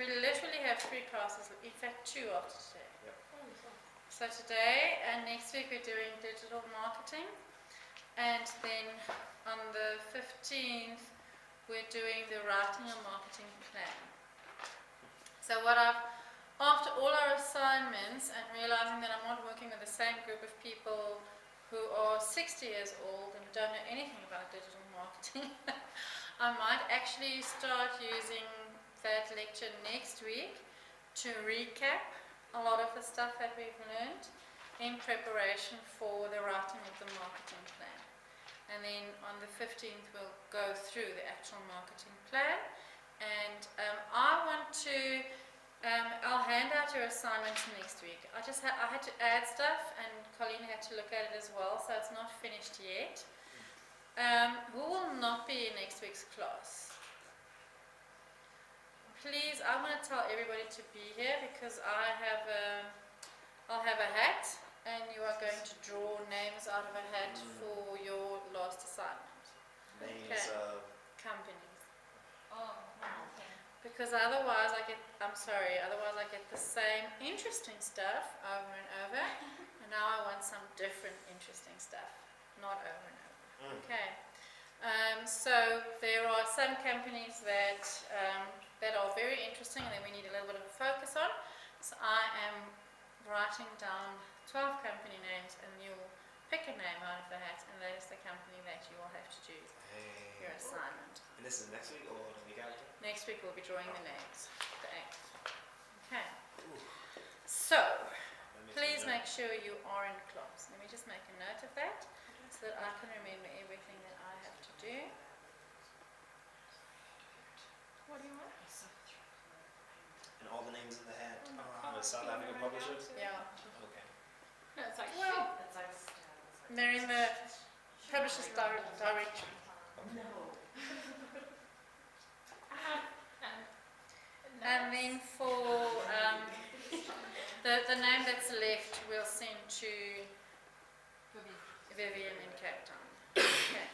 We literally have 3 classes, in fact 2 after today. Yep. So today and next week we're doing digital marketing, and then on the 15th we're doing the writing a marketing plan. So after all our assignments and realizing that I'm not working with the same group of people who are 60 years old and don't know anything about digital marketing, I might actually start using that lecture next week to recap a lot of the stuff that we've learned in preparation for the writing of the marketing plan. And then on the 15th we'll go through the actual marketing plan, and I want to I'll hand out your assignments next week. I had to add stuff, and Colleen had to look at it as well, so it's not finished yet. Who will not be in next week's class? Please, I want to tell everybody to be here because I'll have a hat, and you are going to draw names out of a hat for your last assignment. Names of companies. Oh, okay. Because otherwise I get the same interesting stuff over and over, and now I want some different interesting stuff, not over and over. Okay. So there are some companies that are very interesting and that we need a little bit of a focus on. So I am writing down 12 company names, and you'll pick a name out of the hat, and that is the company that you will have to do your assignment. And this is next week or the week after? Next week we'll be drawing the names, the 8th. Okay. So, please make sure you are in class. Let me just make a note of that so that I can remember everything that I have to do. What do you want? And all the names in the hat are the South African publishers? Yeah. Okay. That's like Well, they're in the publisher's directory. And then for the name that's left, we'll send to Vivian in Cape Town. Okay.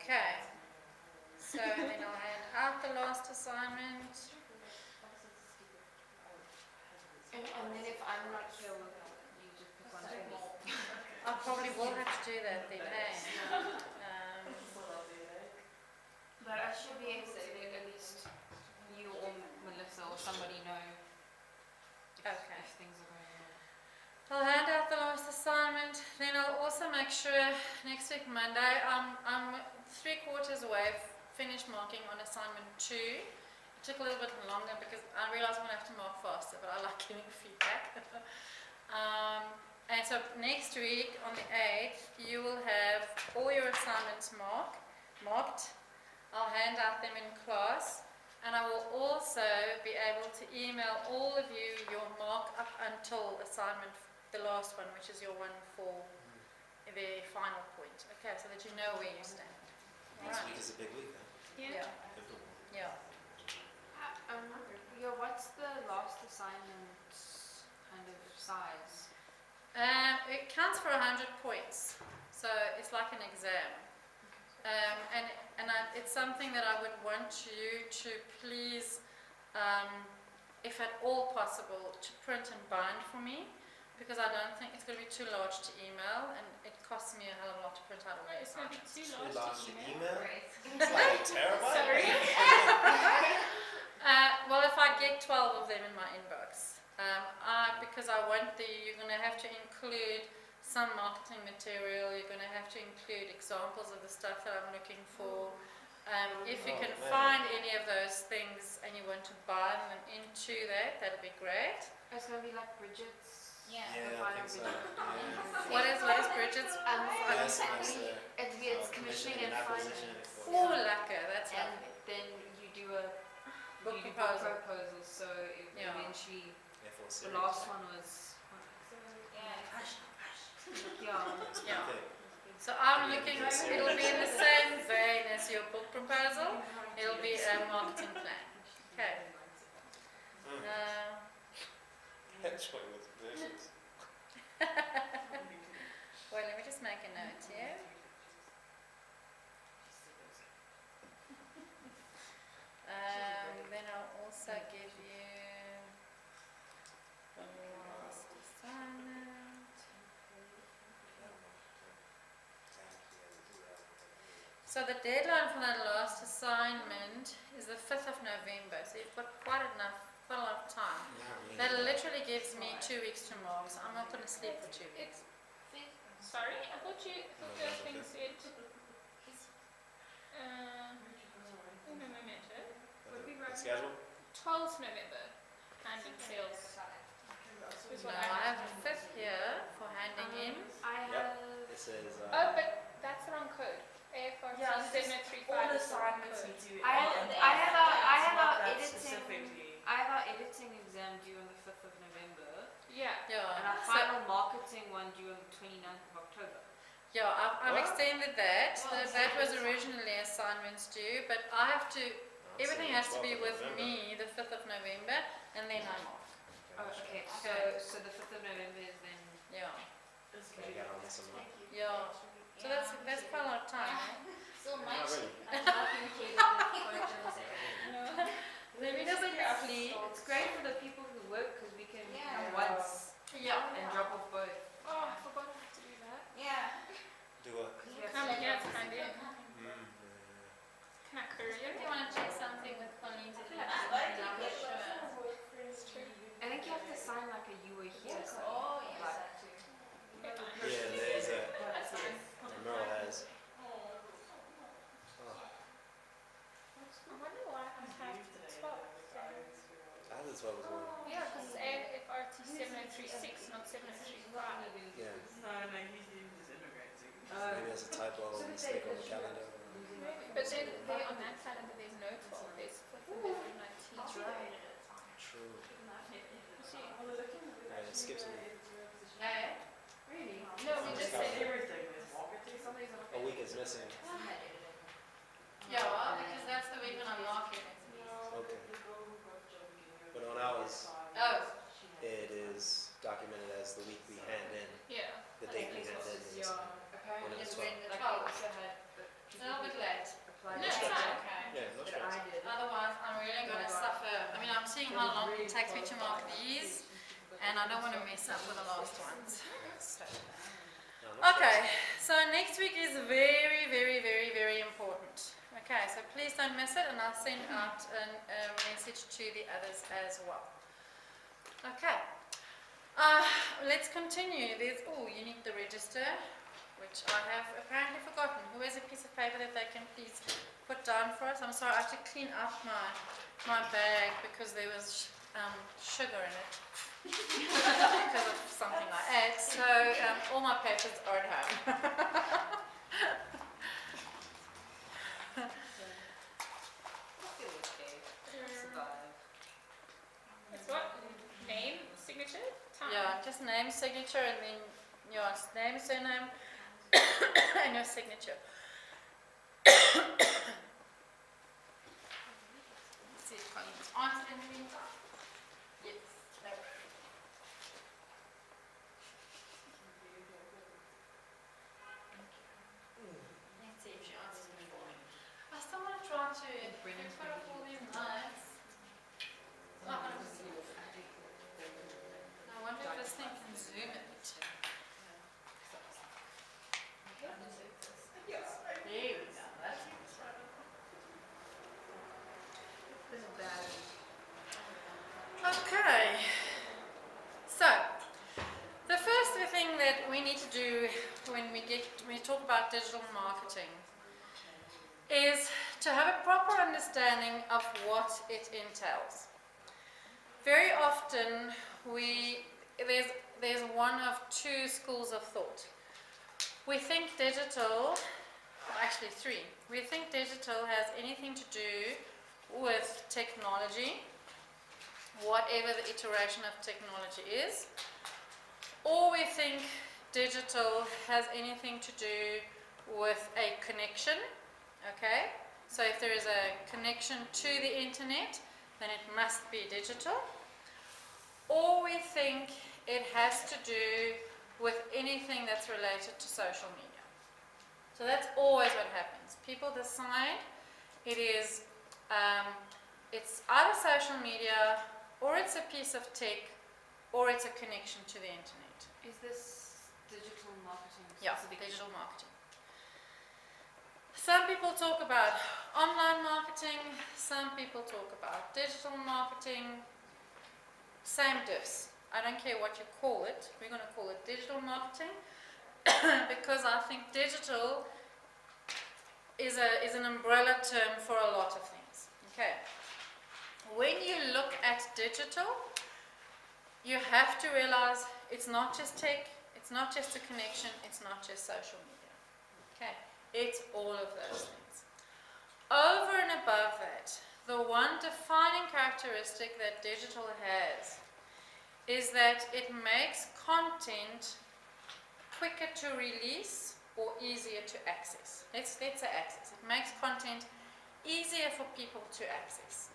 Okay. So then I'll hand out the last assignment. And then if I'm not here, you just pick one for me. I probably will have to do that then, hey? But I should be able to let at least you or Melissa or somebody know Okay. if things are going on. I'll hand out the last assignment. Then I'll also make sure next week Monday I'm 3/4 away. Finished marking on assignment 2. It took a little bit longer because I realized I'm going to have to mark faster, but I like giving feedback. And so next week on the 8th you will have all your assignments marked. I'll hand out them in class, and I will also be able to email all of you your mark up until assignment, the last one, which is your one for the final point. Okay, so that you know where you stand. Next Alright. week is a big week, huh? Yeah. Yeah. Yeah, what's the last assignment kind of size? It counts for 100 points, so it's like an exam. It's something that I would want you to please, if at all possible, to print and bind for me, because I don't think it's going to be too large to email, and it costs me a hell of a lot to print out all the It's going to be assignments. too Too large large to to email. email? It's like a terabyte? Sorry. Well, if I get 12 of them in my inbox, because you're going to have to include some marketing material, you're going to have to include examples of the stuff that I'm looking for. If you can find any of those things and you want to bind them into that, that'd be great. It's going to be like Bridget's. Yeah, I think so. Yeah. What is Bridget's? Yes, yes, It's commissioning and acquisition finance. Oh, lekker, that's And lovely. then you do Book book proposal. proposals. So Yeah. eventually, F4 the series. last one was. Yeah. Yeah. So I'm looking, it'll be in the same vein as your book proposal. It'll be a marketing plan. Okay. That's what it was. Versions. Well, let me just make a note here. Then I'll So the deadline for that last assignment is the 5th of November. So you've got quite a lot of time. That literally gives me 2 weeks to mark. So I'm not going to sleep for 2 weeks. Sorry, I thought the other thing said. Un momento. The schedule? 12th November. Handing sales. Is No, what I have the 5th here for handing in. I Yep. have. It says, Oh, but that's the wrong code. AFRT Yeah, it's just 7035 all is the wrong assignments code. need to be. I have- and I have our- I have mark our that editing- specifically. I have our editing exam due on the 5th of November. Yeah. And our So, final marketing one due on the 29th of October. yeah, I've What? extended that. That was originally assignments due, but I have to, everything has to be with me the 5th of November, and then I mark. Oh, okay. Okay. So the 5th of November is then. Yeah, I got on this one. yeah. So that's quite a lot of time. Eh? So Not much. really. Let me just quickly. It's great for the people who work because we can Yeah. come once Yeah. and drop off both. Oh, I forgot I have to do that. Yeah. Do what? Come here to hand in. Can I courier If it? you want to check something with Colleen, if you I have like something, I'm to not get sure. It's true. I think you have to sign like a you were here sign. Oh, yes, that too. Yeah, there's a, Merle has. Oh, I wonder why I have 12. I had this one as well. Yeah, because it's AFRT 7036, not 7035. Yeah. No, he's just immigrating. Maybe there's a typo or mistake on the calendar. But then there on that calendar there's no 12, there's 5th of November 19. True. See? Yeah, it skips a week. Really? No, we just said Everything is marketing. A week is missing. Yeah, because that's the week when I'm marking. Okay. But on ours, Oh, it is documented as the week we hand in. yeah. The date we hand in is when it's it's when 12. the Like 12th. we also had It's a little bit late. applied No, it's for fine. Okay. Yeah, no that stress. I did. Otherwise, I'm really going to suffer. I mean, I'm seeing how long it takes me to mark these, and I don't want to mess up with the last ones. So. No, no Okay, so next week is very, very, very, very important. Okay, so please don't miss it, and I'll send out a message to the others as well. Okay, let's continue. You need the register, which I have apparently forgotten. Who has a piece of paper that they can please put down for us? I'm sorry, I have to clean up my bag because there was sugar in it. Because of something like that. So all my papers are at home. It's what? Name, signature, time. Yeah, just name, signature, and then your name, surname, and your signature. Let's see if Colleen's answered in the meantime. Yes. No. Let's see if she answers me for me. I still want to try to put up all these lines. It's not going to I wonder if this thing can zoom it. There we go. That's okay. So, the first thing that we need to do when we talk about digital marketing is to have a proper understanding of what it entails. Very often there's one of two schools of thought. We think digital, actually three. We think digital has anything to do with technology, whatever the iteration of technology is, or we think digital has anything to do with a connection, okay? So if there is a connection to the internet, then it must be digital. Or we think it has to do with anything that's related to social media. So that's always what happens. People decide it's either social media, or it's a piece of tech, or it's a connection to the internet. Is this digital marketing? Yeah, specific? digital marketing. Some people talk about online marketing, some people talk about digital marketing, same diffs. I don't care what you call it, we're going to call it digital marketing because I think digital is an umbrella term for a lot of things. Okay. When you look at digital, you have to realize it's not just tech, it's not just a connection, it's not just social media. Okay. It's all of those things. Over and above that, the one defining characteristic that digital has is that it makes content quicker to release or easier to access. Let's say access. It makes content easier for people to access.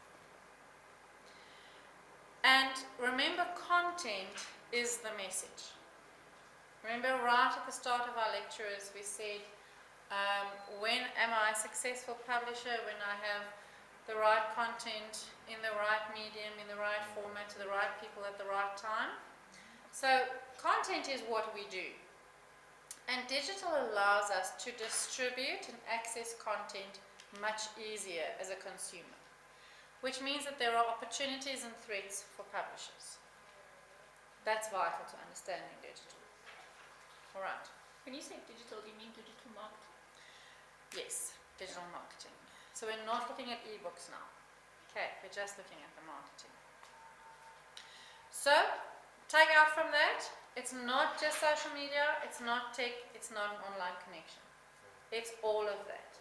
And remember, content is the message. Remember, right at the start of our lectures, we said, when am I a successful publisher? When I have the right content in the right medium, in the right format, to the right people at the right time. So content is what we do. And digital allows us to distribute and access content much easier as a consumer, which means that there are opportunities and threats for publishers. That's vital to understanding digital. All right. When you say digital, do you mean digital marketing? Yes, digital marketing. So we're not looking at ebooks now. Okay, we're just looking at the marketing. So, take out from that, it's not just social media, it's not tech, it's not an online connection. It's all of that.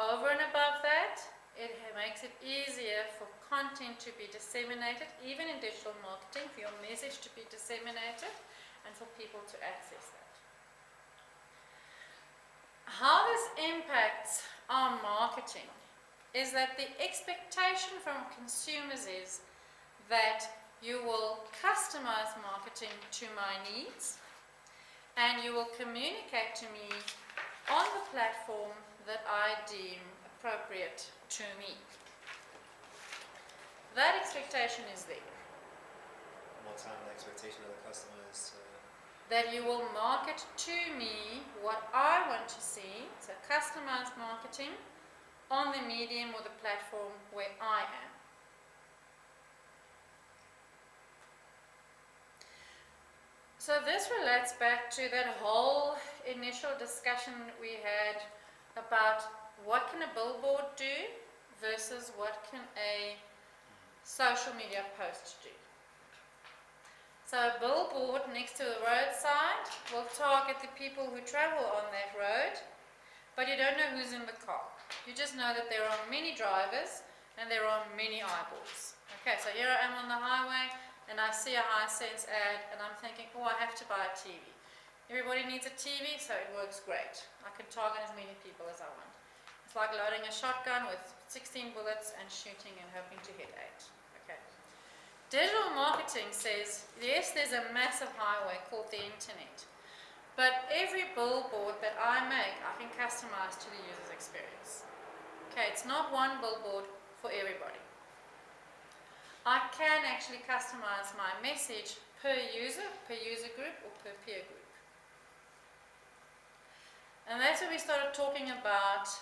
Over and above that, it makes it easier for content to be disseminated, even in digital marketing, for your message to be disseminated and for people to access that. How this impacts our marketing is that the expectation from consumers is that you will customize marketing to my needs and you will communicate to me on the platform that I deem appropriate to me. That expectation is there. One more time, the expectation of the customer is that you will market to me what I want to see, so customized marketing on the medium or the platform where I am. So this relates back to that whole initial discussion we had about what can a billboard do versus what can a social media post do. So a billboard next to the roadside will target the people who travel on that road, but you don't know who's in the car. You just know that there are many drivers and there are many eyeballs. Okay, so here I am on the highway and I see a Hisense ad and I'm thinking, oh, I have to buy a TV. Everybody needs a TV, so it works great. I can target as many people as I want. It's like loading a shotgun with 16 bullets and shooting and hoping to hit 8. Okay. Digital marketing says, yes, there's a massive highway called the internet, but every billboard that I make, I can customize to the user's experience. Okay, it's not one billboard for everybody. I can actually customize my message per user group, or per peer group. And that's when we started talking about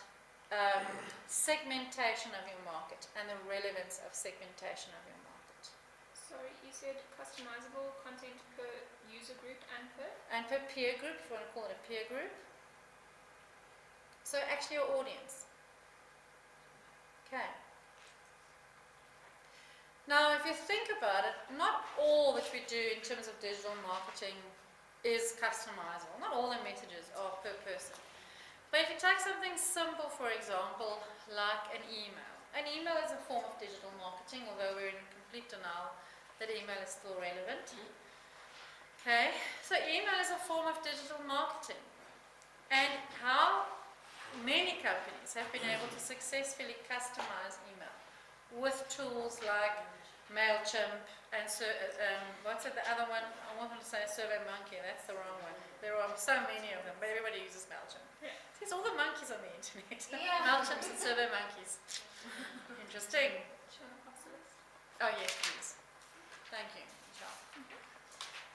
segmentation of your market and the relevance of segmentation of your market. Sorry, you said customizable content per user group and per? And per peer group, if you want to call it a peer group. So actually your audience. Okay. Now if you think about it, not all that we do in terms of digital marketing is customizable. Not all the messages are per person. But if you take something simple, for example, like an email. An email is a form of digital marketing, although we're in complete denial that email is still relevant. Okay, so email is a form of digital marketing. And how many companies have been able to successfully customize email with tools like MailChimp and what's the other one? I wanted to say SurveyMonkey, that's the wrong one. There are so many of them, but everybody uses MailChimp. Yeah. There's all the monkeys on the internet. Yeah. MailChimps and SurveyMonkeys. Interesting. Shall I pass this? Oh yes, please. Thank you, Michelle.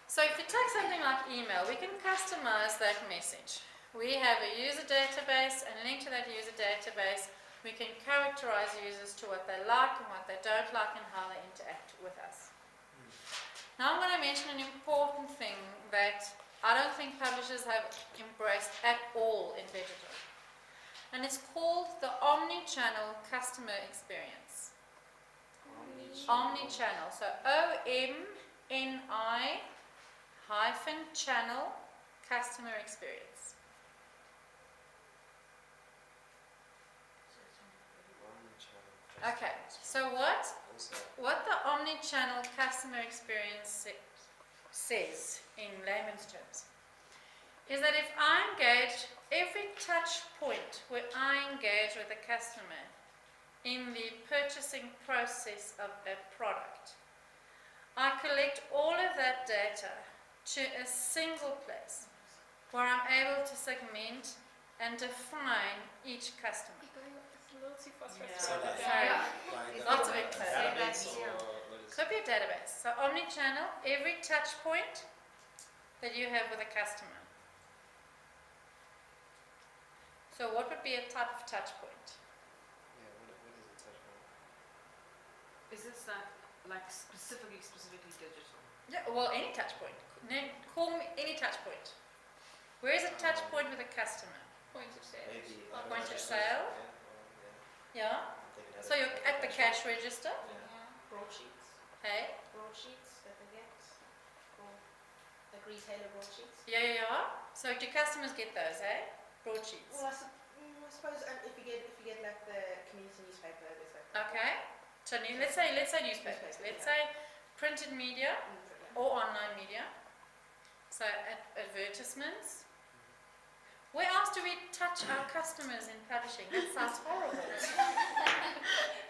So if you take something like email, we can customize that message. we have a user database, and linked to that user database, we can characterize users to what they like and what they don't like and how they interact with us. Now I'm going to mention an important thing that I don't think publishers have embraced at all in digital. And it's called the omni-channel customer experience. Omni-channel. So OMNI-channel customer experience. Okay, so what the omni-channel customer experience says in layman's terms is that if I engage every touch point where I engage with a customer in the purchasing process of a product, I collect all of that data to a single place where I'm able to segment and define each customer. It's a little too fast for us Yeah. to So write like, that down. like Lots of a it. database or what is Could be a database. So omni-channel, every touch point that you have with a customer. So what would be a type of touch point? Yeah, what is a touch point? Is this like specifically digital? Yeah, well, any touch point. Call me any touch point. Where is a touch point with a customer? Point of sale. Maybe. Or I don't point know, of sale? Yeah. Yeah. I'm thinking So you're at the cash register. Broadsheets, Hey. broadsheets that they get, or like retailer broadsheets. Yeah. So do customers get those, eh? Broadsheets. Well, I suppose if you get like the community newspaper, there's like. Okay. So let's say newspapers. Let's say printed media or online media. So advertisements. Where else do we touch our customers in publishing? That sounds horrible.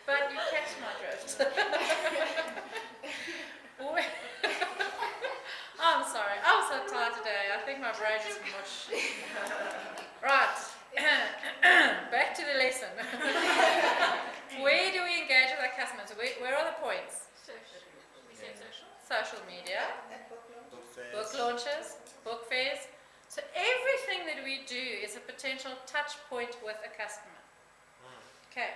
But you catch my drift. I'm sorry. I'm so tired today. I think my brain is mush. Right. Back to the lesson. Where do we engage with our customers? Where are the points? Social. We said social. Social media, Book fairs. book launches, book fairs. So everything that we do is a potential touch point with a customer. Okay.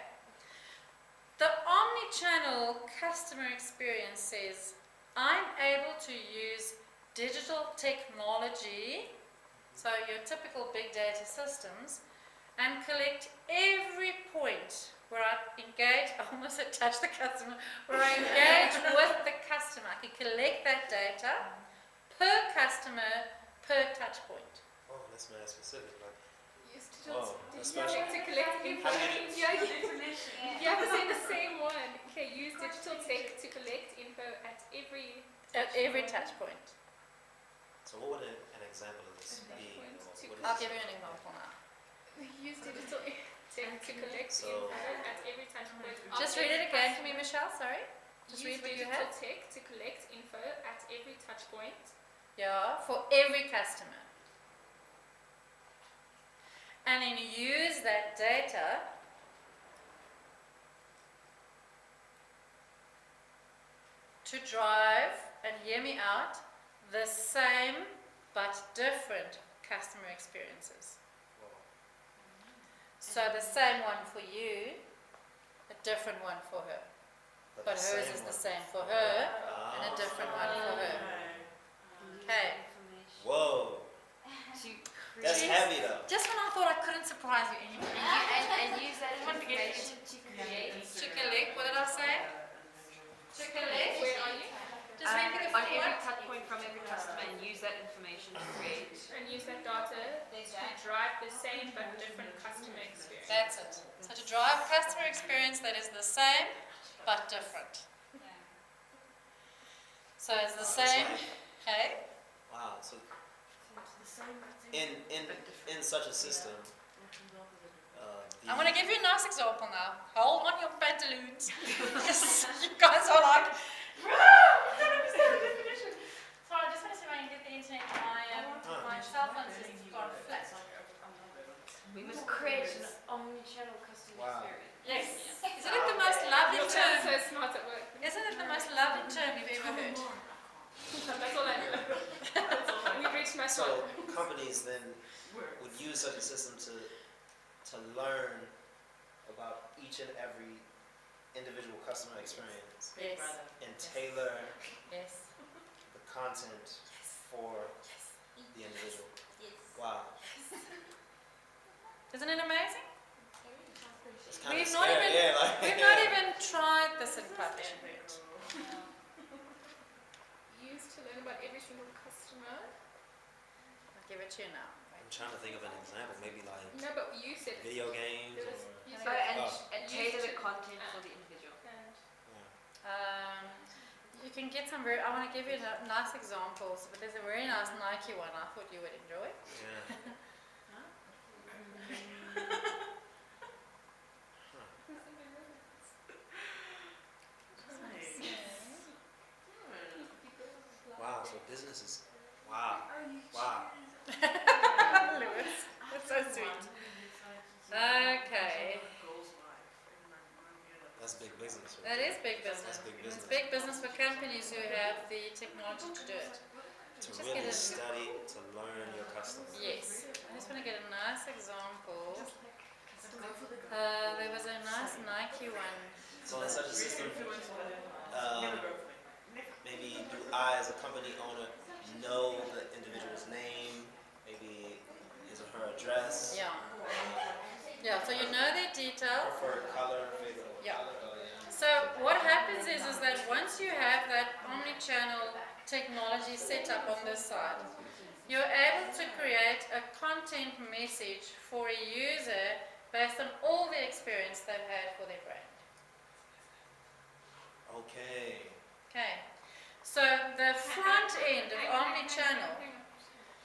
The omni-channel customer experience says I'm able to use digital technology, so your typical big data systems, and collect every point where I engage, I almost said touch the customer, where I engage with the customer. I can collect that data per customer, per touch point. Oh, that's very specific. Like, Use digital that's digital special. tech to collect info. How do you do Yeah, you have to say the same one. Okay, use digital tech to collect info at every Touch point. so what would an example of this Touch be? point Or to what I'll is give you an example now. Use digital tech to collect So- info at every touch point. Just of read it every again for me, customer. Michelle, sorry. Just Use read what you digital have. tech to collect info at every touch point. Yeah, for every customer. And then use that data to drive, and hear me out, the same but different customer experiences. So the same one for you, a different one for her. But the hers same is the one. same for her, and a different one for her. Okay. Whoa, So you that's create- heavy though. Just when I thought I couldn't surprise you anymore. and use that Want to get information to create. To collect, what did I say? To collect. Where are you? Just read me the on full every one. touch point from every customer and use that information to create. And use that data to drive the same but different customer experience. That's it. So to drive a customer experience that is the same but different. So it's the Wow, that's same. like- Okay. Wow, so The same in such a system, I'm going to give you a nice example now. Hold on your pantaloons. Yes, you guys are like, I don't understand the definition. Sorry, I just want to see if I can get the internet. My cell phone's just gone flat. We must create an omni-channel customer Wow. experience. Yes. Isn't it the most lovely You're term? so smart at work. Isn't it the most lovely term you've ever heard? That's all I know. We've reached to my So smartphone. companies then Words. would use such a system to learn about each and every individual customer experience Yes. Big brother. and tailor Yes. the content for the individual. Yes. Wow. Isn't it amazing? It's kind of We've not scary. even- Yeah, like, We've not even tried this in publishing yet. Used to learn about every single customer. I'll give it to you now. I'm trying to think of an example. Maybe like No, but you said it. video games There was- or. you Oh, said it. and Use tailor the to- content for the individual. And Yeah. You can get some very, I want to give you nice examples, but there's a very nice Nike one I thought you would enjoy. Yeah. Wow. So business is. Wow. Wow. Lewis, that's so sweet. Okay, That's big business. that is big business. That's big It's business. big business for companies who have the technology to do it. To Just really get it. study, to learn your customers. Yes, I just want to get a nice example. There was a nice Nike one. So in such a system, maybe do I as a company owner know the individual's name, maybe his or her address, Yeah. Yeah, so you know their details. preferred color, favorite Yeah. color. Oh, yeah. So what happens is that once you have that omni-channel technology set up on this side, you're able to create a content message for a user based on all the experience they've had for their brand. Okay. Okay. So the front end of omni-channel.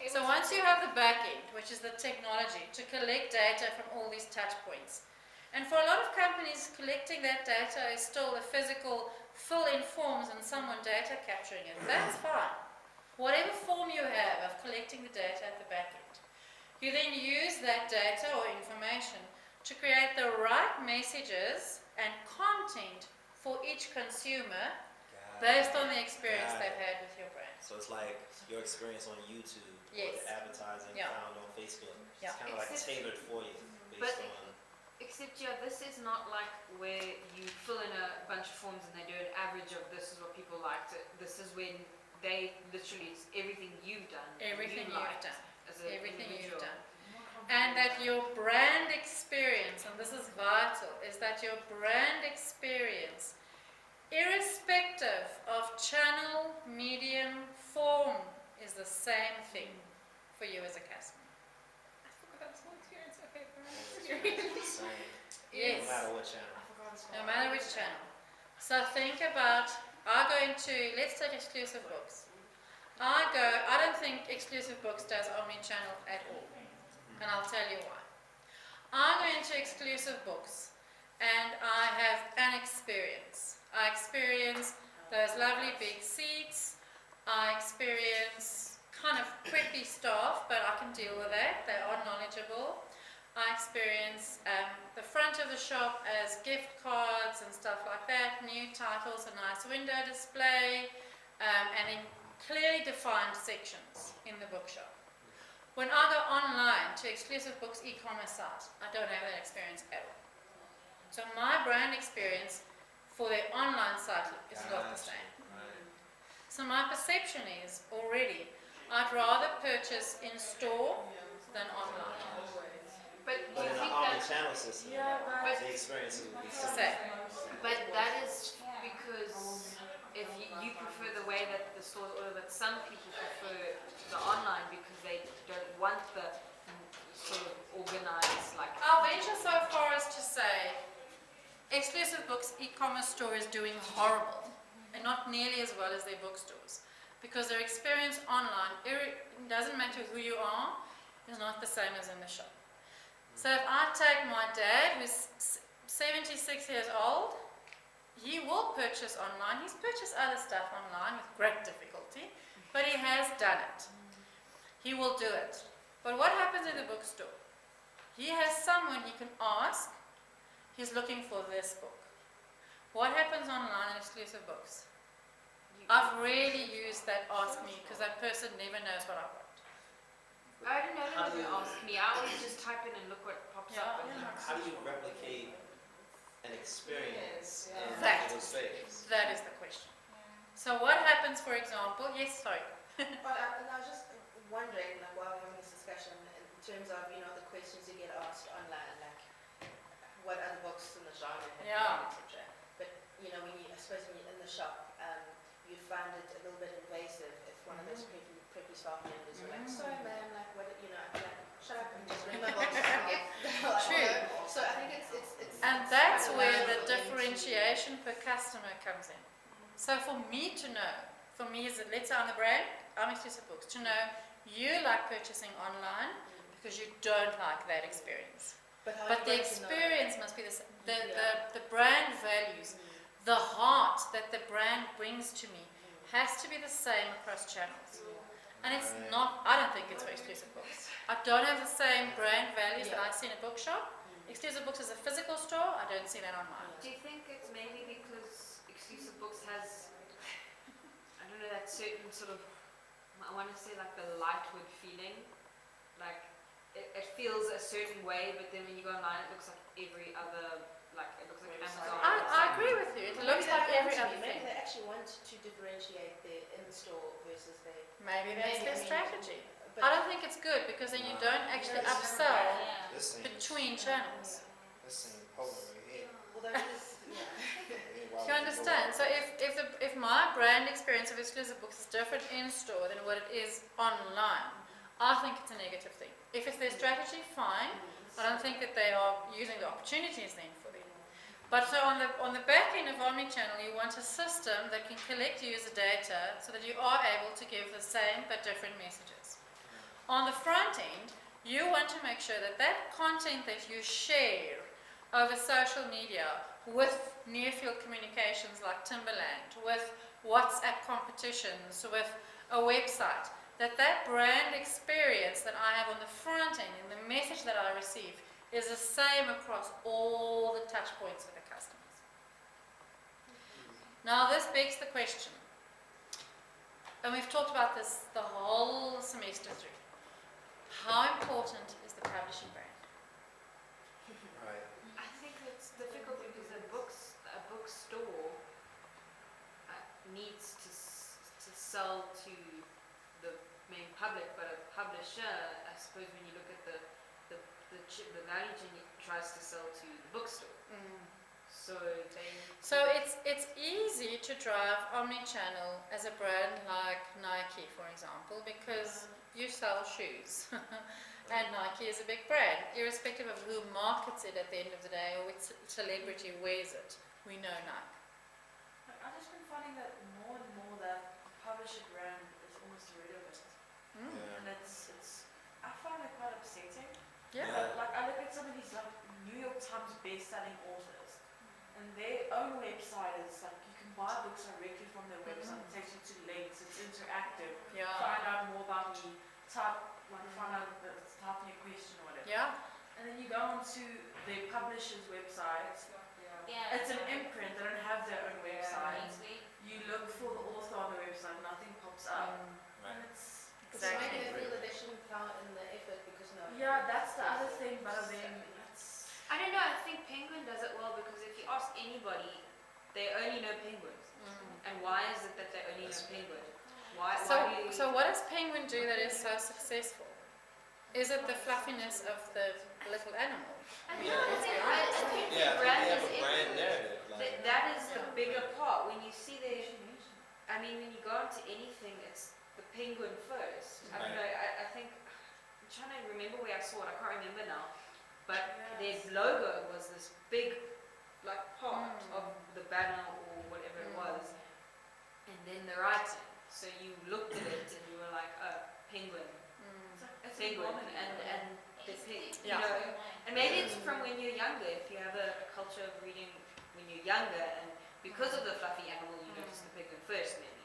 So once you have the back end, which is the technology to collect data from all these touch points. And for a lot of companies, collecting that data is still a physical fill-in forms and someone data capturing it. That's fine. Whatever form you have of collecting the data at the back end. You then use that data or information to create the right messages and content for each consumer based on the experience Got it. they've had with your brand. So it's like your experience on YouTube or Yes. the advertising Yeah. found on Facebook. Yeah. It's kind of like Except- tailored for you based But- on. Except, yeah, this is not like where you fill in a bunch of forms and they do an average of this is what people liked. This is when they literally, it's everything you've done. and Everything you you've liked done. as an Everything you've individual. done. And that your brand experience, and this is vital, is that your brand experience, irrespective of channel, medium, form, is the same thing for you as a customer. I forgot this whole experience. Okay, brand It's experience. the same. Yes. No matter what channel. No matter which channel. So think about, I go into, let's take exclusive books. I don't think exclusive books does omni-channel at all. And I'll tell you why. I go into exclusive books and I have an experience. I experience those lovely big seats. I experience kind of preppy staff, but I can deal with that. They are knowledgeable. I experience the front of the shop as gift cards and stuff like that, new titles, a nice window display, and then clearly defined sections in the bookshop. When I go online to Exclusive Books e-commerce site, I don't have that experience at all. So my brand experience for their online site is not the Gotcha. same. Right. So my perception is already, I'd rather purchase in store than online. But do But you in an think that, omni-channel system, but, the experience will be So, similar. but that is because if you prefer the way that the stores order, but some people prefer the online because they don't want the sort of organized, like, I'll venture so far as to say Exclusive Books e-commerce store is doing horrible and not nearly as well as their bookstores because their experience online, it doesn't matter who you are, is not the same as in the shop. So if I take my dad who's 76 years old, he will purchase online. He's purchased other stuff online with great difficulty, but he has done it. He will do it. But what happens in the bookstore? He has someone he can ask. He's looking for this book. What happens online in Exclusive Books? I've rarely used that ask me because that person never knows what I want. I didn't know How that do you you- asked me. I always just type in and look what pops Yeah. up. And How do you replicate an experience in That. digital space? That is the question. So what happens, for example, yes, sorry. Well, I was just wondering, like, while we're having this discussion, in terms of, you know, the questions you get asked online, like, what other books in the genre have you Yeah. read, etc. But, you know, I suppose when you're in the shop, you'd find it a little bit invasive if one of those preppy staff members were like, sorry ma'am, like, what, you know, I'd be like, shut up and just bring my books. Like, True. you know, so I think it's And it's that's quite a where learning the for them to- differentiation per customer comes in. So for me to know, for me as a letter on the brand, I'm exclusive books, to know you like purchasing online because you don't like that experience. But, how But are the you going to know? experience must be the, s- Yeah. the brand values, the heart that the brand brings to me has to be the same across channels. And it's Right. not, I don't think it's for exclusive books. I don't have the same brand values that I see in a bookshop. Exclusive books is a physical store, I don't see that online. do you think it's maybe because exclusive books has, I don't know, that certain sort of, I want to say like the lightwood feeling, like it feels a certain way, but then when you go online, it looks like every other, like it looks like Amazon. I agree with you, it Maybe looks they like want every to, other maybe thing. they actually want to differentiate their in-store versus their... Maybe that's their Maybe, I mean, strategy. but- I don't think it's good because then you don't actually Yeah, upsell This thing, between channels. this thing polar right here. Although it is, yeah. Do you understand? So if my brand experience of exclusive books is different in store than what it is online, I think it's a negative thing. If it's their strategy, fine. I don't think that they are using the opportunities then for them. But so on the back end of omnichannel, you want a system that can collect user data so that you are able to give the same but different messages. On the front end, you want to make sure that that content that you share over social media with near-field communications like Timberland, with WhatsApp competitions, with a website, that brand experience that I have on the front end and the message that I receive is the same across all the touch points with the customers. Now this begs the question, and we've talked about this the whole semester through. How important is the publishing brand? Right. I think it's difficult because a bookstore needs to sell to the main public, but a publisher, I suppose, when you look at the value chain, it tries to sell to the bookstore. So they. So it's easy to drive omnichannel as a brand like Nike, for example, because you sell shoes. And Nike is a big brand, irrespective of who markets it at the end of the day or which celebrity wears it. We know Nike. I've just been finding that more and more that the publisher brand is almost irrelevant. And it's I find it quite upsetting. Yeah. Like I look at some of these like New York Times best-selling authors, and their own website is like you can buy books directly from their website. It takes you to links. It's interactive. Yeah. Find out more about me. Find out type me a question or whatever. Yeah. And then you go onto their publisher's website. Yeah. It's an imprint. They don't have their own website. Easily. You look for the author on the website, nothing pops up. Right. And it's So maybe Exactly. they feel that they shouldn't put in the effort because no. yeah, that's the other thing. But then it's I don't know, I think Penguin does it well because if you ask anybody, they only know penguins. And why is it that they only know penguin? Why do you... So what does Penguin do that is so successful? Is it the fluffiness of the little animal? I Yeah. think Yeah, the brand they have is a brand everywhere. narrative. Like, That is the bigger part. When you see the, I mean, when you go into anything, it's the penguin first. I don't know. I think I'm trying to remember where I saw it. I can't remember now. But their logo was this big, like part of the banner or whatever it was, and then the writing. So you looked at it and you were like, oh, penguin, it's penguin, a and the pig. You Yeah. know. And maybe it's from when you're younger. If you have a culture of reading when you're younger, and because of the fluffy animal, you notice the penguin first, maybe.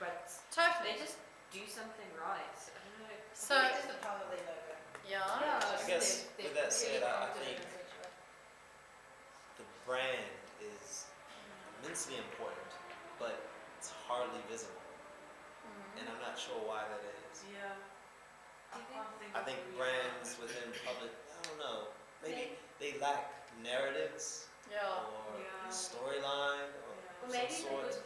But Totally. they just do something right. I don't know. So I think it's just the power of their logo. yeah. I guess with that said, I think the brand is immensely important, but it's hardly visible. And I'm not sure why that is. Yeah. can't think I of think who we brands within public, I don't know, maybe they lack narratives Yeah. or Yeah. storyline or Or some maybe sort. Because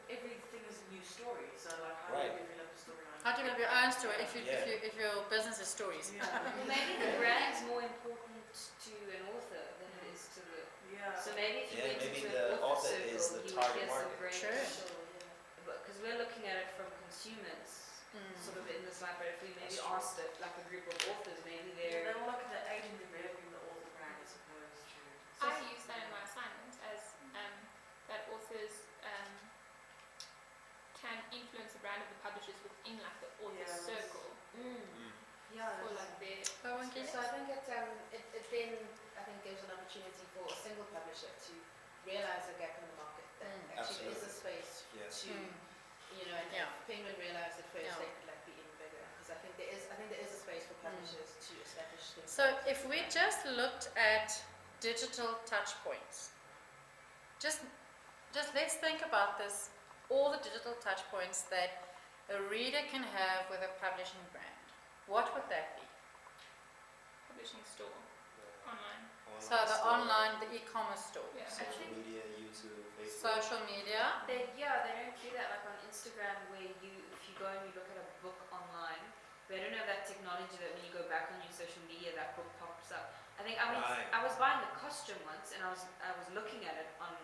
everything is a new story, so like how Right. do you develop a storyline? How do you develop your own story Yeah. if your business is stories? Yeah. Well, maybe the brand's more important to an author than it is to the. Yeah. So maybe if you Yeah, went maybe into the an author author circle, is the you would target hear some market. great. Sure. Because we're looking at it from consumers, sort of in this light. But if we maybe That's true. asked it like a group of authors, maybe They they're. will look at the agent developing the author brand as opposed to. I use that in my assignment as that authors can influence the brand of the publishers within like the author Yeah, that's- circle Yeah. for like their. Oh, and So I think it then I think gives an opportunity for a single publisher to realise a gap in the market that actually there is a space Yes. to and Yeah. if Penguin realised at first Yeah. they could like be even bigger because I think there is a space for publishers to establish things. So if we just looked at digital touch points, just let's think about this, all the digital touch points that a reader can have with a publishing brand. What would that be? Publishing store online. So the online, the e-commerce store, Yeah. Social media, YouTube, Facebook. social media. They don't do that like on Instagram where if you go and you look at a book online, they don't have that technology that when you go back on your social media that book pops up. I think Right. I was buying a costume once and I was looking at it on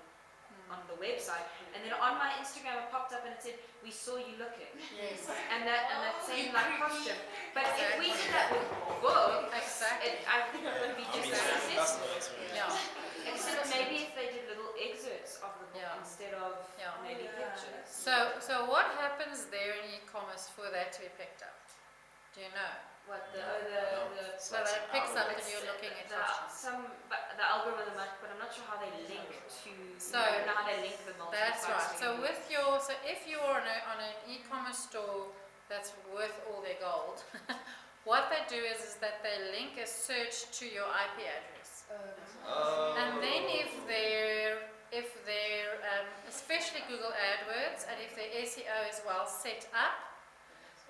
the website and then on my Instagram it popped up and it said, "We saw you looking." Yes. And that same like costume. But if we did that with books, Exactly. I think it would be I just mean, as same successful. customer experience. Yeah. Except maybe if they did little excerpts of the book Yeah. instead of Yeah. maybe Yeah. pictures. So what happens there in e-commerce for that to be picked up? Do you know? What the So that it picks up and you're looking at costumes. the algorithm, but I'm not sure how they link to. So, I don't know how they link the multiple That's sites right. So together. if you're on an e-commerce store that's worth all their gold, what they do is that they link a search to your IP address. Oh. And then if they're especially Google AdWords, and if their SEO is well set up,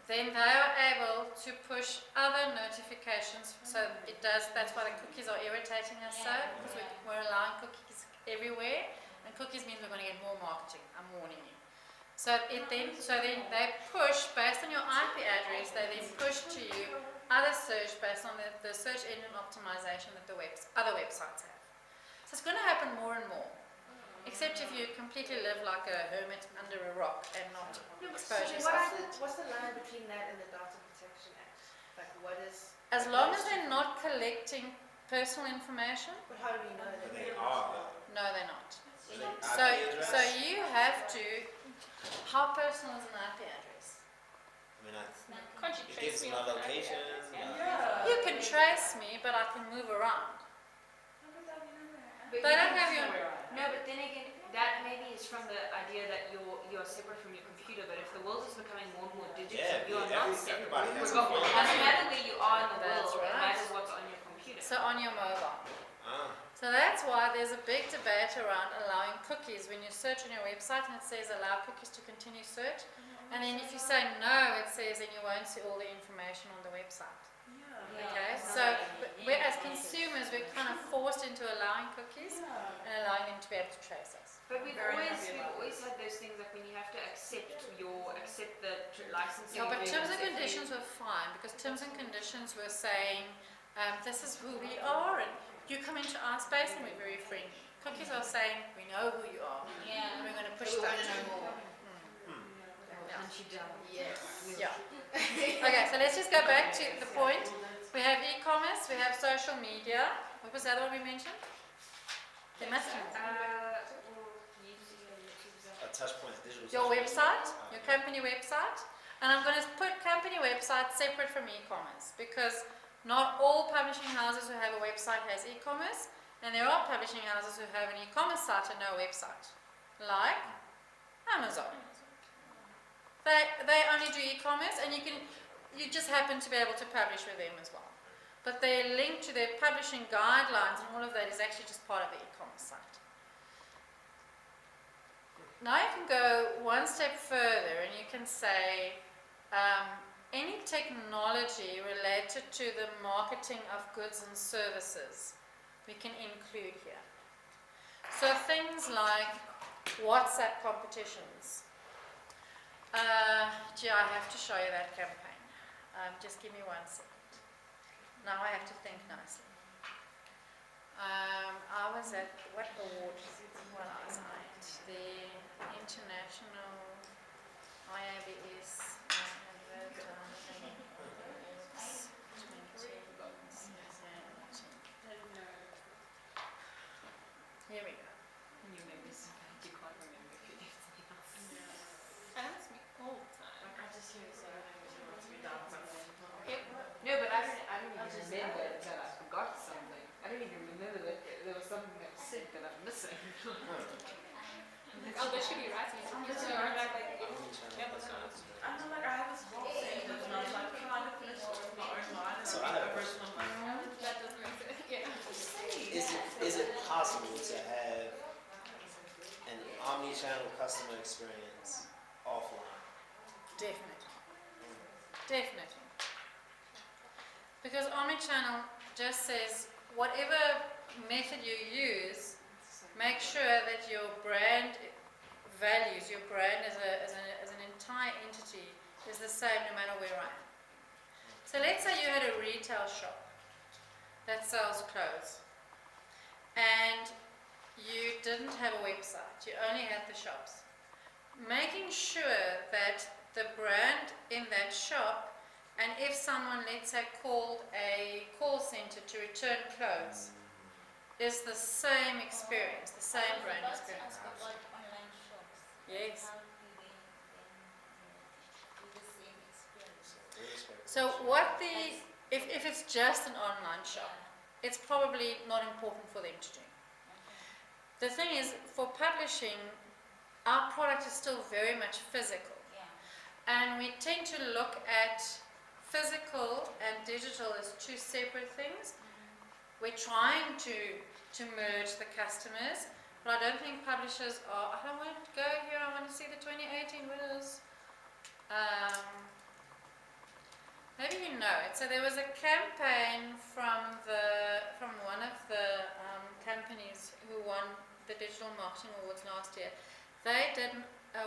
then they are able to push other notifications. So that's why the cookies are irritating us so, because we're allowing cookies everywhere, and cookies means we're going to get more marketing, I'm warning you. So then they push, based on your IP address, they then push to you other search based on the search engine optimization that the other websites have. So it's going to happen more and more. Except if you completely live like a hermit under a rock and not expose yourself. What's the line between that and the Data Protection Act? Like what is? As long as they're not collecting personal information, But how do we know that? But they are. no, they're not. Is it So, IP address? so you have to. How personal is an IP address? I mean, Can't you it trace gives me my on the location. IP address? Yeah. You can trace me, but I can move around. But They you don't can- have your. No, but then again, that maybe is from the idea that you're separate from your computer. But if the world is becoming more and more digital, Yeah, you are not separate. everybody has a Regardless, phone. it doesn't matter where you are in the That's world. It right. matters what's on your computer. So on your mobile. Ah, So that's why there's a big debate around allowing cookies. When you search on your website and it says allow cookies to continue search, and then if you say no, it says then you won't see all the information on the website. Yeah. Okay, so we're as consumers, we're kind of forced into allowing cookies and allowing them to be able to trace us. But we've Very always happy about had those things like when you have to accept the licensing. Yeah, but terms and agreements, if you- conditions were fine because terms and conditions were saying this is who we are and you come into our space and we're very friendly. Cookies are saying we know who you are and we're going to push we that. want to know more. Yeah. Hunt you down. Yes. Yeah. Okay, so let's just go back to the point. We have e-commerce, we have social media. What was the other one we mentioned? There must be more. a touch point, digital. Your touch point. website, your company website, and I'm going to put company website separate from e-commerce because not all publishing houses who have a website has e-commerce, and there are publishing houses who have an e-commerce site and no website, like Amazon. They only do e-commerce, and you just happen to be able to publish with them as well. But their link to their publishing guidelines and all of that is actually just part of the e-commerce site. Now you can go one step further and you can say any technology related to the marketing of goods and services we can include here. So things like WhatsApp competitions. Gee, I have to show you that campaign. Just give me 1 second. Now I have to think nicely. I was at, what award was I at? The International IABS Advertising Awards 2017. Here we go. You make me so bad, you can't remember if you did something else. That's me all the time. Like, I just hear so language and wants to be done something. No, but I don't even remember that I forgot something. I don't even remember that there was something that was said that I'm missing. I'll literally be writing it. I'm just going back like, yeah, that's not. I know, like, I was wrong saying this, and I was like trying to finish off my own line, and So I I have a person on my That doesn't make sense. Yeah. Is it possible to have an omni-channel customer experience offline? Definitely. Definitely. Because omnichannel just says whatever method you use, make sure that your brand values, your brand as an entire entity is the same no matter where I am. So let's say you had a retail shop that sells clothes and you didn't have a website, you only had the shops. Making sure that the brand in that shop, and if someone, let's say, called a call center to return clothes, is the same experience, the same brand experience. Online shops. Yes. How do they do the same experience? So what if it's just an online shop, it's probably not important for them to do. The thing is, for publishing, our product is still very much physical. Yeah. And we tend to look at physical and digital as two separate things. We're trying to merge the customers, but I don't think publishers are, I don't want to go here, I want to see the 2018 winners. Maybe you know it. So there was a campaign from one of the companies who won the Digital Marketing Awards last year. They did a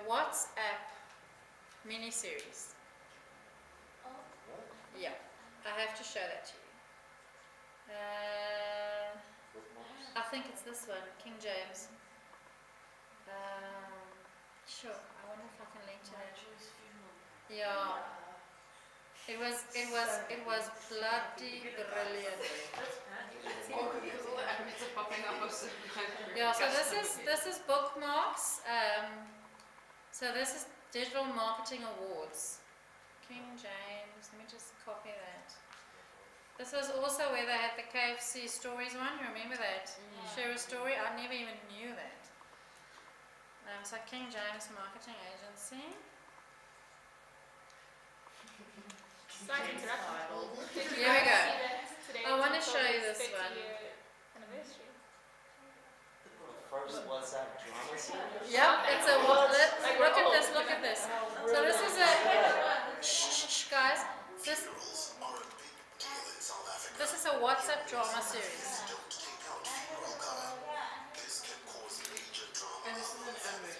WhatsApp mini-series. Oh, Yeah, I have to show that to you. I think it's this one, King James. Sure, I wonder if I can link to that. Yeah. It was bloody brilliant. Yeah, so this is bookmarks. So this is Digital Marketing Awards. King James, let me just copy that. This is also where they had the KFC Stories one, remember that? Share a story, I never even knew that. So King James Marketing Agency. Sorry to interrupt. Did you Here we guys go. see that today? I wanna Digital show you is this 30 one. year anniversary. First WhatsApp drama series? Yep, it's a look at this. So this is a shh, guys. This is a WhatsApp drama series. And this is an anime.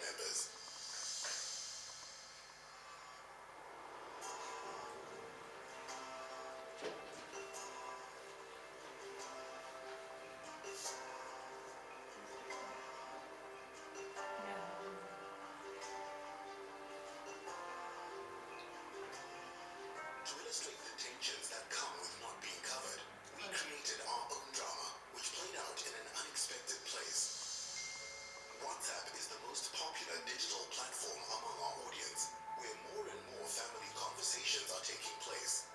To illustrate the tensions that come with not being covered, we created our own drama, which played out in an unexpected place. WhatsApp is the most popular digital platform among our audience, where more and more family conversations are taking place.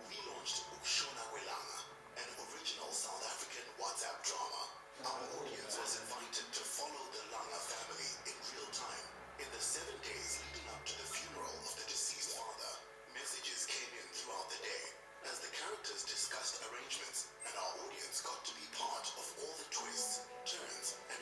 We launched Ukshona Welanga, an original South African WhatsApp drama. Our audience was invited to follow the Langa family in real time. In the 7 days leading up to the funeral of the deceased father, messages came in throughout the day as the characters discussed arrangements, and our audience got to be part of all the twists, turns, and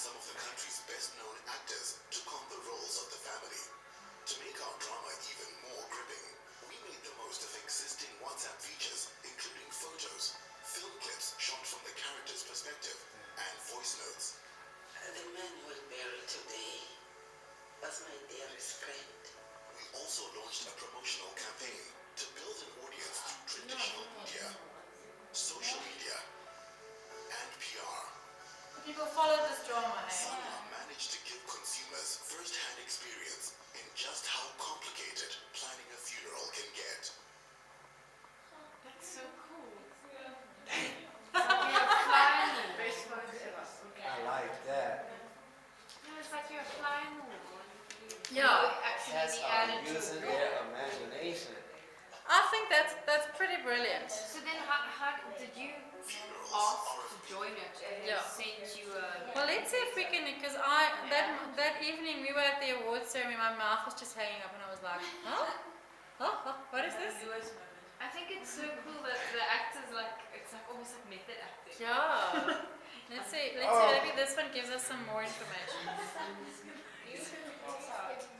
some of the country's best-known actors took on the roles of the family. To make our drama even more gripping, we made the most of existing WhatsApp features, including photos, film clips shot from the character's perspective, and voice notes. The man who was buried today was my dearest friend. We also launched a promotional campaign to build an audience through traditional media, social media, and PR. People follow this drama, eh? Sanlam managed to give consumers first-hand experience in just how complicated planning a funeral can get. That's so cool. It's like you're flying. Best photos ever. I like that. No, it's like you're flying. Yeah. Cats Actually, are added to using it. their imagination. I think that's pretty brilliant. So then, how did you ask to join it? And they Yeah. sent you a. Well, let's see if we can, because that evening we were at the awards ceremony, my mouth was just hanging up and I was like, huh? Huh? What is this? US moment. I think it's so cool that the actors it's like almost like method acting. Yeah. Let's see, maybe this one gives us some more information.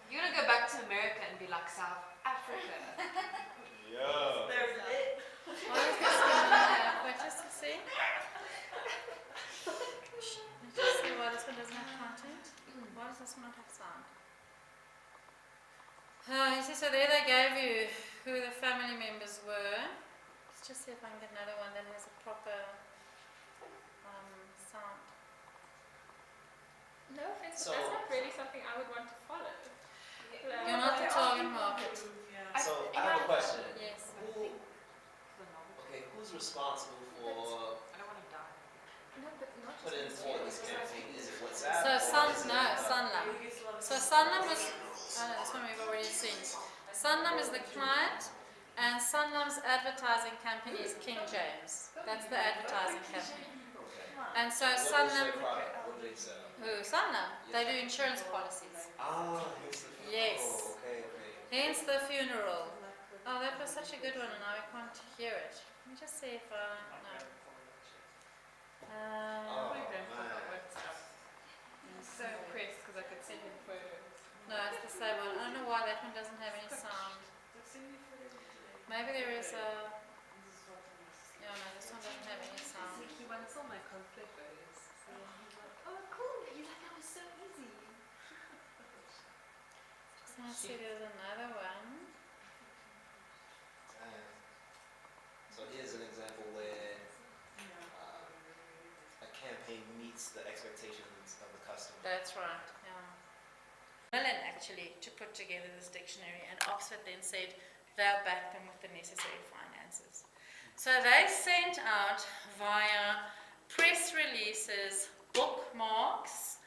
You're gonna go back to America and be like South Africa. Yeah. They're lit. What is this one? Wait, just to see. Let's just see why this one doesn't have content. Why does this one not have sound? You see, so there they gave you who the family members were. Let's just see if I can get another one that has a proper sound. No offense, So- but that's not really something I would want to follow. Like, You're not the target market. Yeah. So I have a question. Yes. Who, okay, who's responsible for I don't want to die. no, but not just putting in forward this schools. campaign? Is it WhatsApp? So or is it, Sunlam. So Sunlam is, oh no, this one we've already seen. Sunlam is the client, and Sunlam's advertising company is King James. That's the advertising company. And so What is Sunlam, their product? What do they sell? who? Sunlam. They do insurance policies. Ah, here's the Yes. Oh, okay, okay. Hence the funeral. Oh, that was such a good one, and now I can't hear it. Let me just see if no. Oh, My grandfather man. worked up. I'm so impressed because I could send him photos. No, it's the same one. I don't know why that one doesn't have any sound. Maybe there is a. Yeah, no, this one doesn't have any sound. Like he wants all my conflict photos. So he's like, oh cool, you like that was so easy. Just want to see there's another one. Damn. So here's an example where a campaign meets the expectations of the customer. That's right, yeah. Millen actually to put together this dictionary, and Oxford then said they'll back them with the necessary finances. So they sent out via press releases, bookmarks,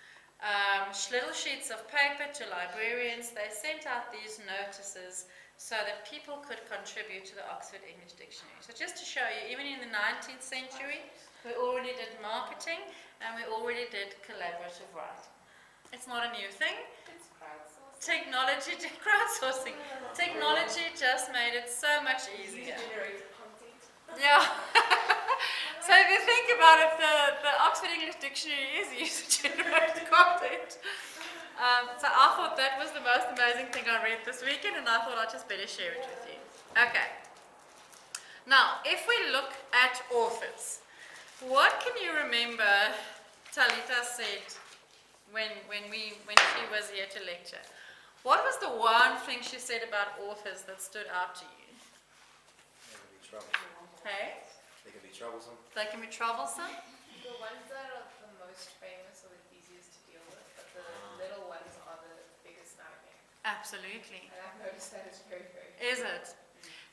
little sheets of paper to librarians. They sent out these notices so that people could contribute to the Oxford English Dictionary. So just to show you, even in the 19th century, we already did marketing and we already did collaborative writing. It's not a new thing. It's crowdsourcing. Technology, crowdsourcing. Technology just made it so much easier. Generated content. Yeah. So if you think about it, the Oxford English Dictionary is user-generated content. So I thought that was the most amazing thing I read this weekend, and I thought I'd just better share it with you. Okay. Now, if we look at authors, what can you remember Talita said when she was here to lecture? What was the one thing she said about authors that stood out to you? They can be troublesome. Hey? They can be troublesome. They can be troublesome. The ones that are the most famous are the easiest to deal with, but the little ones are the biggest nightmare. Absolutely. And I've noticed that it's very, very Is it?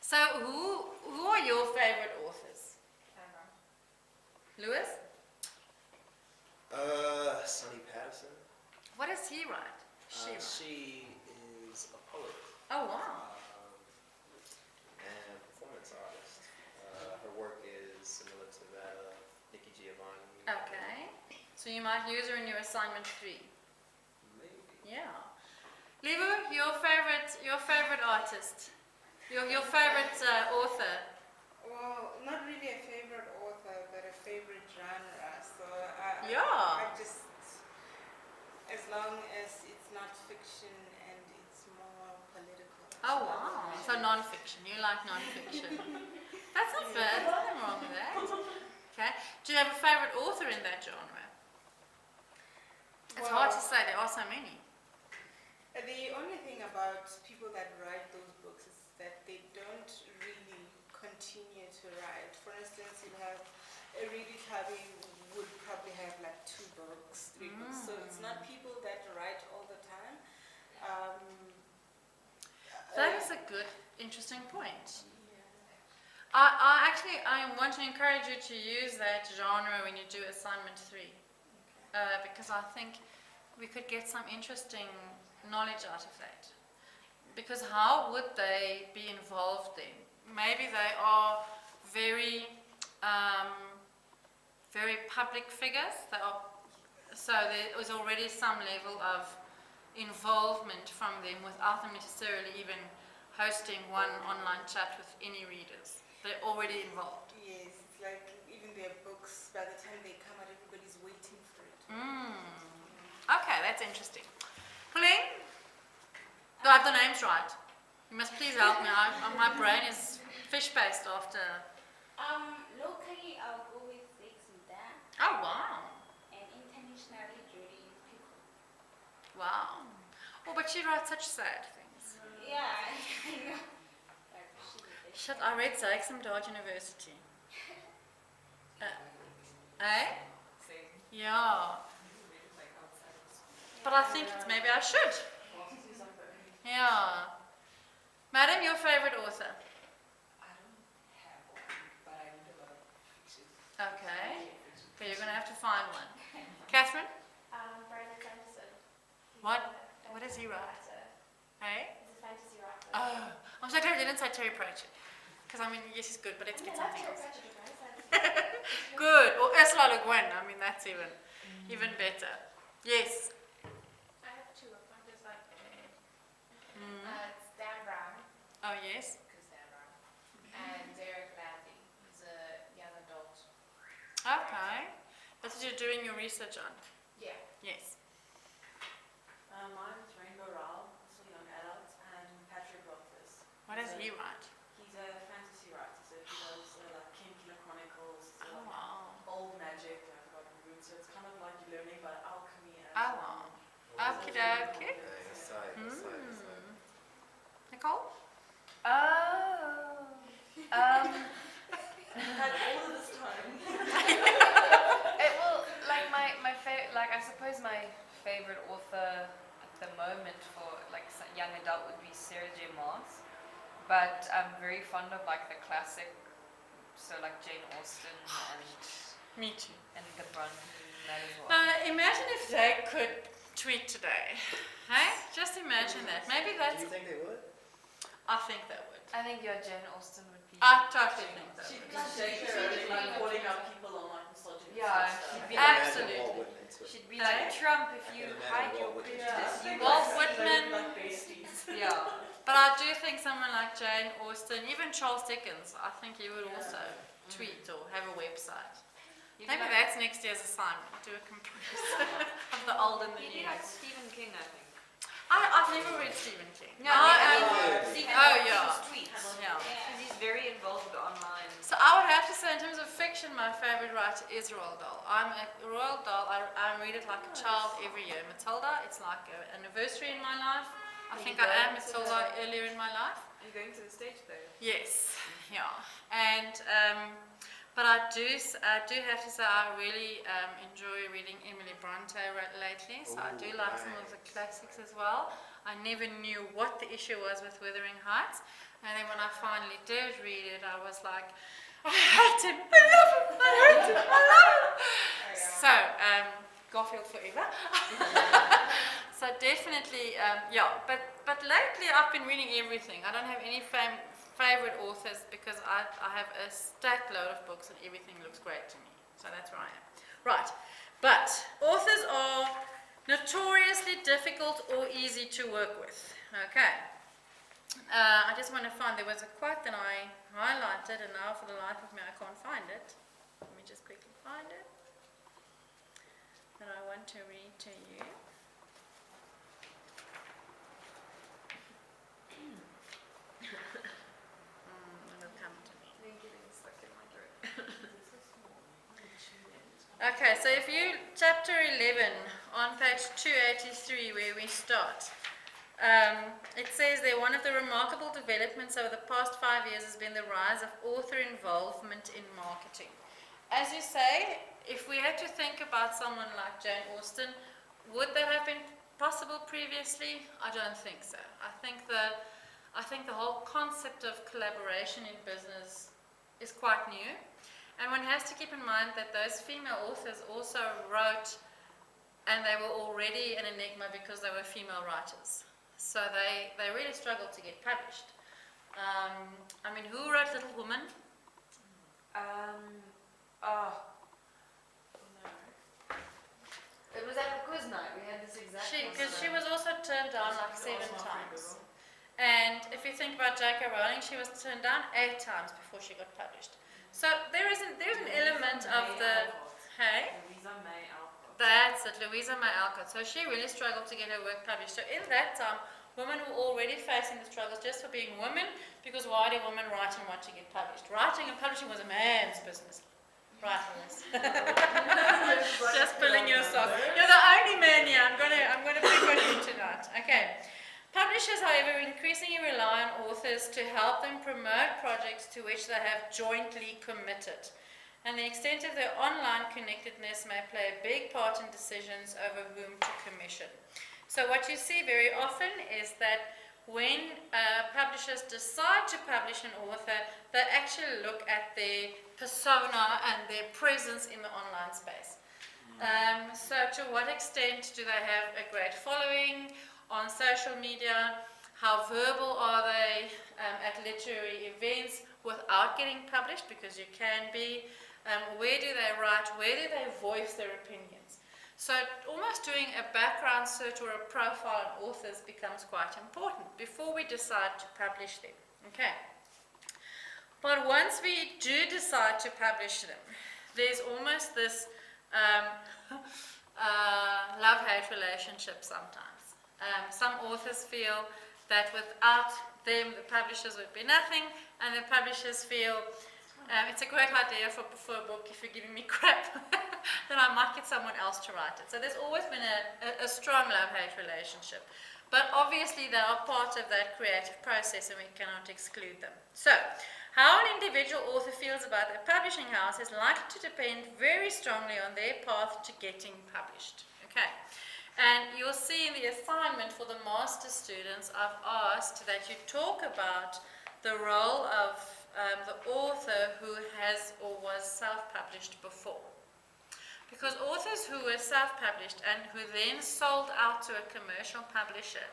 So who are your favorite authors? Hannah. Lewis? Sonny Patterson. What does he write? She write? She is a poet. Oh wow. And performance artist. Her work is similar to that of Nikki Giovanni. Okay. So you might use her in your assignment 3. Maybe. Yeah. Levo, your favorite artist? Your favorite author? Well, not really a favorite author, but a favorite genre. So Yeah. I just long as it's not fiction and it's more political. Oh wow, so non-fiction. You like non-fiction. That's not bad. There's nothing wrong with that. Okay. Do you have a favorite author in that genre? It's hard to say. There are so many. The only thing about people that write those books is that they don't really continue to write. For instance, you have Rudy Kabi would probably have like 2 books, 3 books. So it's not people that write all the time. That is a good, interesting point. Yeah. I want to encourage you to use that genre when you do assignment 3, because I think we could get some interesting knowledge out of that. Because how would they be involved then? Maybe they are very, very public figures. So there is already some level of involvement from them without them necessarily even hosting one online chat with any readers. They're already involved. Yes, it's like even their books, by the time they come out, everybody's waiting for it. Okay, that's interesting. Pauline, do I have the names right? You must please help me. My brain is fish-based after. Locally, I'll go with Zex and Dan, Oh, wow. and internationally, Jodie Pico. Wow. Oh, but she writes such sad things. Yeah, I know. Like, Shit, I read Zeiksem-Dard University. Eh? Yeah. But I think maybe I should. Yeah. Madam, your favorite author? I don't have one, but I read a lot of fiction. Okay. Okay, you're going to have to find one. Catherine? Brandon Sanderson. What? What does he write? Hey? He's a fantasy writer. Oh, I'm so glad you didn't say Terry Pratchett. Because I mean, yes, he's good, but let's get something else. Good. Or Ursula Le Guin. I mean, that's even better. Yes. I have 2 of them, just like it's Dan Brown, Oh, yes. because Dan Brown, and Derek Landy. He's a young adult. Okay. That's what you're doing your research on. Yeah. Yes. Mine's Rainbow Rowell, also young adults, and Patrick Rothfuss. What does he write? He's a fantasy writer, so he does like Kingkiller Chronicles, Oh, wow. old magic, I've forgotten the roots, so it's kind of like you're learning about alchemy and Oh, wow. Okie dokie. That's tight, that's tight, that's tight. Nicole? had all of this time. Well, like my favorite, like I suppose my favorite author at the moment for like young adult would be Sarah J. Maas, but I'm very fond of like the classic, so like Jane Austen Me too. and the Bronte and that as well. Imagine if they could tweet today. Hey? Just imagine that. Maybe Do that's. you think they would? I think they would. I think Jane Austen would be. I totally think they She'd would. be like calling out people on like misogyny Yeah, stuff. she'd be I like, can Absolutely. imagine Walt Whitman too. she'd be like Hey? Trump if I you can imagine hide your Walt Whitman. prejudice. You Walt will Whitman. Like besties. Yeah. But I do think someone like Jane Austen, even Charles Dickens, I think he would also tweet or have a website. You'd Maybe be like, that's next year's assignment. Do a comparison of the old and the you'd be new. like Stephen King, I think. I've never read Stephen King. No, I I am- mean, Oh, Stephen oh, King's yeah. tweets. Yeah. Because he's very involved online. So I would have to say, in terms of fiction, my favorite writer is Roald Dahl. I'm a Roald Dahl. I read it like a child every year. Matilda, it's like an anniversary in my life. I think I am Matilda earlier in my life. Are you going to the stage though? Yes, yeah. And but I do have to say I really enjoy reading Emily Bronte lately. So I do Ooh, like some of the classics as well. I never knew what the issue was with Wuthering Heights, and then when I finally did read it, I was like, I hate him, I love him, I hate him, I love him. So Garfield forever. So definitely, yeah. But lately I've been reading everything. I don't have any favorite authors because I have a stack load of books and everything looks great to me. So that's where I am. Right. But authors are notoriously difficult or easy to work with. Okay. I just want to find, there was a quote that I highlighted and now for the life of me I can't find it. Let me just quickly find it. That I want to read to you. on page 283 where we start. It says there, one of the remarkable developments over the past 5 years has been the rise of author involvement in marketing. As you say, if we had to think about someone like Jane Austen, would that have been possible previously? I don't think so. I think the whole concept of collaboration in business is quite new. And one has to keep in mind that those female authors also wrote, and they were already an enigma because they were female writers. So they really struggled to get published. I mean, who wrote Little Woman? It was at the quiz night. We had this exact. Because she was also turned down like 7 times. And if you think about J.K. Rowling, she was turned down 8 times before she got published. So there's an element of the, hey? Louisa May Alcott. That's it, Louisa May Alcott. So she really struggled to get her work published. So in that time, women were already facing the struggles just for being women, because why do women write and want to get published? Writing and publishing was a man's business. Right, Liz. Just pulling your sock. You're the only man here. I'm gonna pick on you tonight. Okay. Publishers, however, increasingly rely on authors to help them promote projects to which they have jointly committed. And the extent of their online connectedness may play a big part in decisions over whom to commission. So what you see very often is that when publishers decide to publish an author, they actually look at their persona and their presence in the online space. So to what extent do they have a great following on social media? How verbal are they at literary events without getting published? Because you can be. Where do they write? Where do they voice their opinions? So almost doing a background search or a profile on authors becomes quite important before we decide to publish them. Okay. But once we do decide to publish them, there's almost this love-hate relationship sometimes. Some authors feel that without them, the publishers would be nothing, and the publishers feel it's a great idea for a book. If you're giving me crap, then I might get someone else to write it. So there's always been a strong love-hate relationship. But obviously they are part of that creative process and we cannot exclude them. So, how an individual author feels about their publishing house is likely to depend very strongly on their path to getting published. Okay. And you'll see in the assignment for the master students, I've asked that you talk about the role of the author who has or was self-published before. Because authors who were self-published and who then sold out to a commercial publisher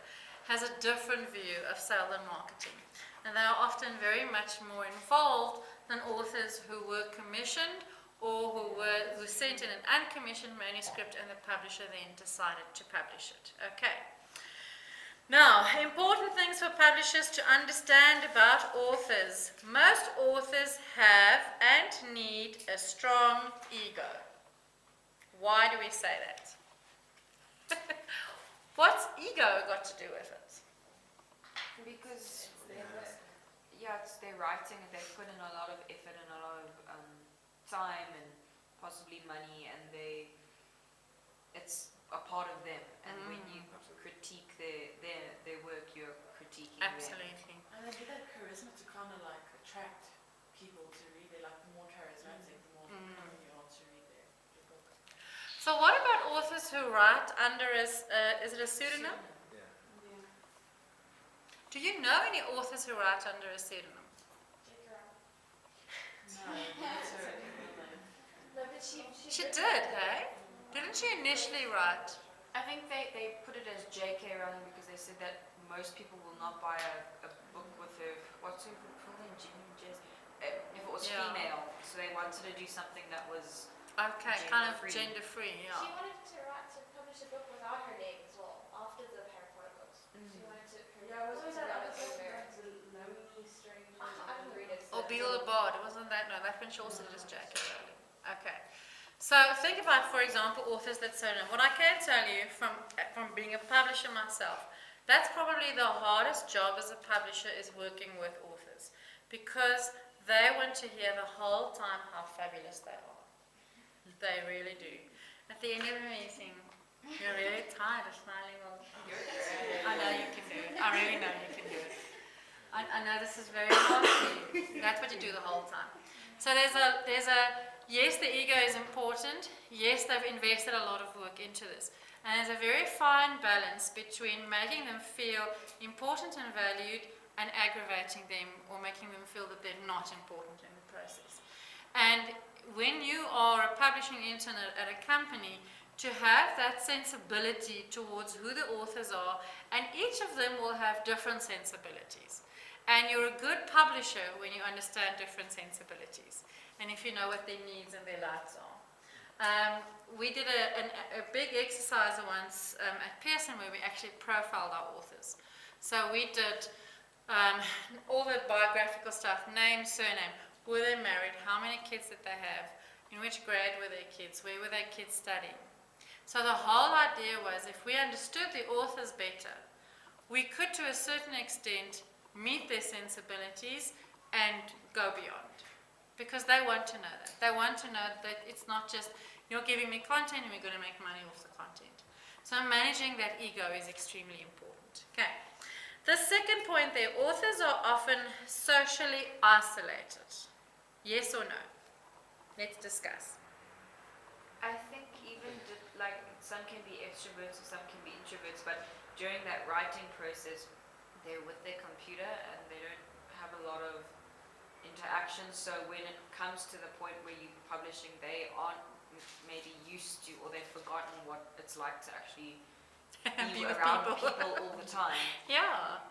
has a different view of sales and marketing. And they are often very much more involved than authors who were commissioned or who sent in an uncommissioned manuscript and the publisher then decided to publish it. Okay. Now, important things for publishers to understand about authors. Most authors have and need a strong ego. Why do we say that? What's ego got to do with it? Because it's their writing, they put in a lot of effort and a lot of time and possibly money, and it's a part of them. And when you critique their work, you're critiquing Absolutely. them. And they get that charisma to kind of like attract people to read. They're like more charismatic, the more you want to read their book. So what about authors who write under is it a pseudonym? Yeah. Do you know any authors who write under a pseudonym? No, that's her real name. No, but she She did, hey? Didn't she initially write? I think they put it as J.K. Rowling because they said that most people will not buy a book with her, what's her full name, if it was female. So they wanted to do something that was Okay, kind of gender-free. gender-free, She yeah. wanted to publish a book without her name as well, after the Harry Potter books. She wanted to. Yeah, it was always that her other book book, there. the Lonely Stranger. I didn't read it. Or Beale the Bard, wasn't that? No, that one she also did as J.K. Rowling. Okay. So think about, for example, authors that pseudonym. What I can tell you from being a publisher myself, that's probably the hardest job as a publisher is working with authors, because they want to hear the whole time how fabulous they are. They really do. At the end of the meeting, You're really tired of smiling all the time. I know you can do it. I really know you can do it. I know this is very hard for you. That's what you do the whole time. So there's a yes, the ego is important. Yes, they've invested a lot of work into this. And there's a very fine balance between making them feel important and valued and aggravating them or making them feel that they're not important in the process. And when you are a publishing intern at a company, to have that sensibility towards who the authors are, and each of them will have different sensibilities. And you're a good publisher when you understand different sensibilities and if you know what their needs and their likes are. We did a big exercise once at Pearson where we actually profiled our authors. So we did all the biographical stuff, name, surname, were they married, how many kids did they have, in which grade were their kids, where were their kids studying. So the whole idea was if we understood the authors better, we could to a certain extent meet their sensibilities and go beyond. Because they want to know that. They want to know that it's not just, you're giving me content and we're going to make money off the content. So managing that ego is extremely important. Okay. The second point there, authors are often socially isolated. Yes or no? Let's discuss. I think even like some can be extroverts or some can be introverts, but during that writing process, they're with their computer and they don't have a lot of interactions. So when it comes to the point where you're publishing, they aren't maybe used to, or they've forgotten what it's like to actually be around people all the time. Yeah.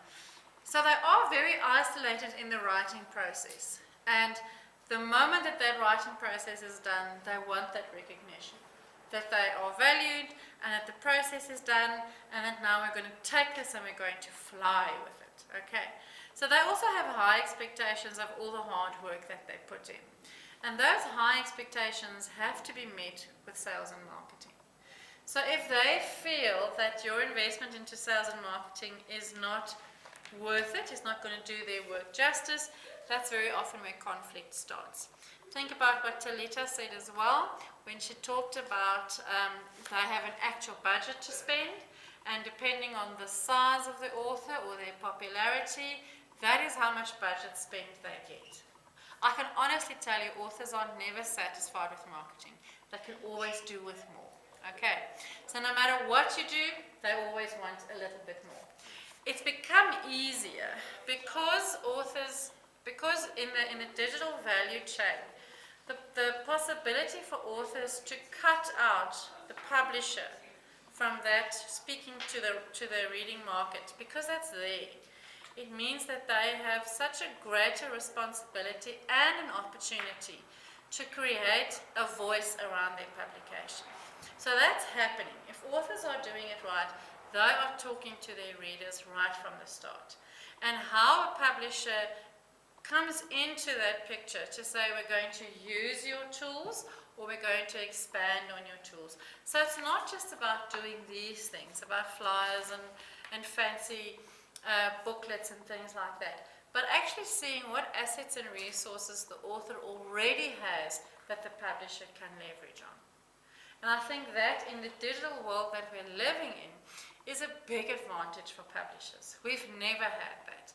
So they are very isolated in the writing process. And the moment that writing process is done, they want that recognition. That they are valued and that the process is done and that now we're going to take this and we're going to fly with it. Okay. So they also have high expectations of all the hard work that they put in. And those high expectations have to be met with sales and marketing. So if they feel that your investment into sales and marketing is not worth it, is not going to do their work justice, that's very often where conflict starts. Think about what Talita said as well when she talked about they have an actual budget to spend, and depending on the size of the author or their popularity, that is how much budget spent they get. I can honestly tell you authors are never satisfied with marketing. They can always do with more. Okay, so no matter what you do, they always want a little bit more. It's become easier because in the digital value chain, the possibility for authors to cut out the publisher from that speaking to the reading market, because that's there. It means that they have such a greater responsibility and an opportunity to create a voice around their publication. So that's happening. If authors are doing it right, they are talking to their readers right from the start. And how a publisher comes into that picture to say we're going to use your tools or we're going to expand on your tools. So it's not just about doing these things, about flyers and fancy booklets and things like that, but actually seeing what assets and resources the author already has that the publisher can leverage on. And I think that in the digital world that we're living in is a big advantage for publishers. We've never had that.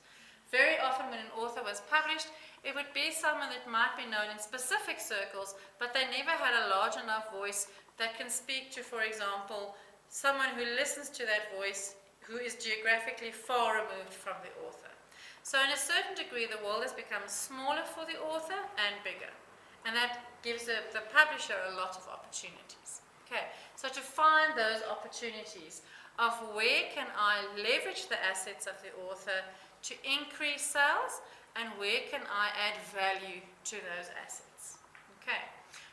Very often when an author was published, it would be someone that might be known in specific circles, but they never had a large enough voice that can speak to, for example, someone who listens to that voice who is geographically far removed from the author. So in a certain degree, the world has become smaller for the author and bigger. And that gives the publisher a lot of opportunities. Okay, so to find those opportunities of where can I leverage the assets of the author to increase sales, and where can I add value to those assets. Okay,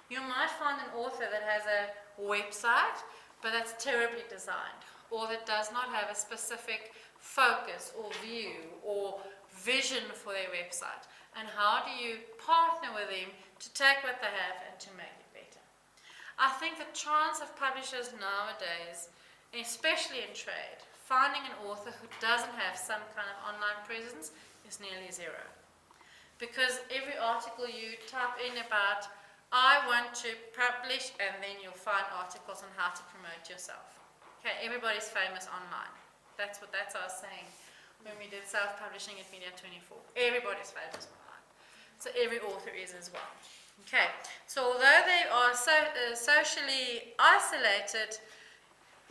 you might find an author that has a website, but that's terribly designed, or that does not have a specific focus or view or vision for their website. And how do you partner with them to take what they have and to make it better? I think the chance of publishers nowadays, especially in trade, finding an author who doesn't have some kind of online presence is nearly zero. Because every article you type in about, I want to publish, and then you'll find articles on how to promote yourself. Okay, everybody's famous online. That's our saying when we did self-publishing at Media 24. Everybody's famous online. So every author is as well. Okay, so although they are socially isolated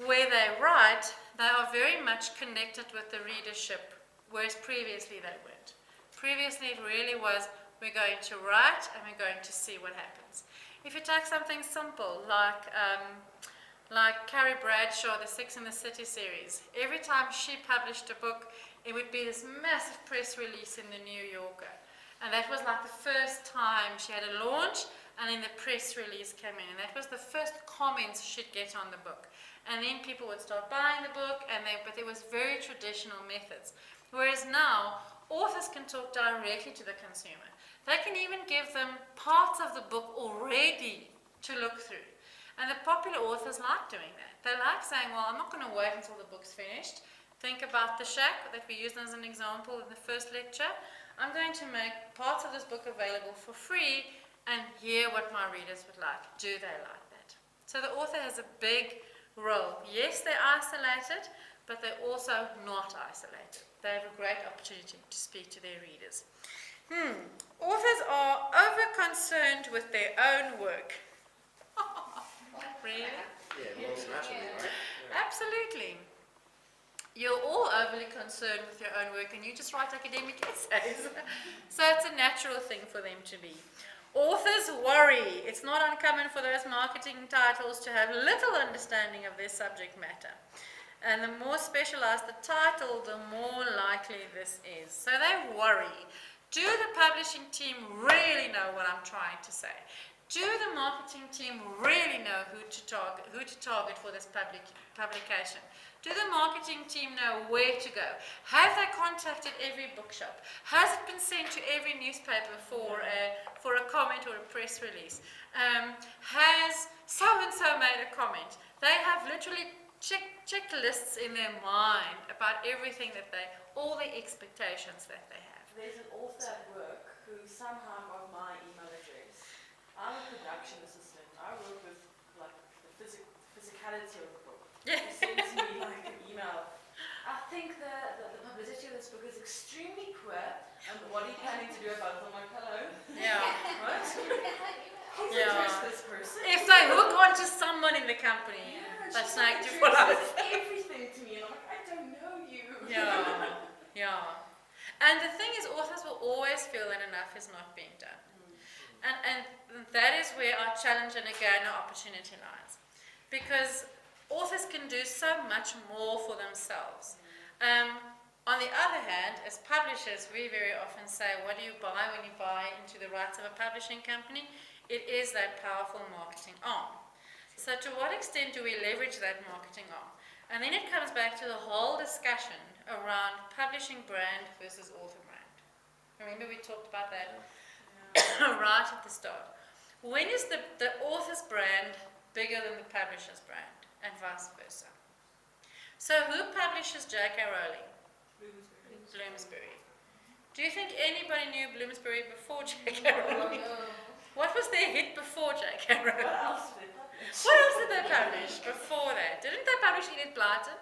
where they write, they are very much connected with the readership, whereas previously they weren't. Previously it really was, we're going to write and we're going to see what happens. If you take something simple like Carrie Bradshaw, the Sex and the City series, every time she published a book, it would be this massive press release in the New Yorker. And that was like the first time she had a launch, and then the press release came in. And that was the first comments she'd get on the book. And then people would start buying the book, but there was very traditional methods. Whereas now, authors can talk directly to the consumer. They can even give them parts of the book already to look through. And the popular authors like doing that. They like saying, well, I'm not going to wait until the book's finished. Think about The Shack that we used as an example in the first lecture. I'm going to make parts of this book available for free and hear what my readers would like. Do they like that? So the author has a big role. Yes, they're isolated, but they're also not isolated. They have a great opportunity to speak to their readers. Authors are over-concerned with their own work. Really? Yeah, most naturally, right? Yeah. Absolutely. You're all overly concerned with your own work and you just write academic essays. So it's a natural thing for them to be. Authors worry. It's not uncommon for those marketing titles to have little understanding of their subject matter. And the more specialized the title, the more likely this is. So they worry. Do the publishing team really know what I'm trying to say? Do the marketing team really know who to target for this publication? Do the marketing team know where to go? Have they contacted every bookshop? Has it been sent to every newspaper for a comment or a press release? Has so-and-so made a comment? They have literally checklists in their mind about everything all the expectations that they have. There's an author at work who somehow got my email address. I'm a production assistant. I work with like the physicality of the book. Yeah. He sends me like an email. I think the publicity of this book is extremely poor, and what are you planning to do about it? I'm like, hello. Yeah. What? Please Yeah. address this person. If they hook onto someone in the company, that's like to follow. Everything to me, and I'm like, I don't know you. Yeah, yeah. And the thing is, authors will always feel that enough is not being done. And that is where our challenge and again our opportunity lies. Because authors can do so much more for themselves. On the other hand, as publishers, we very often say, what do you buy when you buy into the rights of a publishing company? It is that powerful marketing arm. So to what extent do we leverage that marketing arm? And then it comes back to the whole discussion around publishing brand versus author brand. Remember we talked about that right at the start. When is the author's brand bigger than the publisher's brand, and vice versa? So who publishes J.K. Rowling? Bloomsbury. Do you think anybody knew Bloomsbury before J.K. Rowling? What was their hit before J.K. Rowling? What else did they publish? What else did they publish before that? Didn't they publish Enid Blyton?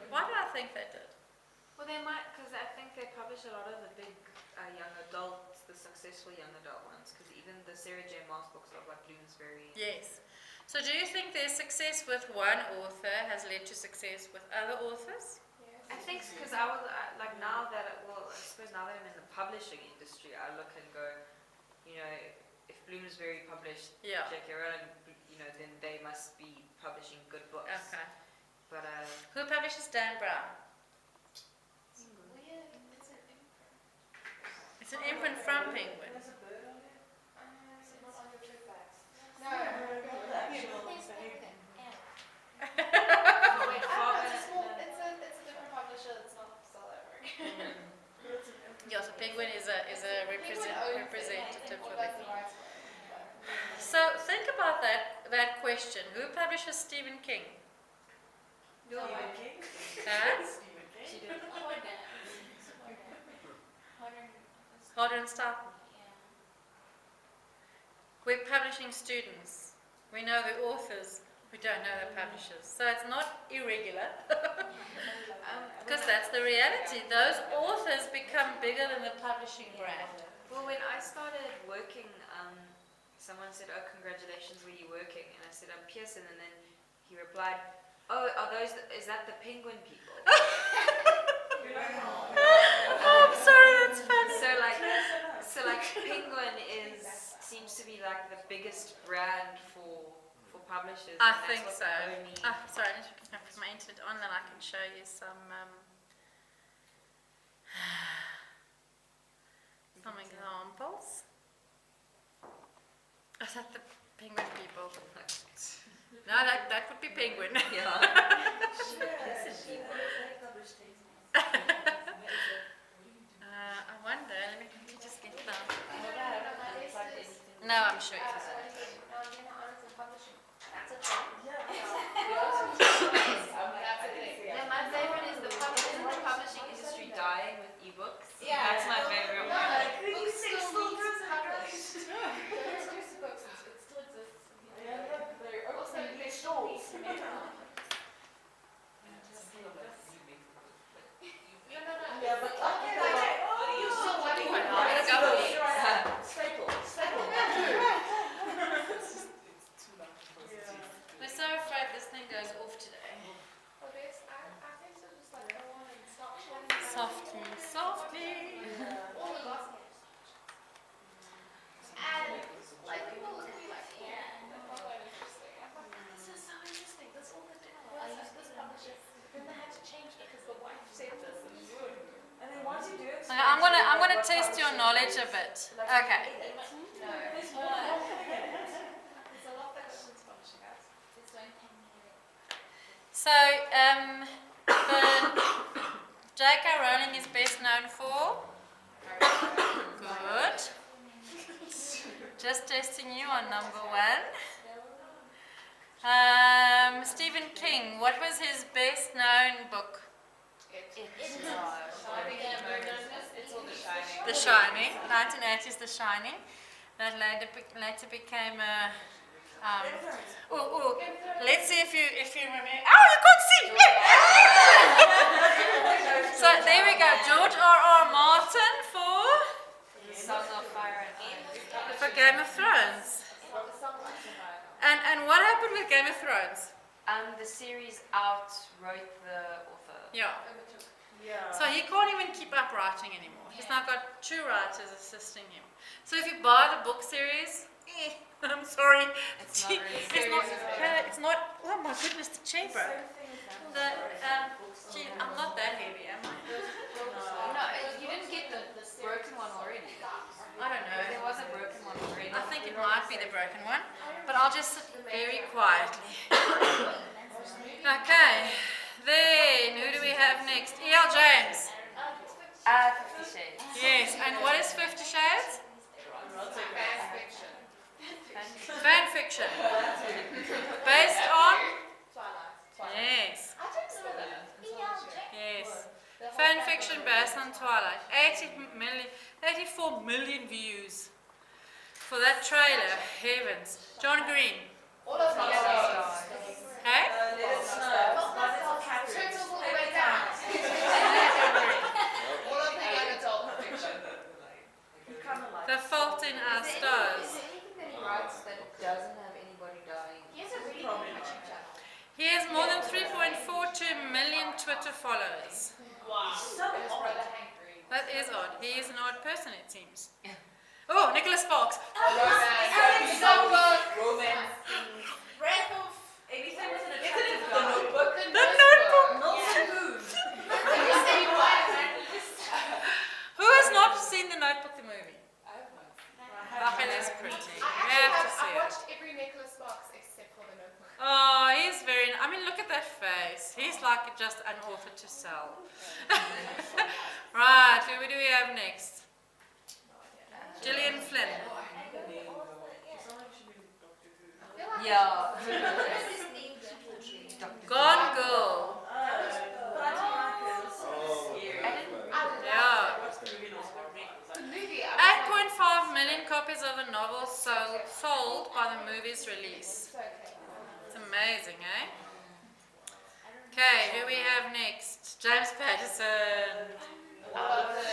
Why do I think they did? Well, they might, because I think they publish a lot of the big young adult, the successful young adult ones, because even the Sarah J. Maas books are like Bloomsbury. Yes. So do you think their success with one author has led to success with other authors? I think because I suppose now that I'm in the publishing industry, I look and go, if Bloomsbury published J.K. Rowling, then they must be publishing good books. Okay. But who publishes Dan Brown? It's an imprint from Penguin. There's a bird on it. Is it not on your trip bags? No, the actual thing. wait, It's a different publisher that's not Stellarwork. Yeah, so Penguin is a representative for That's the. the rights for it. So think about that question. Who publishes Stephen King? Stephen King. Huh? Stephen King. she did. Harder and Stoughton. We're publishing students. We know the authors We don't know the publishers. So it's not irregular. Because that's the reality. Those authors become bigger than the publishing brand. Well, when I started working, someone said, "Oh, congratulations, where are you working?" And I said, "I'm Pearson." And then he replied, "Oh, is that the Penguin people?" Oh, I'm sorry, that's funny. So like Penguin seems to be like the biggest brand for publishers. I and that's think what so. the only- Sorry, I need to put my internet on, then I can show you some examples. Is that the Penguin people? No, that would be Penguin. Yeah. I wonder, let me just get down. No, I'm sure it isn't. Yeah, my favorite is the publishing industry dying with ebooks. Yeah. That's my favorite one. Books still need published. Those books, it still exists. Also, they still need to make them. Yeah, but you still want to We're so afraid this thing goes off today. Softly, softly. This is so interesting. This all the I used this publisher, then they had to change because the wife said this. And then once you do it, Okay, I'm gonna test your knowledge a bit. Okay. there's more than one thing in it. There's a lot that goes into publishing, guys. So, the J.K. Rowling is best known for? Good. Just testing you on number one. Stephen King, what was his best known book? It's all The Shining. The Shining, 1980s The Shining. That later became a... let's see if you remember. Oh, you can't see! So there we go. George R.R. Martin for Song of Fire and Ice. for Game of Thrones. And what happened with Game of Thrones? The series outwrote the author. Yeah. Yeah. So he can't even keep up writing anymore. He's now got 2 writers assisting him. So if you buy the book series, I'm sorry, It's not really it's not. Oh my goodness, the chair broke. I'm not that heavy, am I? No, you didn't get the broken one already. I don't know. There was a broken one already. I think it might be the broken one, but I'll just sit very quietly. Okay, then who do we have next? E.L. James. 50 Shades. Yes, and what is 50 Shades? Fan fiction. Fan fiction. Based on? Yes. Yes. Fan fiction based on Twilight. 84 million views for that trailer. Heavens. John Green. All of the stars. Hey? Let it snow. Turtles all the way down. All of the young adult fiction. The Fault in Our Stars. Is there anything that he writes that doesn't have anybody dying? He has a really good YouTube channel. He has more than 3.42 million Twitter followers. Wow. And his brother Hank Green. That is odd. He is an odd person, it seems. Oh, Nicholas Sparks. Romance. So good. Romance. Breath of Anything with an Isn't it attractive the guy. Notebook? The Notebook. Milton Boone. You say what? Who has not seen The Notebook, the movie? I have not. Rachel is pretty. You I have to actually see I it. watched every Nicholas Sparks except for The Notebook. Oh, he's very... I mean, look at that face. He's like just an author to sell. Right, who do we have next? Gillian Flynn. Yeah. Gone Girl. Yeah. The movie, 8.5 million copies of the novel sold by the movie's release. It's okay. It's amazing. Okay, who we have next? James Patterson. What's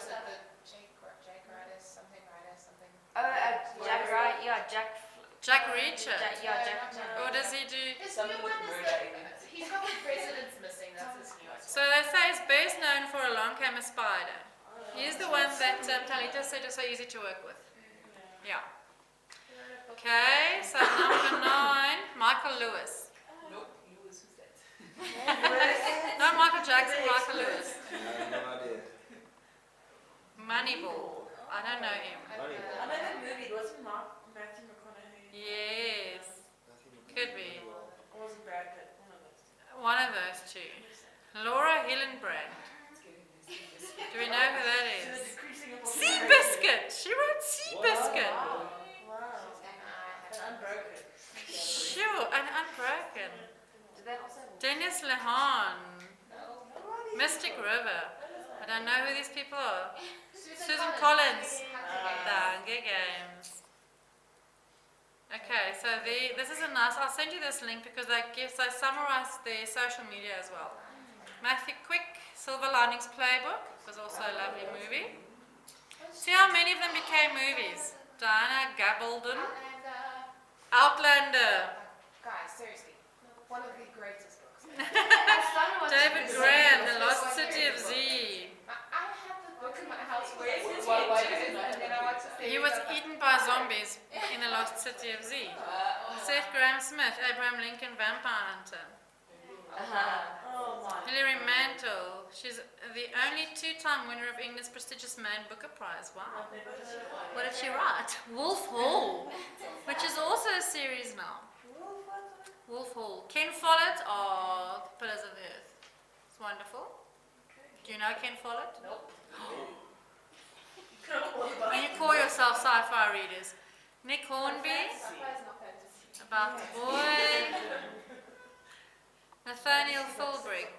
it, the Jake Ritis, something. Jack Wright, yeah, Jack. Jack Reacher. Jack. What does he do? His Something new with one is murder. he's got the President's Missing, that's his new one. So they say he's best known for Along Came a Spider. He's the one that Talita said is so easy to work with. Yeah. Okay, so number 9, Michael Lewis. Nope, Lewis, who's that? Not Michael Jackson, Michael Lewis. I have no idea. Moneyball. I don't know him. I know that movie, it wasn't Matthew McConaughey. Yes, could be. Or was it Brad Pitt? One of those two. Laura Hillenbrand. Do we know who that is? Seabiscuit. She wrote Seabiscuit. Wow. And Unbroken. Sure, and Unbroken. Did that also have Dennis Lehan. Mystic River. I don't know who these people are. Susan Collins. The Hunger Games. Okay, so this is a nice, I'll send you this link because I summarize their social media as well. Matthew Quick, Silver Linings Playbook, was also a lovely movie. See how many of them became movies. Diana Gabaldon, Outlander, Guys, seriously, one of the greatest books. David Graham, The Lost City of Z. I had the book in my house for Where's his and head? then I watched the He was eaten by zombies in The Lost City of Z. Seth Graham Smith, Abraham Lincoln Vampire Hunter. Oh my. Hilary Mantel, she's the only 2-time winner of England's prestigious Man Booker Prize. Wow. What did she write? Wolf Hall, which is also a series now. Wolf Hall. Ken Follett, Pillars of the Earth. It's wonderful. Do you know Ken Follett? Nope. When you call yourself sci-fi readers. Nick Hornby, Sci-fi is not fantasy. About the Boy. Nathaniel Philbrick.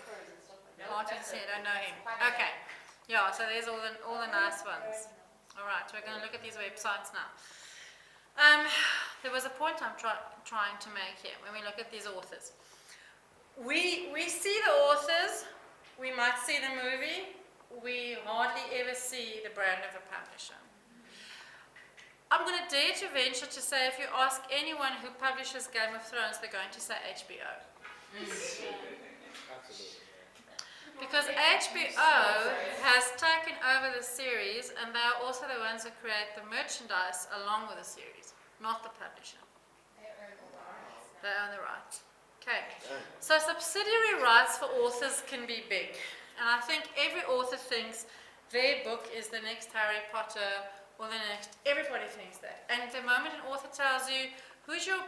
Martin said, I know him. Okay. Yeah, so there's all the nice ones. All right, we're going to look at these websites now. There was a point I'm trying to make here when we look at these authors. We see the authors, we might see the movie, we hardly ever see the brand of the publisher. I'm going to dare to venture to say if you ask anyone who publishes Game of Thrones, they're going to say HBO. Absolutely. Because HBO has taken over the series and they are also the ones who create the merchandise along with the series, not the publisher. They earn all the rights. They own the rights. Okay, so subsidiary rights for authors can be big. And I think every author thinks their book is the next Harry Potter or the next, everybody thinks that. And the moment an author tells you, who's your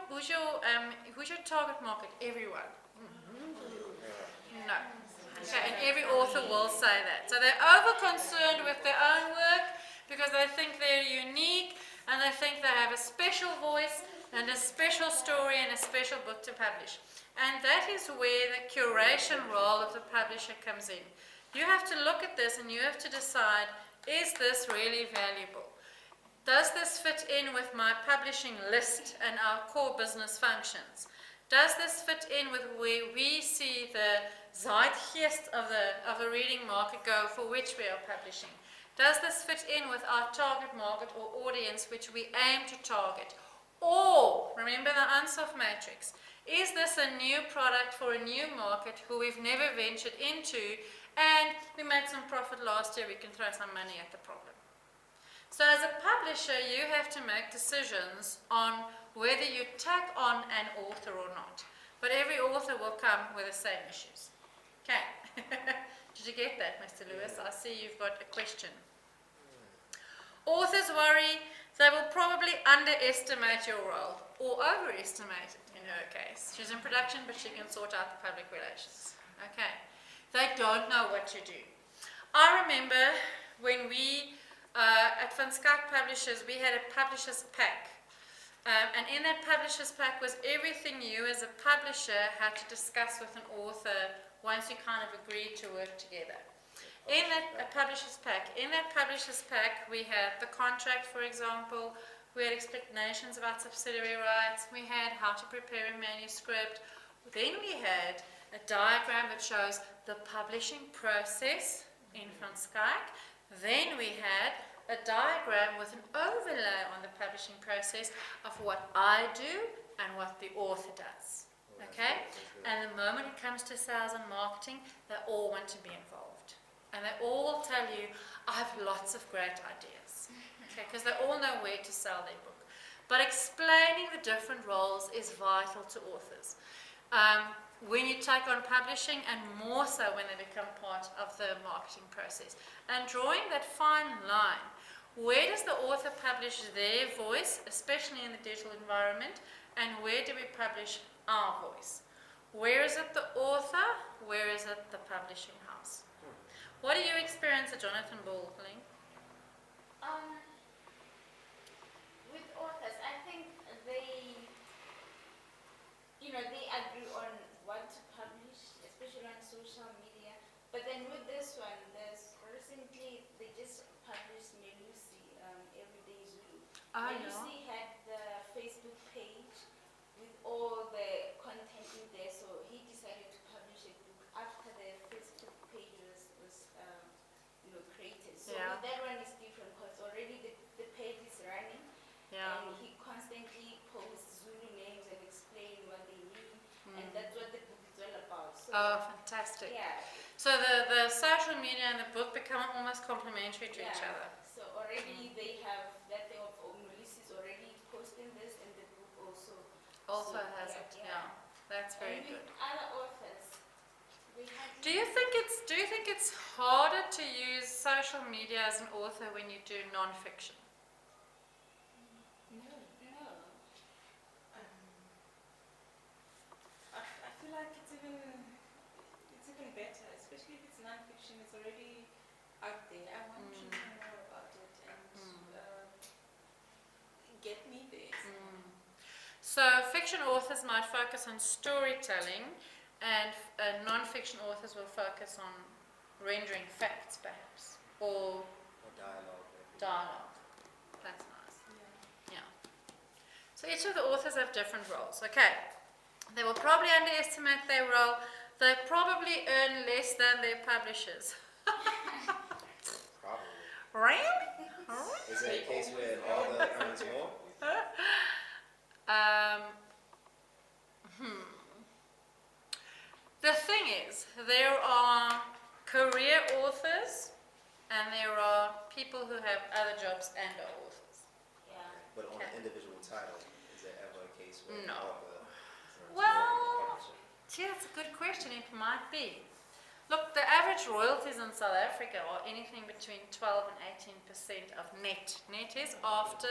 target market? Everyone. No. Okay, and every author will say that. So they're over-concerned with their own work because they think they're unique and they think they have a special voice and a special story and a special book to publish. And that is where the curation role of the publisher comes in. You have to look at this and you have to decide, is this really valuable? Does this fit in with my publishing list and our core business functions? Does this fit in with where we see the zeitgeist of the reading market go for which we are publishing? Does this fit in with our target market or audience which we aim to target? Or, remember the Unsoft matrix, is this a new product for a new market who we've never ventured into and we made some profit last year, we can throw some money at the problem? So as a publisher, you have to make decisions on whether you tack on an author or not. But every author will come with the same issues. Okay. Did you get that, Mr. Lewis? I see you've got a question. Authors worry they will probably underestimate your role or overestimate it in her case. She's in production, but she can sort out the public relations. Okay. They don't know what to do. I remember when we at Van Skyke Publishers, we had a publisher's pack. And in that publisher's pack was everything you as a publisher had to discuss with an author once you kind of agreed to work together. In that publisher's pack, we had the contract, for example, we had explanations about subsidiary rights, we had how to prepare a manuscript, then we had a diagram that shows the publishing process in Van Skyke. Then we had a diagram with an overlay on the publishing process of what I do and what the author does. Okay? And the moment it comes to sales and marketing, they all want to be involved. And they all tell you, I have lots of great ideas. Okay? Because they all know where to sell their book. But explaining the different roles is vital to authors. When you take on publishing, and more so when they become part of the marketing process. And drawing that fine line, where does the author publish their voice, especially in the digital environment, and where do we publish our voice? Where is it the author? Where is it the publishing house? What do you experience at Jonathan Baldwin? With authors, I think they, they agree on what to publish, especially on social media. But then with this one, recently they just published Melusi, Everyday Zulu. Melusi had the Facebook page with all the content in there, so he decided to publish a book after the Facebook page was created. So with that one is different because already the page is running, and he constantly posts Zulu names and explain what they mean, and that's what the book is all about. So Fantastic. yeah. So the social media and the book become almost complementary to each other. So already they have that thing of Melusi is already posting this, and the book also Has it. That's very and good. with other authors, they have Do you think it's harder to use social media as an author when you do non-fiction? no. I feel like it's even better, especially if it's non-fiction. It's already out there. I want to know more about it and get me there. So fiction authors might focus on storytelling, and non-fiction authors will focus on rendering facts, perhaps, or dialogue. Maybe. dialogue. That's nice. Yeah. So each of the authors have different roles. Okay. They will probably underestimate their role. They probably earn less than their publishers. Probably. Really? Is there a case where an author earns more? The thing is, there are career authors and there are people who have other jobs and are authors. But on an individual title, is there ever a case where No. an author earns Well, more than the publisher? Gee, that's a good question. It might be. Look, the average royalties in South Africa are anything between 12 and 18% of net. Net is after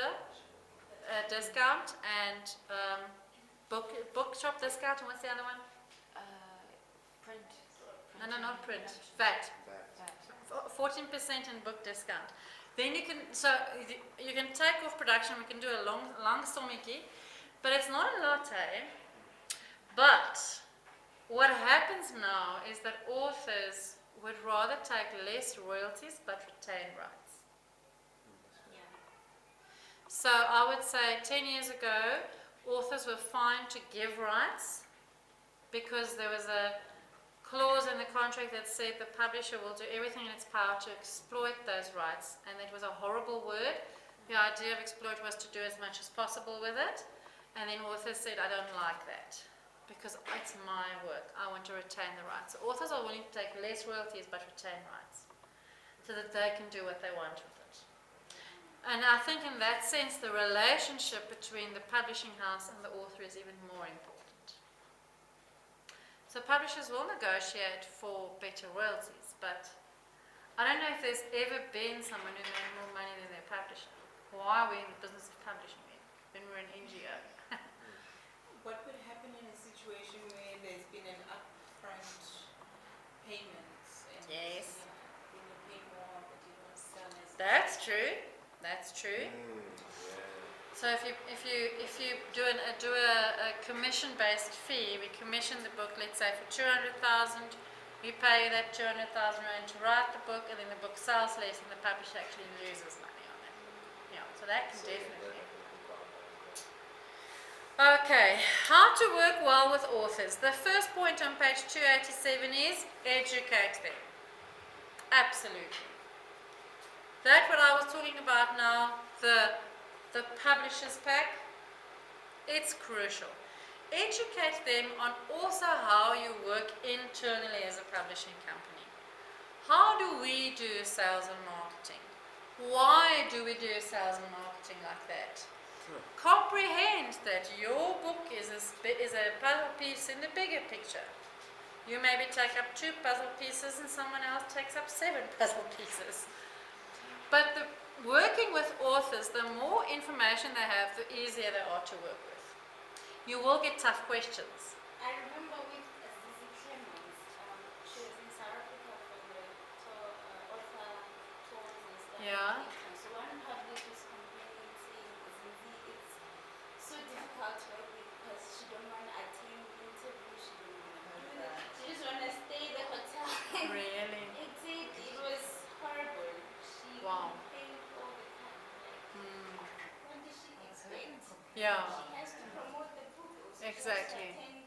discount and bookshop discount. And what's the other one? Print. No, not print. VAT. That. 14% in book discount. Then you can take off production. We can do a long sommetjie, but it's not a lot, eh? But what happens now is that authors would rather take less royalties but retain rights. So I would say 10 years ago, authors were fine to give rights because there was a clause in the contract that said the publisher will do everything in its power to exploit those rights, and it was a horrible word. The idea of exploit was to do as much as possible with it, and then authors said, I don't like that because it's my work. I want to retain the rights. So authors are willing to take less royalties but retain rights so that they can do what they want with it. And I think in that sense, the relationship between the publishing house and the author is even more important. So publishers will negotiate for better royalties, but I don't know if there's ever been someone who made more money than their publisher. Why are we in the business of publishing when we're an NGO? What would happen in a situation where there's been an upfront payment? And, Yes. Then you pay more, but you don't sell as That's true. That's true. So if you do a commission-based fee, we commission the book, let's say for 200,000, we pay that 200,000 rand to write the book, and then the book sells less, and the publisher actually loses money on it. Yeah, so that can definitely. Okay, how to work well with authors. The first point on page 287 is educate them. Absolutely. That what I was talking about now, the publisher's pack, it's crucial. Educate them on also how you work internally as a publishing company. How do we do sales and marketing? Why do we do sales and marketing like that? Comprehend that your book is a puzzle piece in the bigger picture. You maybe take up 2 puzzle pieces and someone else takes up 7 puzzle pieces. But working with authors, the more information they have, the easier they are to work with. You will get tough questions. I remember with Zizi Clemens, she was in South Africa for the author tours and stuff. Yeah. So one public was complaining, saying Zizi, it's so difficult to work with because she don't want to attend interviews, she don't want to do that. She just want to stay in the hotel. Really? Exactly, it was horrible. She Wow. complained all the time. Like, what did she expect? Yeah. She has to promote the book also. Exactly. She has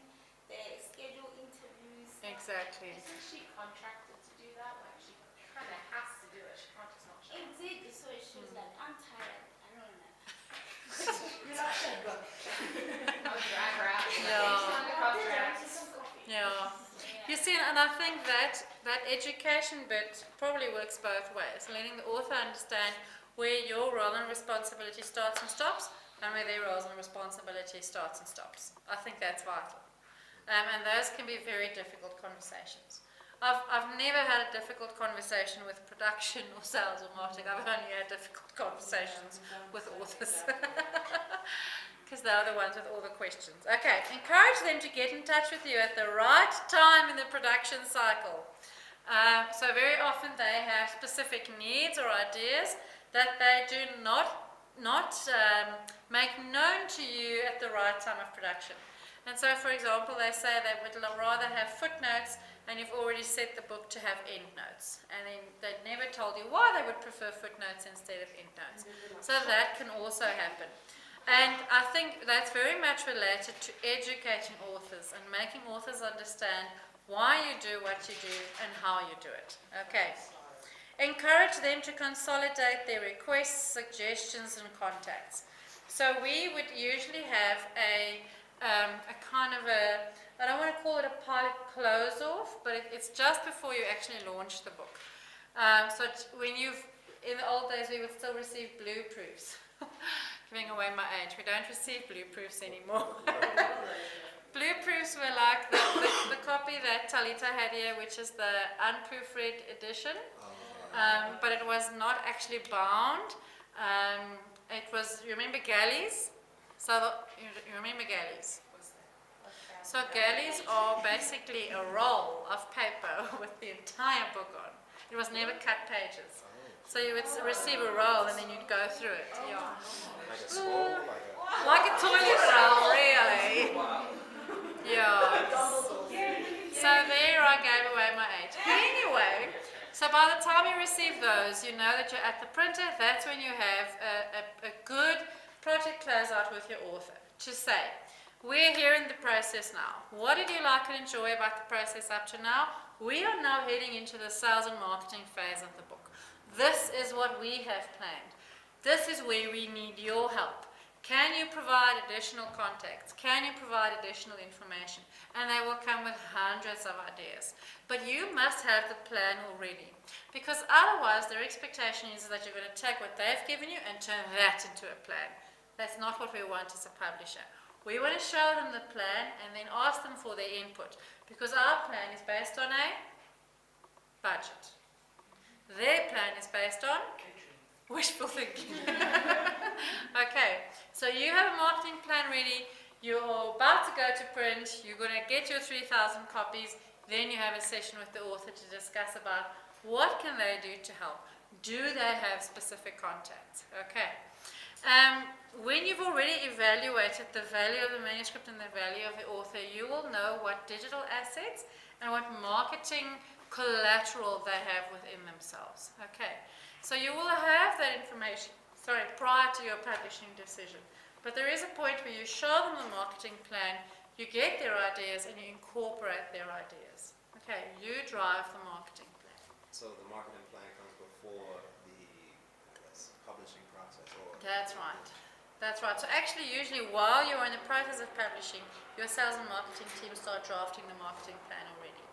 to attend the scheduled interviews. Exactly. Isn't she contracted to do that? Like she kind of has to do it. She can't just not show up. Exactly, so she was like, I'm tired. I don't know. You're not saying, but I'll drag her out. Yeah. She's on the contract. Yeah. You see, and I think that education bit probably works both ways. Letting the author understand where your role and responsibility starts and stops, and where their roles and responsibility starts and stops. I think that's vital. And those can be very difficult conversations. I've never had a difficult conversation with production or sales or marketing. I've only had difficult conversations with authors. Because they're the ones with all the questions. Okay, encourage them to get in touch with you at the right time in the production cycle. So very often they have specific needs or ideas that they do not make known to you at the right time of production. And so, for example, they say they would rather have footnotes, and you've already set the book to have endnotes. And then they've never told you why they would prefer footnotes instead of endnotes. So that can also happen. And I think that's very much related to educating authors and making authors understand why you do what you do and how you do it. Okay. Encourage them to consolidate their requests, suggestions, and contacts. So we would usually have a kind of I don't want to call it a pilot close-off, but it's just before you actually launch the book. So when in the old days, we would still receive blue proofs. Giving away my age. We don't receive blue proofs anymore. Blue proofs were like the copy that Talita had here, which is the unproofread edition. But it was not actually bound. It was, you remember galleys? So you remember galleys? So galleys are basically a roll of paper with the entire book on. It was never cut pages. So you would receive a roll and then you'd go through it. Yeah. Like a scroll? Like a toilet roll, really. Yeah. So there I gave away my age. Anyway, so by the time you receive those, you know that you're at the printer. That's when you have a good project closeout with your author to say, we're here in the process now. What did you like and enjoy about the process up to now? We are now heading into the sales and marketing phase of the book. This is what we have planned. This is where we need your help. Can you provide additional contacts? Can you provide additional information? And they will come with hundreds of ideas. But you must have the plan already. Because otherwise their expectation is that you're going to take what they've given you and turn that into a plan. That's not what we want as a publisher. We want to show them the plan and then ask them for their input. Because our plan is based on a budget. Their plan is based on wishful thinking. Okay, so you have a marketing plan ready, you're about to go to print, you're going to get your 3,000 copies, then you have a session with the author to discuss about what can they do to help. Do they have specific contacts? Okay. When you've already evaluated the value of the manuscript and the value of the author, you will know what digital assets and what marketing collateral they have within themselves. Okay, so you will have that information, prior to your publishing decision. But there is a point where you show them the marketing plan, you get their ideas, and you incorporate their ideas. Okay, you drive the marketing plan. So the marketing plan comes before the, I guess, publishing process, or That's right. That's right. So actually, usually while you're in the process of publishing, your sales and marketing team start drafting the marketing plan already.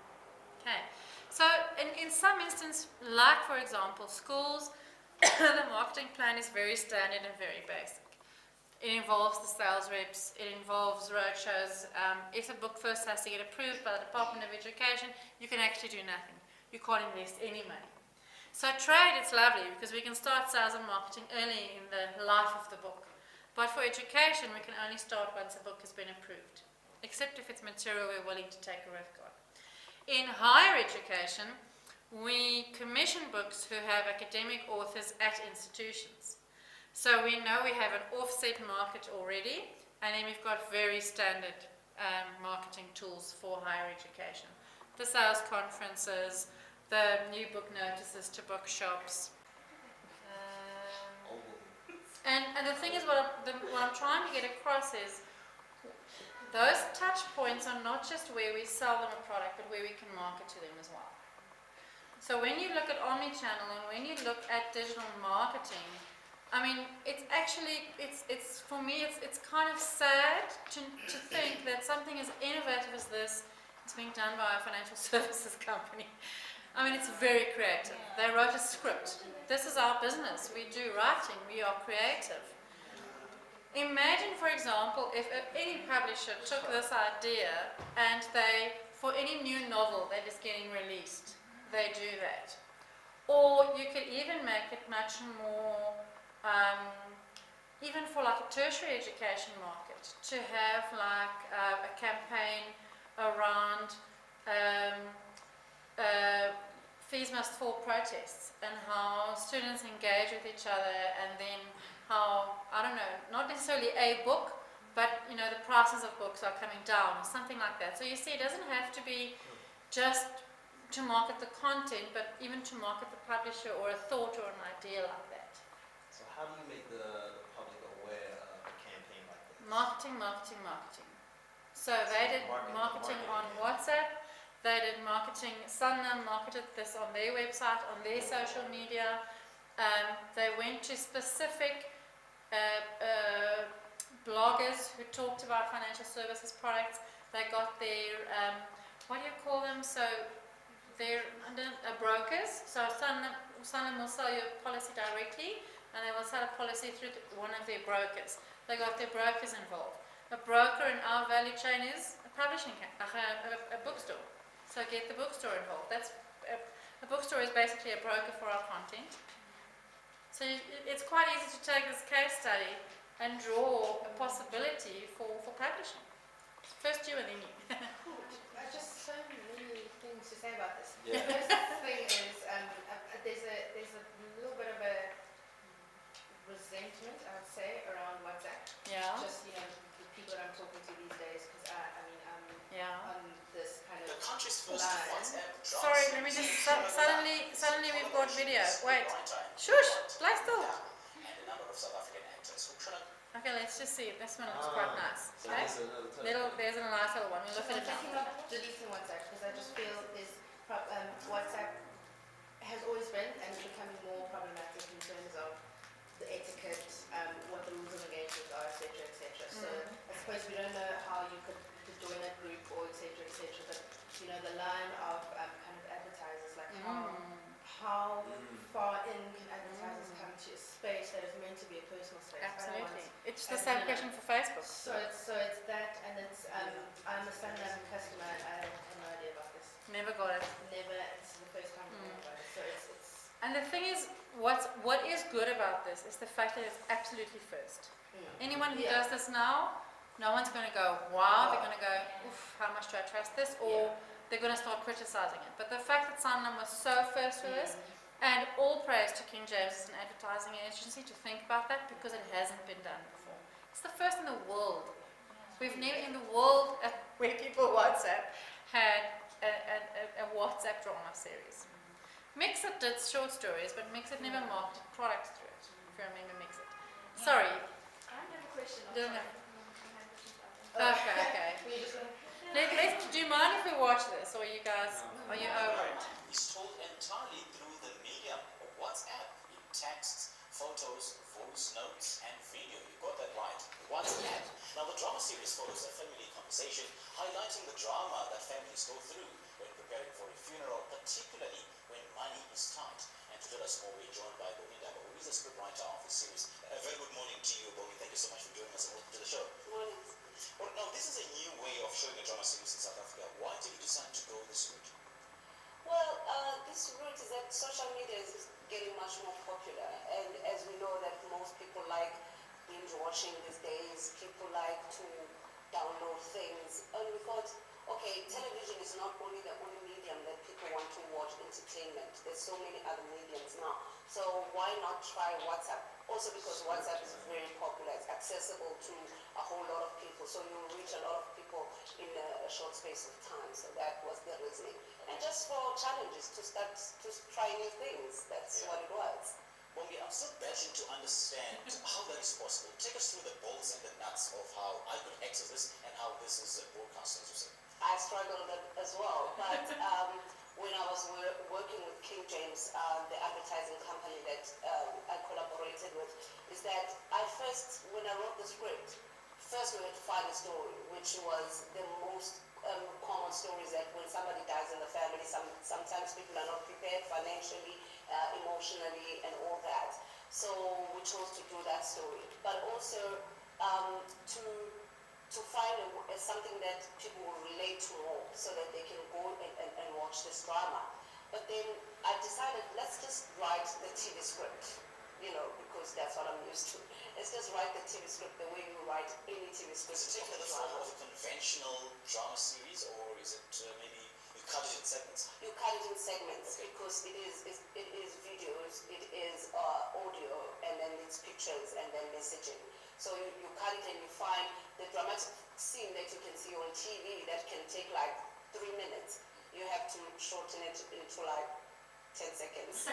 Okay. So in some instance, like for example, schools, the marketing plan is very standard and very basic. It involves the sales reps, it involves roadshows. If a book first has to get approved by the Department of Education, you can actually do nothing. You can't invest any money. So trade, it's lovely because we can start sales and marketing early in the life of the book. But for education, we can only start once a book has been approved, except if it's material we're willing to take a risk on. In higher education, we commission books who have academic authors at institutions. So we know we have an offset market already, and then we've got very standard marketing tools for higher education. The sales conferences, the new book notices to bookshops. And the thing is, what I'm trying to get across is those touch points are not just where we sell them a product, but where we can market to them as well. So when you look at omnichannel and when you look at digital marketing, I mean, it's actually, it's for me, it's kind of sad to think that something as innovative as this is being done by a financial services company. I mean, it's very creative. They wrote a script. This is our business. We do writing. We are creative. Imagine, for example, if any publisher took this idea and they, for any new novel that is getting released, they do that. Or you could even make it much more, even for like a tertiary education market, to have like a campaign around Fees Must Fall protests and how students engage with each other, and then how, I don't know, not necessarily a book, but you know, the prices of books are coming down or something like that. So you see, it doesn't have to be just to market the content, but even to market the publisher or a thought or an idea like that. So how do you make the public aware of a campaign like this? Marketing, marketing, marketing. So they did marketing on WhatsApp. They did marketing, Sanlam marketed this on their website, on their social media. They went to specific bloggers who talked about financial services products. They got their, what do you call them? So they're brokers. So Sanlam will sell you a policy directly, and they will sell a policy through one of their brokers. They got their brokers involved. A broker in our value chain is a publishing, a bookstore. So get the bookstore involved. That's a bookstore is basically a broker for our content. So it's quite easy to take this case study and draw a possibility for publishing. First you and then you. Just so many things to say about this. Yeah. The first thing is there's a little bit of a resentment, I would say, around WhatsApp. Yeah. Just, you know, the people that I'm talking to these days, because Yeah. on this kind of line. Sorry, let me just, suddenly we've got video. Wait. Shush, play still. Okay, let's just see. This one looks quite nice. So Okay? this is another touch. There's a nice little one. We'll look So at it I'm thinking now. of deleting WhatsApp, because I just feel WhatsApp has always been and is becoming more problematic in terms of the etiquette, what the rules of engagement are, etc., etc. So I suppose we don't know how you could join that group or etc., etc. But you know, the line of kind of advertisers, like how far in can advertisers come to a space that is meant to be a personal space? Absolutely. It's the same question for Facebook. So it's that, and it's I understand that as a customer, I have no idea about this. Never got it. Never. It's the first time I've heard about it. So it's And the thing is, what is good about this is the fact that it's absolutely first. Anyone who does this now, no one's going to go, wow, they're going to go, oof, how much do I trust this? Or they're going to start criticizing it. But the fact that Sanlam was so first with this, and all praise to King James as an advertising agency to think about that, because it hasn't been done before. It's the first in the world. We've never in the world where people WhatsApp had a WhatsApp drama series. Mixit did short stories, but Mixit never marketed products through it, if you remember Mixit. Sorry. I have a question. I'm Don't sorry. know. I had questions about that. Okay. Do you mind if we watch this, or you guys, are you over it? Is told entirely through the medium of WhatsApp, in text, photos, voice notes, and video. You got that right. WhatsApp. Now, the drama series follows a family conversation, highlighting the drama that families go through when preparing for a funeral, particularly when money is tight. And to tell us more, we're joined by Bolinda, who is the scriptwriter of the series. A very good morning to you, Bolinda. Thank you so much for joining us and welcome to the show. Morning. Well, now, this is a new way of showing a drama series in South Africa. Why did you decide to go this route? Well, this route is that social media is getting much more popular, and as we know that most people like binge watching these days, people like to download things, and we thought, okay, television is not only the only medium that people want to watch entertainment. There's so many other mediums now. So why not try WhatsApp? Also because WhatsApp is very popular. It's accessible to a whole lot of people. So you'll reach a lot of people in a short space of time. So that was the reasoning. And just for challenges, to start to try new things. That's what it was. Well, I'm still badging to understand how that is possible. Take us through the bolts and the nuts of how I could access this and how this is broadcast, as you say. I struggled as well, but when I was working with King James, the advertising company that I collaborated with, is that when I wrote the script, first we had to find a story, which was the most common stories that when somebody dies in the family, sometimes people are not prepared financially, emotionally, and all that. So we chose to do that story, but also to find something that people will relate to more so that they can go and watch this drama. But then I decided, let's just write the TV script, because that's what I'm used to. Let's just write the TV script the way you write any TV script. Is it taking the form of a conventional drama series, or is it maybe you cut it in segments? You cut it in segments, okay. Because it is videos, it is audio, and then it's pictures, and then messaging. So you cut it and you find the dramatic scene that you can see on TV that can take like 3 minutes. You have to shorten it into like 10 seconds.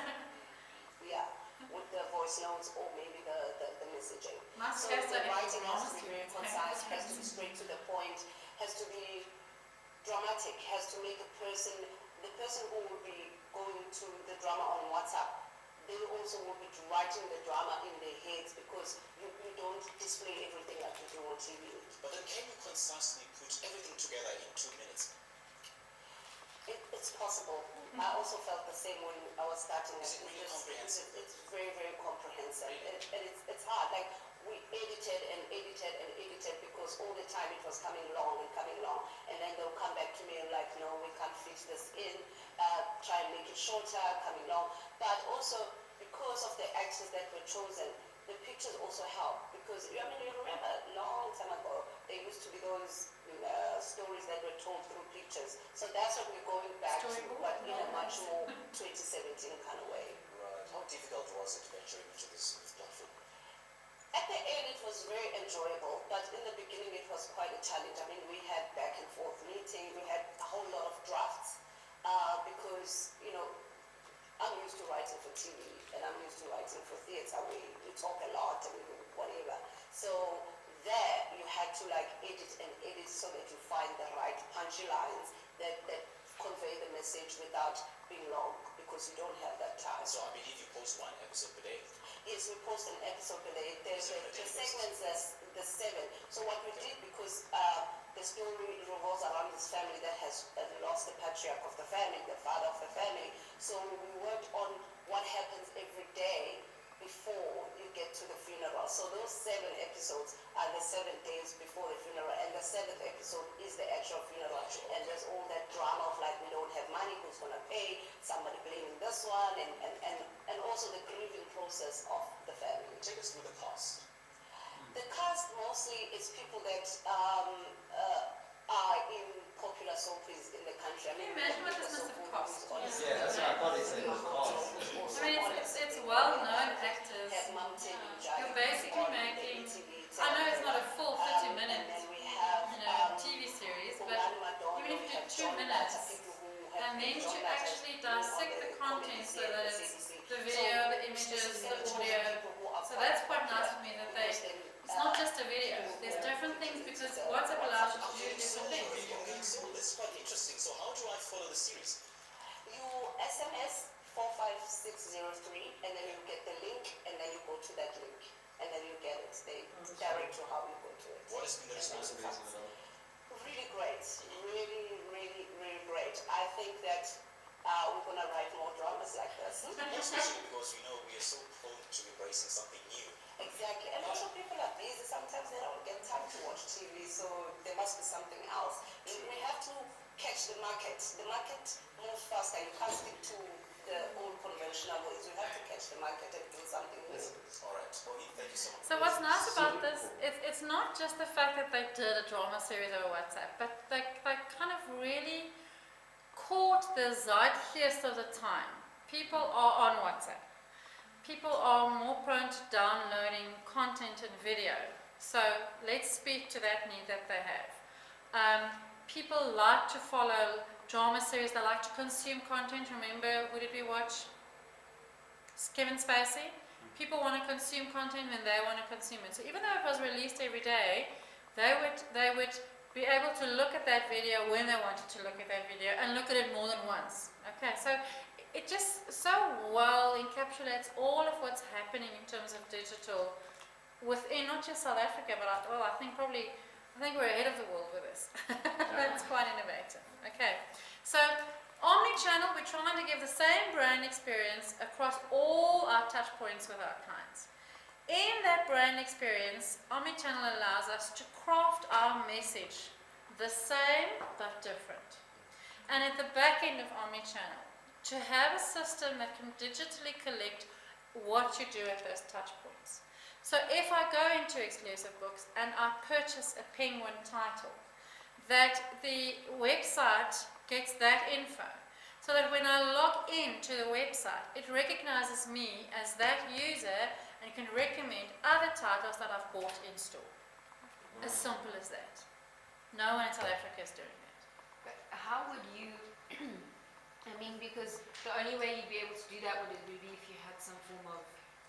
Yeah, with the voice notes or maybe the messaging. So the writing has to be very concise, has to be straight to the point, has to be dramatic, has to make the person who will be going to the drama on WhatsApp, they also will be writing the drama in their heads because you don't display everything like you do on TV. But then can you concisely put everything together in 2 minutes? It's possible. I also felt the same when I was starting. Is it really comprehensive? It's very, very comprehensive. And it's hard. Like, we edited and edited and edited because all the time it was coming long. And then they'll come back to me and like, no, we can't fit this in. Try and make it shorter, coming long. But also, because of the actors that were chosen, the pictures also help. Because, you remember a long time ago, there used to be those stories that were told through pictures. So that's what we're going back to, but in a much more 2017 kind of way. Right. How difficult was it venturing into this platform? At the end, it was very enjoyable, but in the beginning, it was quite a challenge. We had back and forth meetings, we had a whole lot of drafts, because, I'm used to writing for TV, and I'm used to writing for theatre. We talk a lot and whatever. So there, you had to edit and edit so that you find the right punchy lines that convey the message without being long, because you don't have that time. So I believe you post 1 episode per day? Yes, we post an episode per day. The segments, the 7. So what we did, because the story revolves around this family that has lost the patriarch of the family, the father of the family. So we worked on what happens every day before you get to the funeral. So those 7 episodes are the 7 days before the funeral, and the 7th episode is the actual funeral. And there's all that drama of we don't have money, who's going to pay, somebody blaming this one, and also the grieving process of the family. Take us through the cast. The cast mostly is people that are in popular soap operas in the country. Can you imagine what this must have cost? Yeah, that's what I thought they said it was cost. It's well-known actors. You're basically making, I know it's not a full 30-minute TV series, but even if you do 2 minutes, and then to actually dissect the content so that it's the video, the images, the audio. So that's quite nice for me that they It's not just a video. There's different things because WhatsApp allows you to do different things. So that's quite interesting. So how do I follow the series? You SMS 45603 and then you get the link and then you go to that link and then you get it. They direct you how you go to it. What has been the response of that? Really great. Really, really, really great. I think that we're going to write more dramas like this. Especially because we know we are so prone to embracing something new. Exactly. And also people are busy. Sometimes they don't get time to watch TV, so there must be something else. We have to catch the market. The market moves faster. You can't stick to the old conventional ways. You have to catch the market and do something new. All right. Well, thank you so much. So what's nice about this, it's not just the fact that they did a drama series over WhatsApp, but they kind of really caught the zeitgeist of the time. People are on WhatsApp. People are more prone to downloading content and video. So let's speak to that need that they have. People like to follow drama series. They like to consume content. Remember, who did we watch? Kevin Spacey. People want to consume content when they want to consume it. So even though it was released every day, they would be able to look at that video when they wanted to look at that video and look at it more than once. Okay, so it just so well encapsulates all of what's happening in terms of digital within not just South Africa, but I think we're ahead of the world with this. That's quite innovative. Okay, so omnichannel, we're trying to give the same brand experience across all our touch points with our clients. In that brand experience, omnichannel allows us to craft our message the same but different. And at the back end of omnichannel, to have a system that can digitally collect what you do at those touch points. So if I go into Exclusive Books and I purchase a Penguin title, that the website gets that info, so that when I log into the website, it recognizes me as that user and can recommend other titles that I've bought in store. As simple as that. No one in South Africa is doing that. But how would you, I mean, because the only way you'd be able to do that would be if you had some form of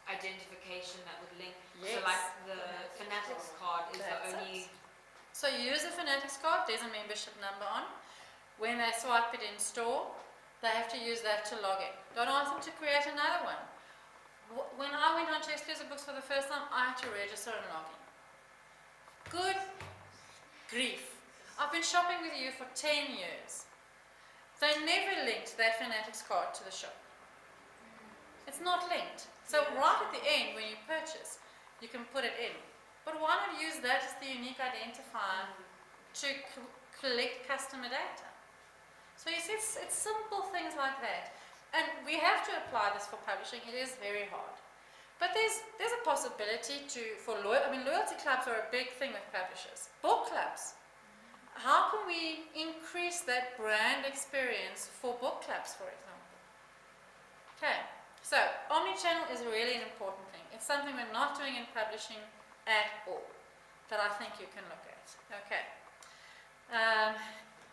identification that would link. Yes. So like the Fanatics card is That's the only... So you use a Fanatics card, there's a membership number on. When they swipe it in store, they have to use that to log in. Don't ask them to create another one. When I went on to Exclusive Books for the first time, I had to register and log in. Good grief. I've been shopping with you for 10 years. They never linked that Fanatics card to the shop. It's not linked. So right at the end, when you purchase, you can put it in. But why not use that as the unique identifier to collect customer data? So you see, it's simple things like that. And we have to apply this for publishing. It is very hard. But there's a possibility loyalty clubs are a big thing with publishers. Book clubs. How can we increase that brand experience for book clubs, for example? Okay, so omnichannel is really an important thing. It's something we're not doing in publishing at all, that I think you can look at. Okay.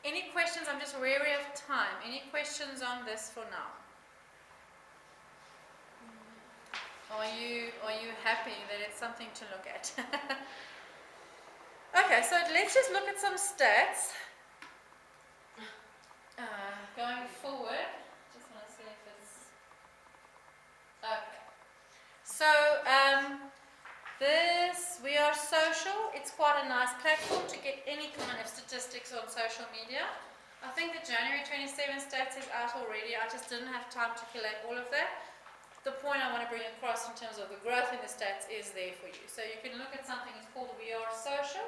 Any questions? I'm just wary of time. Any questions on this for now? Are you happy that it's something to look at? Okay, so let's just look at some stats. Going forward, just want to see if it's okay. So we are social. It's quite a nice platform to get any kind of statistics on social media. I think the January 27 stats is out already. I just didn't have time to collate all of that. The point I want to bring across in terms of the growth in the stats is there for you. So you can look at something, it's called We Are Social.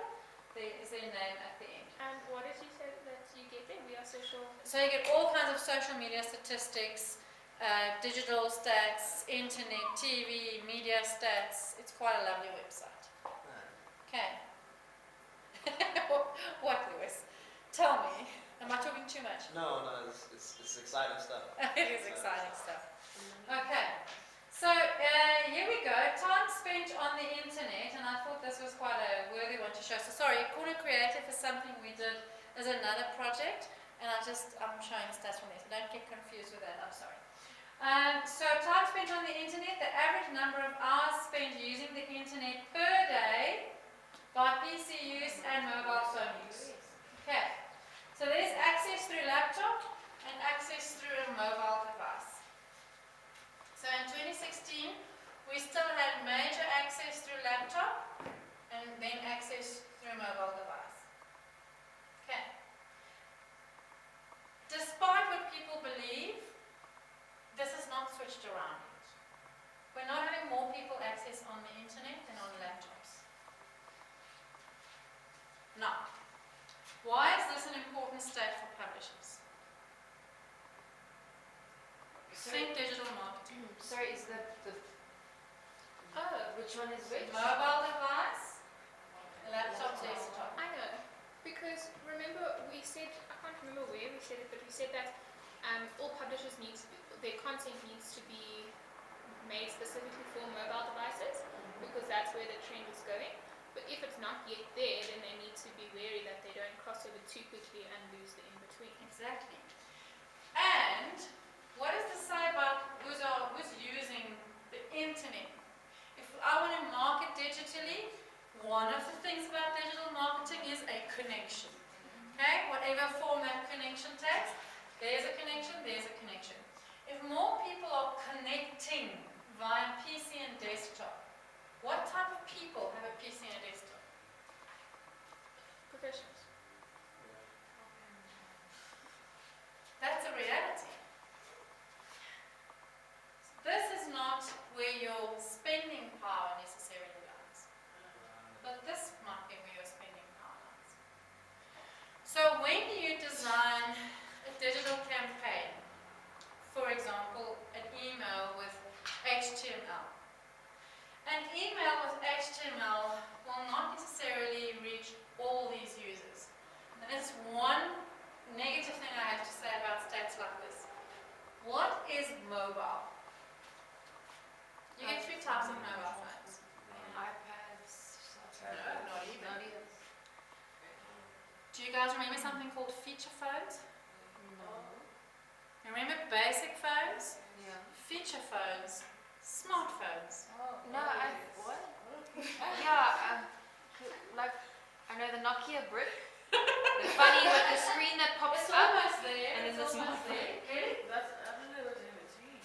There is their name at the end. And what did you say that you get there? We Are Social. So you get all kinds of social media statistics, digital stats, internet, TV, media stats. It's quite a lovely website. Okay. What, Lewis? Tell me. Am I talking too much? No, it's exciting stuff. It is exciting stuff. Okay, so here we go. Time spent on the internet, and I thought this was quite a worthy one to show. So sorry, Corner Creative is something we did as another project, and I'm showing stats from there, so don't get confused with that, I'm sorry. So time spent on the internet, the average number of hours spent using the internet per day by PC use and mobile phone use. Okay, so there's access through laptop and access through a mobile device. So in 2016, we still had major access through laptop and then access through a mobile device. Okay. Despite what people believe, this is not switched around yet. We're not having more people access on the internet than on laptops. Now, why is this an important state for publishers? Think digital marketing. Sorry, is the which one is which? Mobile device, laptop, desktop. I know, because remember we said, I can't remember where we said it, but we said that all publishers their content needs to be made specifically for mobile devices, because that's where the trend is going. But if it's not yet there, then they need to be wary that they don't cross over too quickly and lose the in-between. Exactly. And what does this say about who's using the internet? If I want to market digitally, one of the things about digital marketing is a connection. Okay? Whatever form that connection takes, there's a connection, there's a connection. If more people are connecting via PC and desktop, what type of people have a PC and a desktop? Professionals. That's a reality. This is not where your spending power necessarily lies. But this might be where your spending power lies. So when you design a digital campaign, for example, an email with HTML, an email with HTML will not necessarily reach all these users. And there's one negative thing I have to say about stats like this. What is mobile? You get three types of mobile phones. iPads. No, not even. Do you guys remember something called feature phones? No. Remember basic phones? Yeah. Feature phones, smartphones. No, what? Yeah, like, I know the Nokia brick. The funny with the screen that pops It's up. almost there. And then It's the almost there. Really? I don't know what's in between.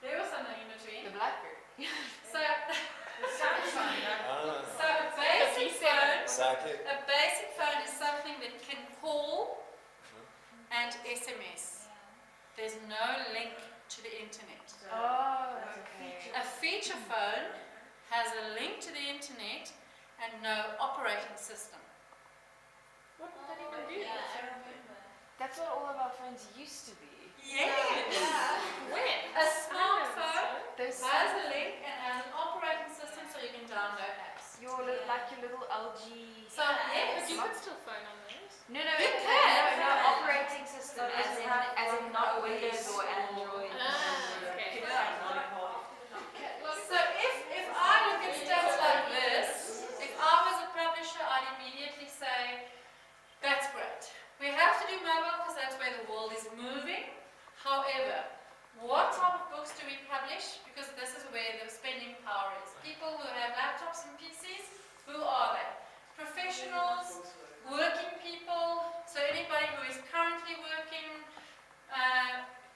There was something in between. The Blackberry. So, The Samsung. so a basic phone. Sidekick. A basic phone is something that can call and SMS. There's no link to the internet. Oh, okay. A feature phone has a link to the internet and no operating system. What did that even do? That's what all of our phones used to be. Yes! When? A smartphone Those has a link and has an operating system so you can download apps. like your little LG. So, yes. But you could still phone on those. No, no, You can. no operating system, as in not Windows or Android. Okay. So if I look at stats like this, if I was a publisher, I'd immediately say, that's great. We have to do mobile because that's where the world is moving. However, what type of books do we publish? Because this is where the spending power is. People who have laptops and PCs, who are they? Professionals, working people, so anybody who is currently working.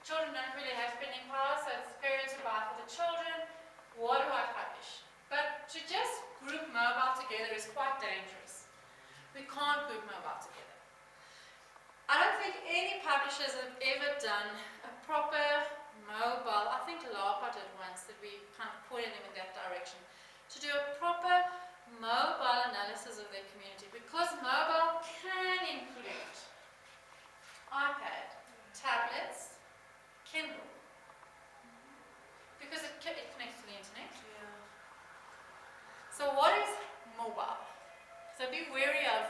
Children don't really have spending power, so it's parents who buy for the children. What do I publish? But to just group mobile together is quite dangerous. We can't group mobile together. I don't think any publishers have ever done a proper mobile, I think LAPA did once, that we kind of pointed them in that direction, to do a proper mobile analysis of their community, because mobile can include iPad, tablets, Kindle, because it connects to the internet. So what is mobile? So be wary of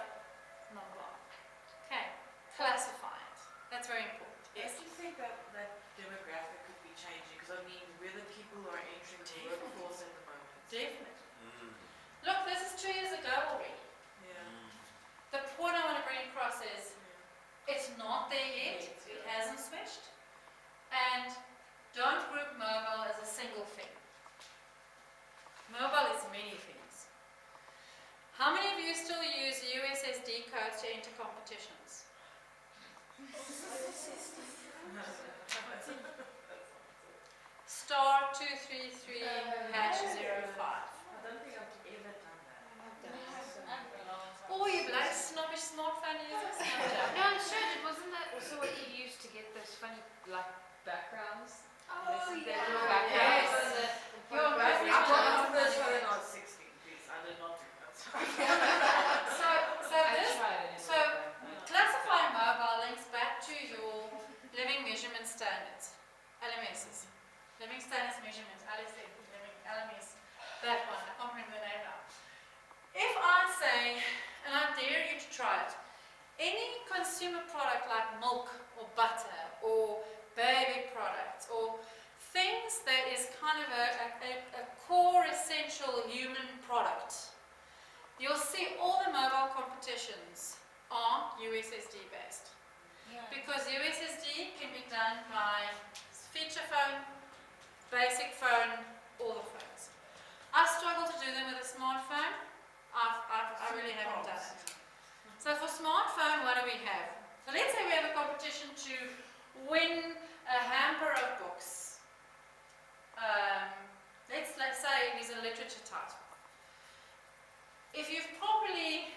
mobile. Okay, classify it. That's very important. Yes. Do you think that demographic could be changing? Because I mean, really people are entering the workforce at the moment. Definitely. Look, this is 2 years ago already. Yeah. The point I want to bring across is it's not there yet. It hasn't switched. And you still use USSD codes to enter competitions? Star 233 hash 05. I don't think I've ever done that. Oh, you bloody snobbish smartphone users. No, I'm sure it wasn't that also what you used to get those funny like backgrounds. Oh, Those yeah. little backgrounds. Yes. Your I background. bought this when I was 16, please. I did not do that. So I this tried it. so classifying mobile links back to your living measurement standards, LMSs. Living standards measurements, LMS, that one, I can't remember the name now. If I say, and I dare you to try it, any consumer product like milk or butter or baby products or things that is kind of a core essential human product, you'll see all the mobile competitions are USSD based. Because USSD can be done by feature phone, basic phone, all the phones. I struggle to do them with a smartphone. I really haven't done it. So for smartphone, what do we have? So let's say we have a competition to win a hamper of books. Let's say it is a literature title. If you've properly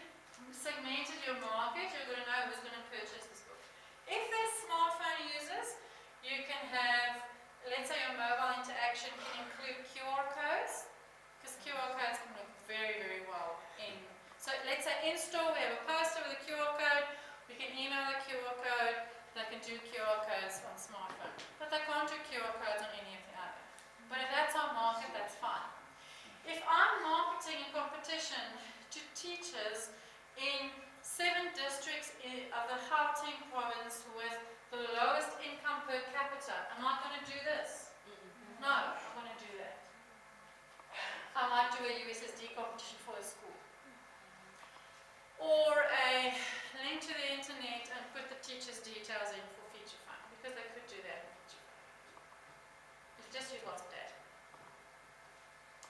segmented your market, you're going to know who's going to purchase this book. If they're smartphone users, you can have, let's say your mobile interaction can include QR codes, because QR codes can look very, very well in. So let's say in store we have a poster with a QR code, we can email the QR code, they can do QR codes on smartphone. But they can't do QR codes on any of the other. But if that's our market, that's fine. If I'm marketing a competition to teachers in 7 districts of the Gauteng province with the lowest income per capita, am I going to do this? No, I'm going to do that. I might do a USSD competition for the school. Or a link to the internet and put the teacher's details in for feature phone, because they could do that in feature phone. It's just use lots of data.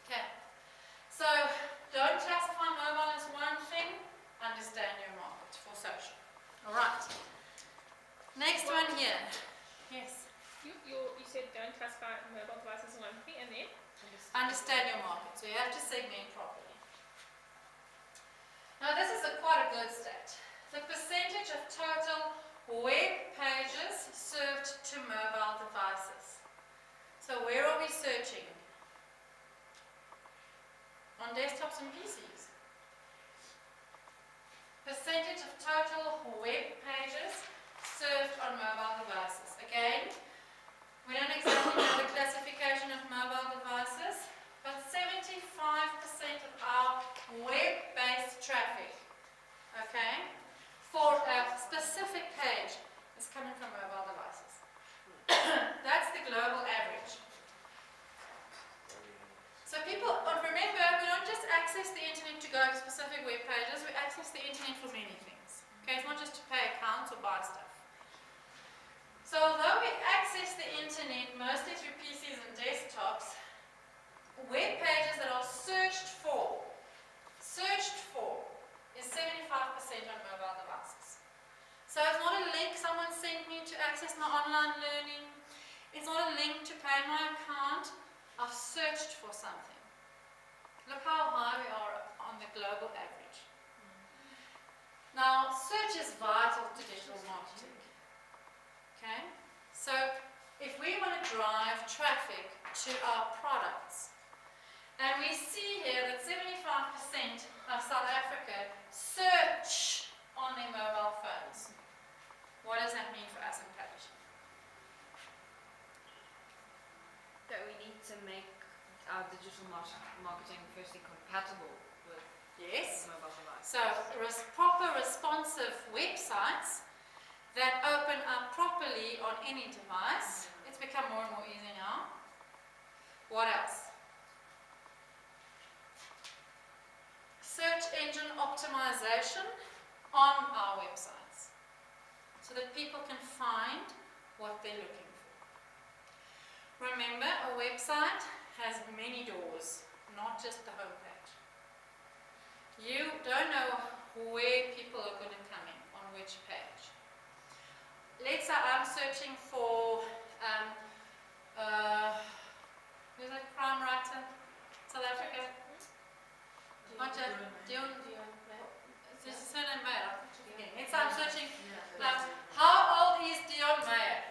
Okay. So don't classify mobile as one thing, understand your market for social. Alright. Next one here. Yes. You said don't classify mobile devices as one thing, and then? Understand your market. So you have to segment properly. Now this is quite a good stat. The percentage of total web pages served to mobile devices. So where are we searching? On desktops and PCs. Percentage of total web pages served on mobile devices. Again, we don't exactly know the classification of mobile devices, but 75% of our web-based traffic, okay, for a specific page is coming from mobile devices. That's the global average. So people, remember, we don't just access the internet to go to specific web pages, we access the internet for many things. Okay, it's not just to pay accounts or buy stuff. So although we access the internet mostly through PCs and desktops, web pages that are searched for is 75% on mobile devices. So it's not a link someone sent me to access my online learning. It's not a link to pay my account. I've searched for something. Look how high we are on the global average. Now, search is vital to digital marketing. Okay? So, if we want to drive traffic to our products, and we see here that 75% of South Africa search on their mobile phones. What does that mean for us in publishing? That we need to make our digital marketing firstly compatible with mobile devices. So proper responsive websites that open up properly on any device. It's become more and more easy now. What else? Search engine optimization on our websites so that people can find what they're looking for. Remember, a website has many doors, not just the home page. you don't know where people are going to come in, on which page. Let's say I'm searching for, who's that crime writer? South Africa? Not Dion. This is surname Meyer. Let's say I'm searching, like, how old is Dion Meyer?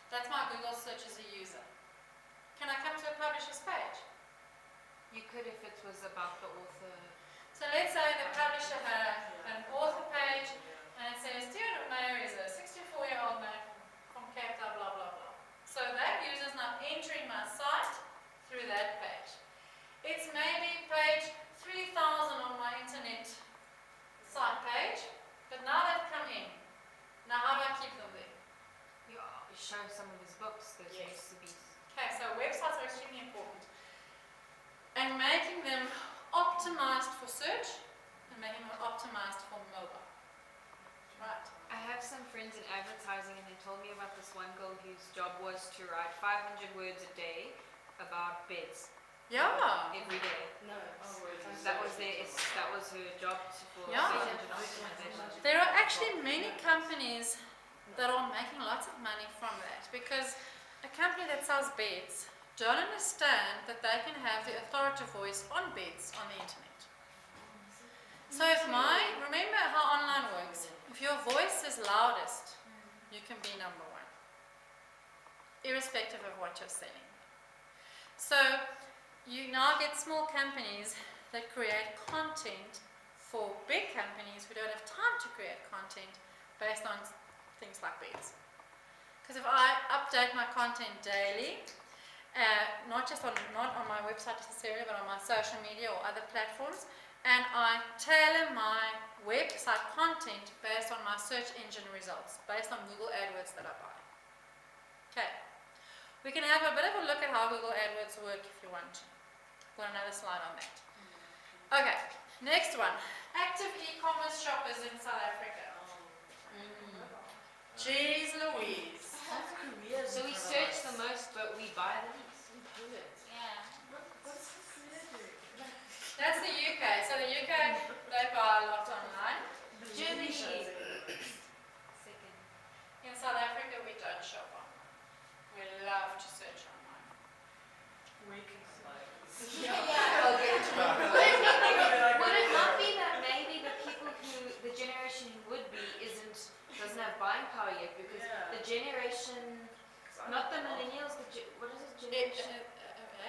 That's my Google search as a user. Can I come to a publisher's page? You could if it was about the author. So let's say the publisher had an author page and it says Dion Meyer is a 64-year-old man from Cape Town, blah, blah, blah. So that user's now entering my site through that page. It's maybe page 3000 on my internet site page, but now they've come in. Now how do I keep them there? You show some of his books that used to be. Okay, so websites are extremely important. And making them optimized for search and making them optimized for mobile. Right. I have some friends in advertising and they told me about this one girl whose job was to write 500 words a day about beds. Yeah. Every day. No. That was her job for Yeah. search engine optimization. There are actually many companies that are making lots of money from that because a company that sells beds don't understand that they can have the authoritative voice on beds on the internet. So remember how online works. If your voice is loudest, you can be number one, irrespective of what you're selling. So you now get small companies that create content for big companies who don't have time to create content based on things like beds. Because if I update my content daily, not on my website necessarily, but on my social media or other platforms, and I tailor my website content based on my search engine results, based on Google AdWords that I buy. Okay, we can have a bit of a look at how Google AdWords work if you want to. Got another slide on that. Okay, next one. Active e-commerce shoppers in South Africa. Jeez Louise. So we search the most, but we buy the least. Yeah. That's the UK. So the UK, they buy a lot online. Germany. Second. In South Africa, we don't shop online. We love to search online. Would it not be that maybe the people the generation who would be doesn't have buying power yet because the generation, not the millennials, what is it, generation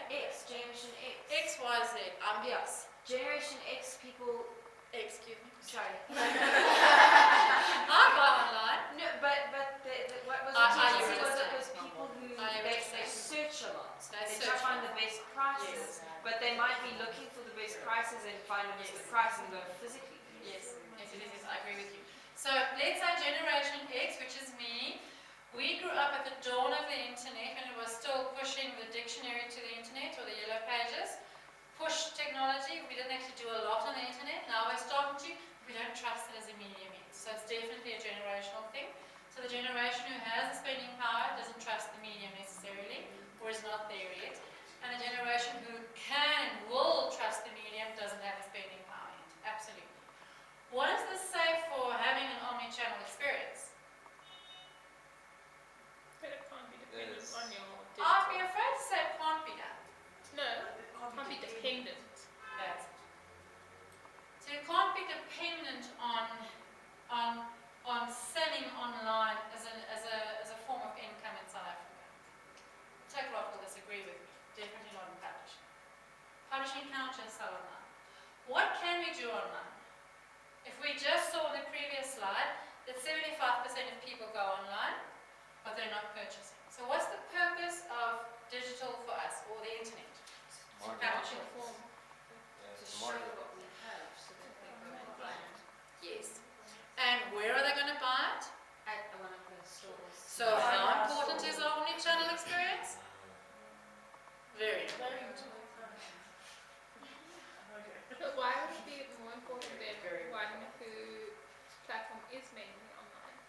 X, generation X. X, Y, Z. Yes. Generation X people. Excuse me. Sorry. I buy online. No, but what was the tendency was it was people who they search a lot. They try to find the best prices, but they might be looking for the best prices and find the best price and go physically. Yes, I agree with you. So let's say Generation X, which is me, we grew up at the dawn of the internet when it was still pushing the dictionary to the internet or the yellow pages. Push technology, we didn't actually do a lot on the internet. Now we're starting to, we don't trust it as a medium yet. So it's definitely a generational thing. So the generation who has the spending power doesn't trust the medium necessarily, or is not there yet. And the generation who can and will trust the medium doesn't have the spending power yet. Absolutely. What does this say for having an omni-channel experience? But it can't be dependent on your digital. I'd be afraid to say it can't be done. No, it can't be dependent. That's it. So you can't be dependent on selling online as a form of income in South Africa. Takealot will disagree with me. Definitely not in publishing. Publishing cannot just sell online. What can we do online? If we just saw in the previous slide that 75% of people go online, but they're not purchasing. So what's the purpose of digital for us, or the internet? Publishing form. To show what we have so that they go and buy it. Yes. And where are they going to buy it? At one of the stores. So how important is our omni-channel experience? Very important. But why would it be more important than one whose platform is mainly online?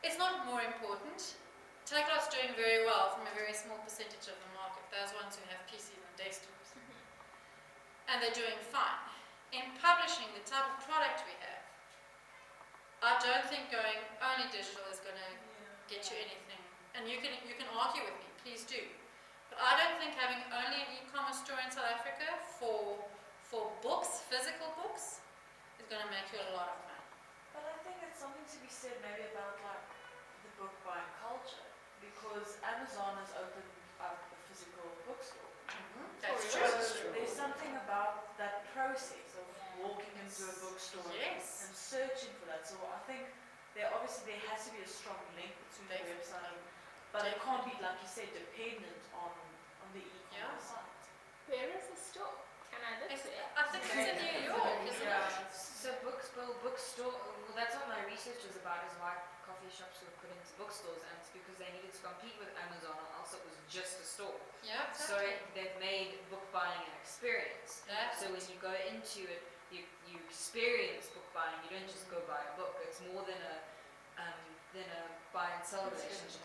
It's not more important. Takealot's doing very well from a very small percentage of the market, those ones who have PCs and desktops. And they're doing fine. in publishing the type of product we have, I don't think going only digital is going to get you anything. And you can argue with me, please do. But I don't think having only an e-commerce store in South Africa for books, physical books, is going to make you a lot of money. But I think it's something to be said maybe about like the book buying culture, because Amazon has opened up a physical bookstore. That's So true. there's something about that process of walking into a bookstore Yes. and searching for that. So I think there has to be a strong link between the website, but it can't be, like you said, dependent on the e-commerce site. Where is the store? Can I look there? I think it's in New York, isn't it? So bookstore, well that's what my research was about, is why coffee shops were put into bookstores, and it's because they needed to compete with Amazon, or else it was just a store. Yeah, So exactly. they've made book buying an experience. That's So when you go into it, you experience book buying. You don't just go buy a book. It's more than a buy and sell relationship.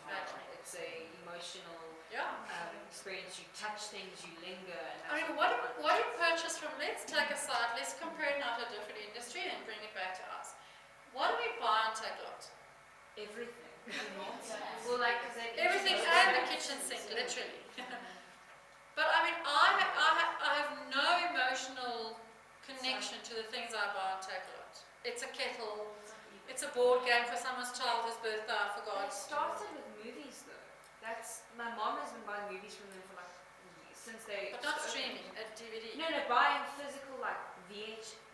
It's a emotional experience. You touch things, you linger. And I mean, what do you purchase from, let's take a side, let's compare it now to a different industry and bring it back to us. What do we buy on Takealot? Everything. Well, like, 'cause they Everything and the kitchen sink, literally. But I mean, I have no emotional connection to the things I buy on Takealot. It's a kettle, it's a board game for someone's child's birthday, I It forgot. started with movies though. My mom has been buying movies from them for like since they. But not streaming, a DVD. No, buying physical like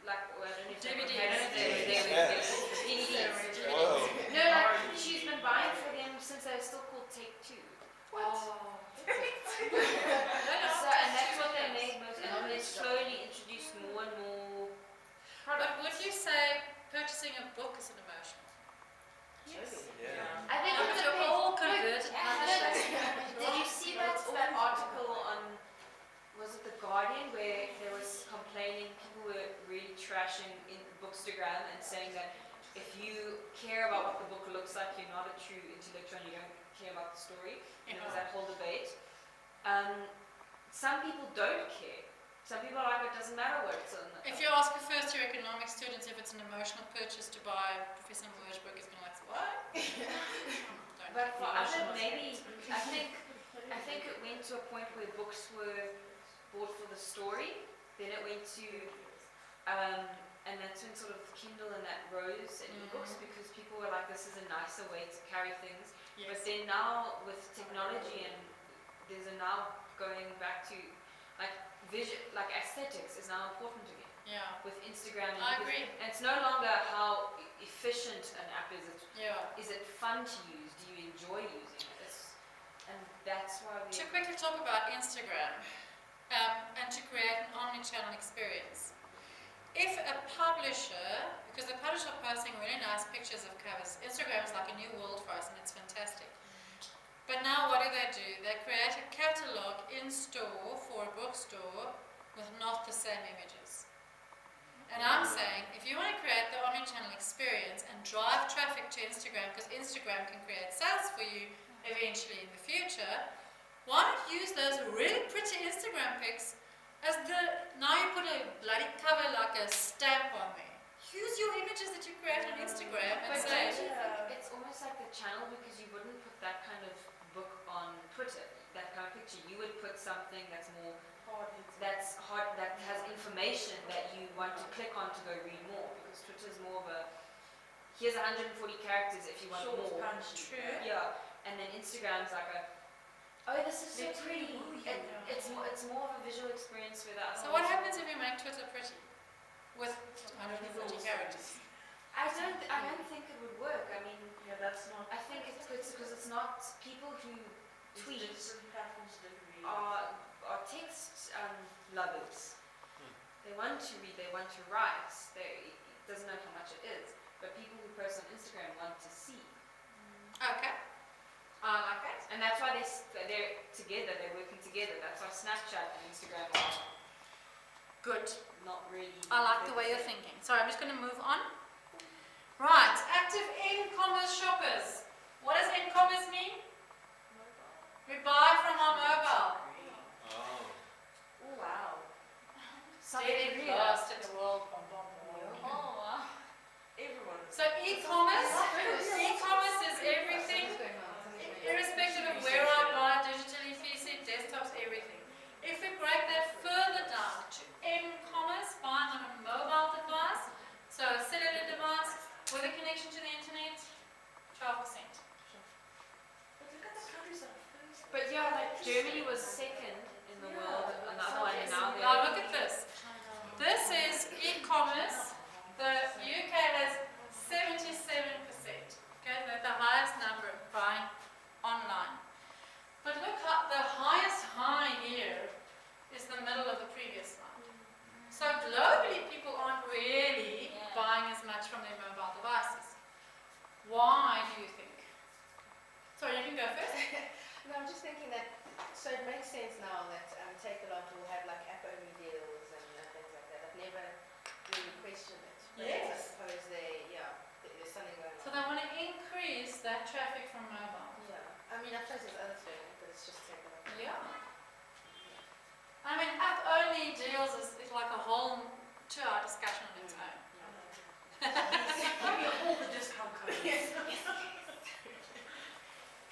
like well, I don't know if DVDs. DVDs. Whoa. No, like she's been buying for them since they were still called Take Two. Oh. So and that's what they made most, and then they slowly introduced more and more products. But would you say purchasing a book is an emotion? Yeah. I think But it's you're okay. all converted publishers. Did you see that article on, was it The Guardian, where there was complaining, people were really trashing in Bookstagram and saying that if you care about what the book looks like, you're not a true intellectual and you don't care about the story. And there was that whole debate. Some people don't care. Some people are like, it doesn't matter what it's on. If you ask a first year economics students if it's an emotional purchase to buy Professor Moore's book, it's going to be like, what? But for other, maybe, I think it went to a point where books were bought for the story, then it went to, and that's when sort of Kindle and that rose and ebooks, because people were like, this is a nicer way to carry things. Yes. But then now with technology and there's a now going back to like like aesthetics is now important again. Yeah. With Instagram. I agree. And it's no longer how efficient an app is. Yeah. Is it fun to use? Do you enjoy using it? And that's why we... To quickly talk about Instagram and to create an omni-channel experience. If a publisher, because the publisher are posting really nice pictures of covers, Instagram is like a new world for us and it's fantastic. But now what do? They create a catalogue in store for a bookstore with not the same images. And I'm saying, if you want to create the omnichannel experience and drive traffic to Instagram, because Instagram can create sales for you eventually in the future, why not use those really pretty Instagram pics as now you put a bloody cover like a stamp on there. Use your images that you create on Instagram and But say, don't you think it's almost like the channel, because you wouldn't put that kind of book on Twitter, that kind of picture. You would put something that's more hard, that has information that you want to click on to go read more, because Twitter is more of a, here's 140 characters if you want Short, more. punchy. True. Yeah, and then Instagram's like a, oh, this is so pretty. It's more of a visual experience with us. so what happens if you make Twitter pretty with 140 characters? I don't think it would work. I mean, Yeah, that's not. I think it's good because it's not people who tweet Different platforms, different reading. are text lovers. They want to read, they want to write. It doesn't know how much it is, but people who post on Instagram want to see. Okay. I like that. And that's why they're together, they're working together. That's why Snapchat and Instagram are Good. not really... I like the way you're thinking. Sorry, I'm just going to move on. Right, active e-commerce shoppers. What does e-commerce mean? We buy from our mobile. Oh. Oh, wow. Dead last in the world. But yeah, like Germany was second in the world, and the other one, and now they're. Now look at this. This is e-commerce. The UK has 77%. Okay, they're the highest number of buying online. But look, the highest high here is the middle of the previous one. So globally, people aren't really buying as much from their mobile devices. Why do you think? Sorry, you can go first. No, I'm just thinking that, so it makes sense now that Takealot will have like app-only deals and things like that. I've never really questioned it. But Yes. I suppose there's something going on. So they want to increase that traffic from mobile. Yeah. I mean, I suppose there's others doing it, but it's just Takealot. Yeah. I mean, app-only deals is like a whole 2-hour discussion on its own. Maybe all the discount codes.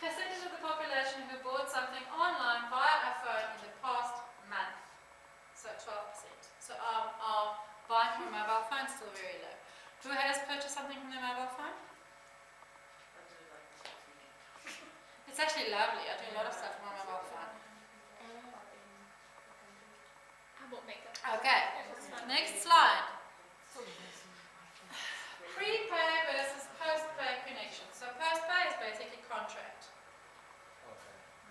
Percentage of the population who bought something online via a phone in the past month. So 12%. So our buying from a mobile phone is still very low. Who has purchased something from their mobile phone? It's actually lovely. I do a lot of stuff from my mobile phone. I bought makeup. Okay, next slide. Prepay versus post-pay connection. So post-pay is basically contract.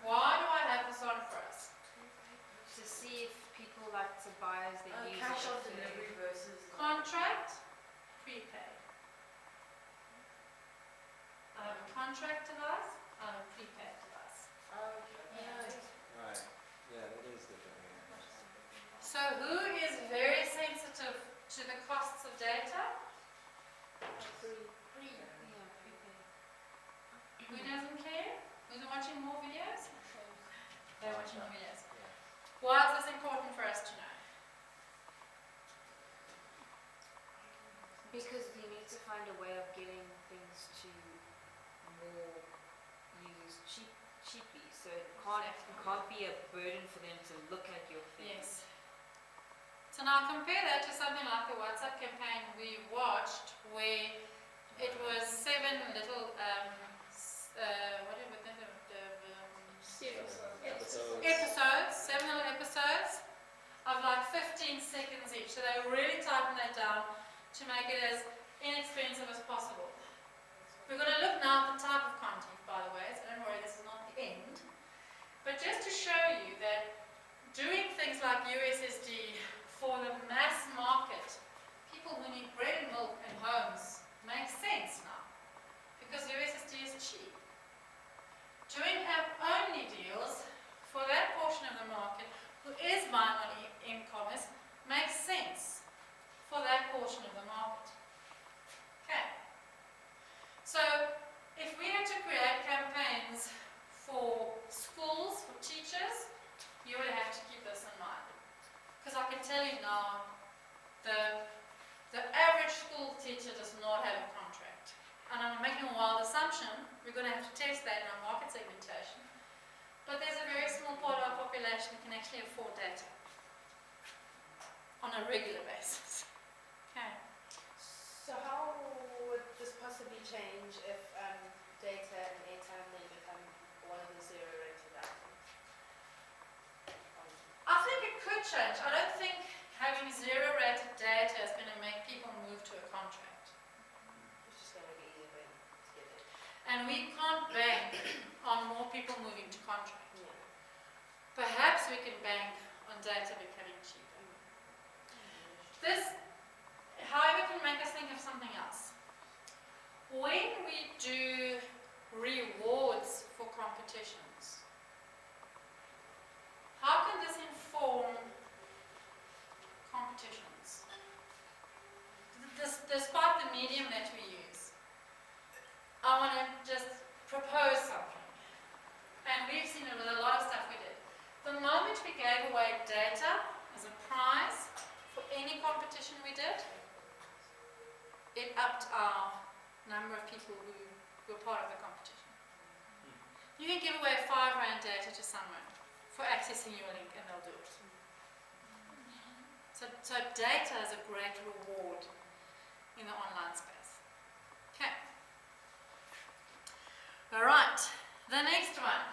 Why do I have this on for us? To see if people like to buy as they use Cash it. on delivery versus Contract, prepay. I have a contract device, I have a prepaid device. Right. Yeah, that is different. So who is very sensitive to the costs of data? Who doesn't care? Who's watching more videos? They're watching more videos. Why is this important for us to know? Because you need to find a way of getting things to more users cheaply. So it can't be a burden for them to look at your thing. Yes. So now compare that to something like the WhatsApp campaign we watched, where it was 7 little episodes, 7 little episodes of like 15 seconds each. So they really tightened that down to make it as inexpensive as possible. We're going to look now at the type of content, by the way, so don't worry, this is not the end. But just to show you that doing things like USSD for the mass market, people who need bread and milk and homes, makes sense now, because USSD is cheap. Doing app-only deals for that portion of the market who is buying on e-commerce makes sense for that portion of the market. Okay. So if we had to create campaigns for schools, for teachers, you would have to keep this in mind. Because I can tell you now, the average school teacher does not have a contract. And I'm making a wild assumption. We're going to have to test that in our market segmentation. But there's a very small part of our population that can actually afford data on a regular basis. Okay. So how would this possibly change if data and airtime then become one of the zero-rated items? I think it could change. I don't think having zero-rated data is going to make people move to a contract. It's just going to be easier to get it. And we can't bank on more people moving to contract. Yeah. Perhaps we can bank on data becoming cheaper. This, however, can make us think of something else. When we do rewards for competitions, how can this inform competitions? Despite the medium that we use, I want to just propose something. And we've seen it with a lot of stuff we did. The moment we gave away data as a prize for any competition we did, it upped our number of people who were part of the competition. You can give away 5 rand data to someone for accessing your link and they'll do it. So data is a great reward in the online space. Okay. All right, the next one.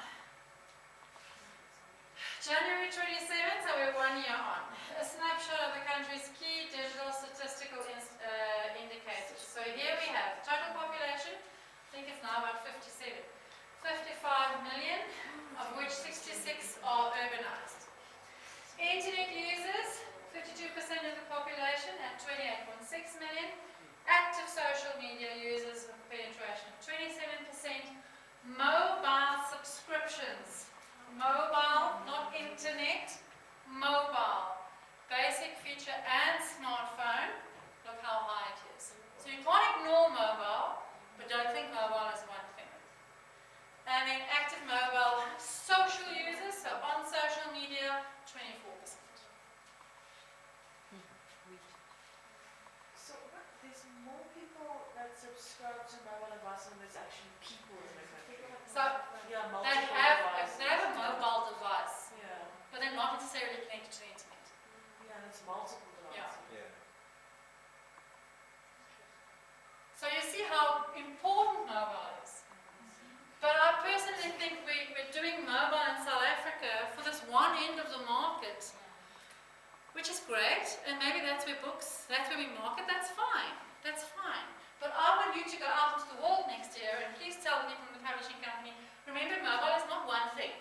mobile, not internet, mobile. Basic feature and smartphone. Look how high it is. So you can't ignore mobile, but don't think mobile is one thing. And then active mobile, social users, so on social media, 24%. So there's more people that subscribe to mobile devices than there's actually people in the country. So Yeah, multiple they devices. have a mobile device, Yeah, but they're not necessarily connected to the internet. yeah, it's multiple devices. Yeah. So you see how important mobile is. But I personally think we're doing mobile in South Africa for this one end of the market, which is great, and maybe that's where we market, that's fine. That's fine. But I want you to go out into the world next year, and please tell the people in the publishing company, remember mobile is not one thing.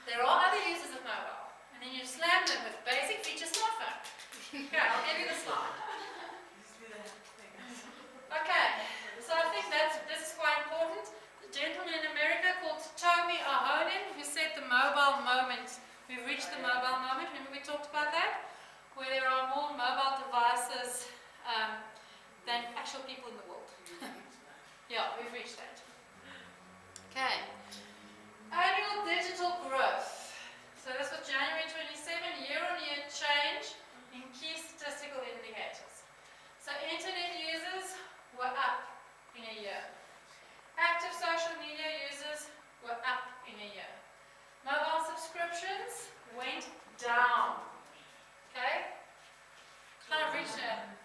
There are other users of mobile, and then you slam them with basic feature smartphone. Okay, I'll give you the slide. Okay, so I think this is quite important. The gentleman in America called Tomi Ahonen, who said the mobile moment. We've reached the mobile moment. Remember we talked about that? Where there are more mobile devices than actual people in the world. Yeah, we've reached that. Okay. Annual digital growth. So this was January 27, year-on-year change in key statistical indicators. So internet users were up in a year. Active social media users were up in a year. Mobile subscriptions went down. Okay? Kind of reached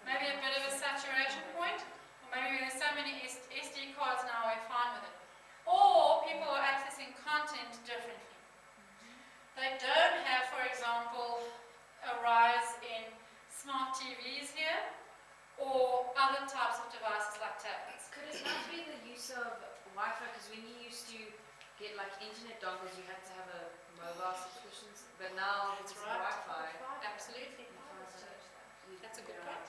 maybe a bit of a saturation point, or maybe there's so many SD cards now we're fine with it. Or people are accessing content differently. They don't have, for example, a rise in smart TVs here, or other types of devices like tablets. Could it not be the use of Wi-Fi? Because when you used to get like internet dongles, you had to have a mobile subscription, but now it's right. Wi-Fi. Absolutely. That's a good point.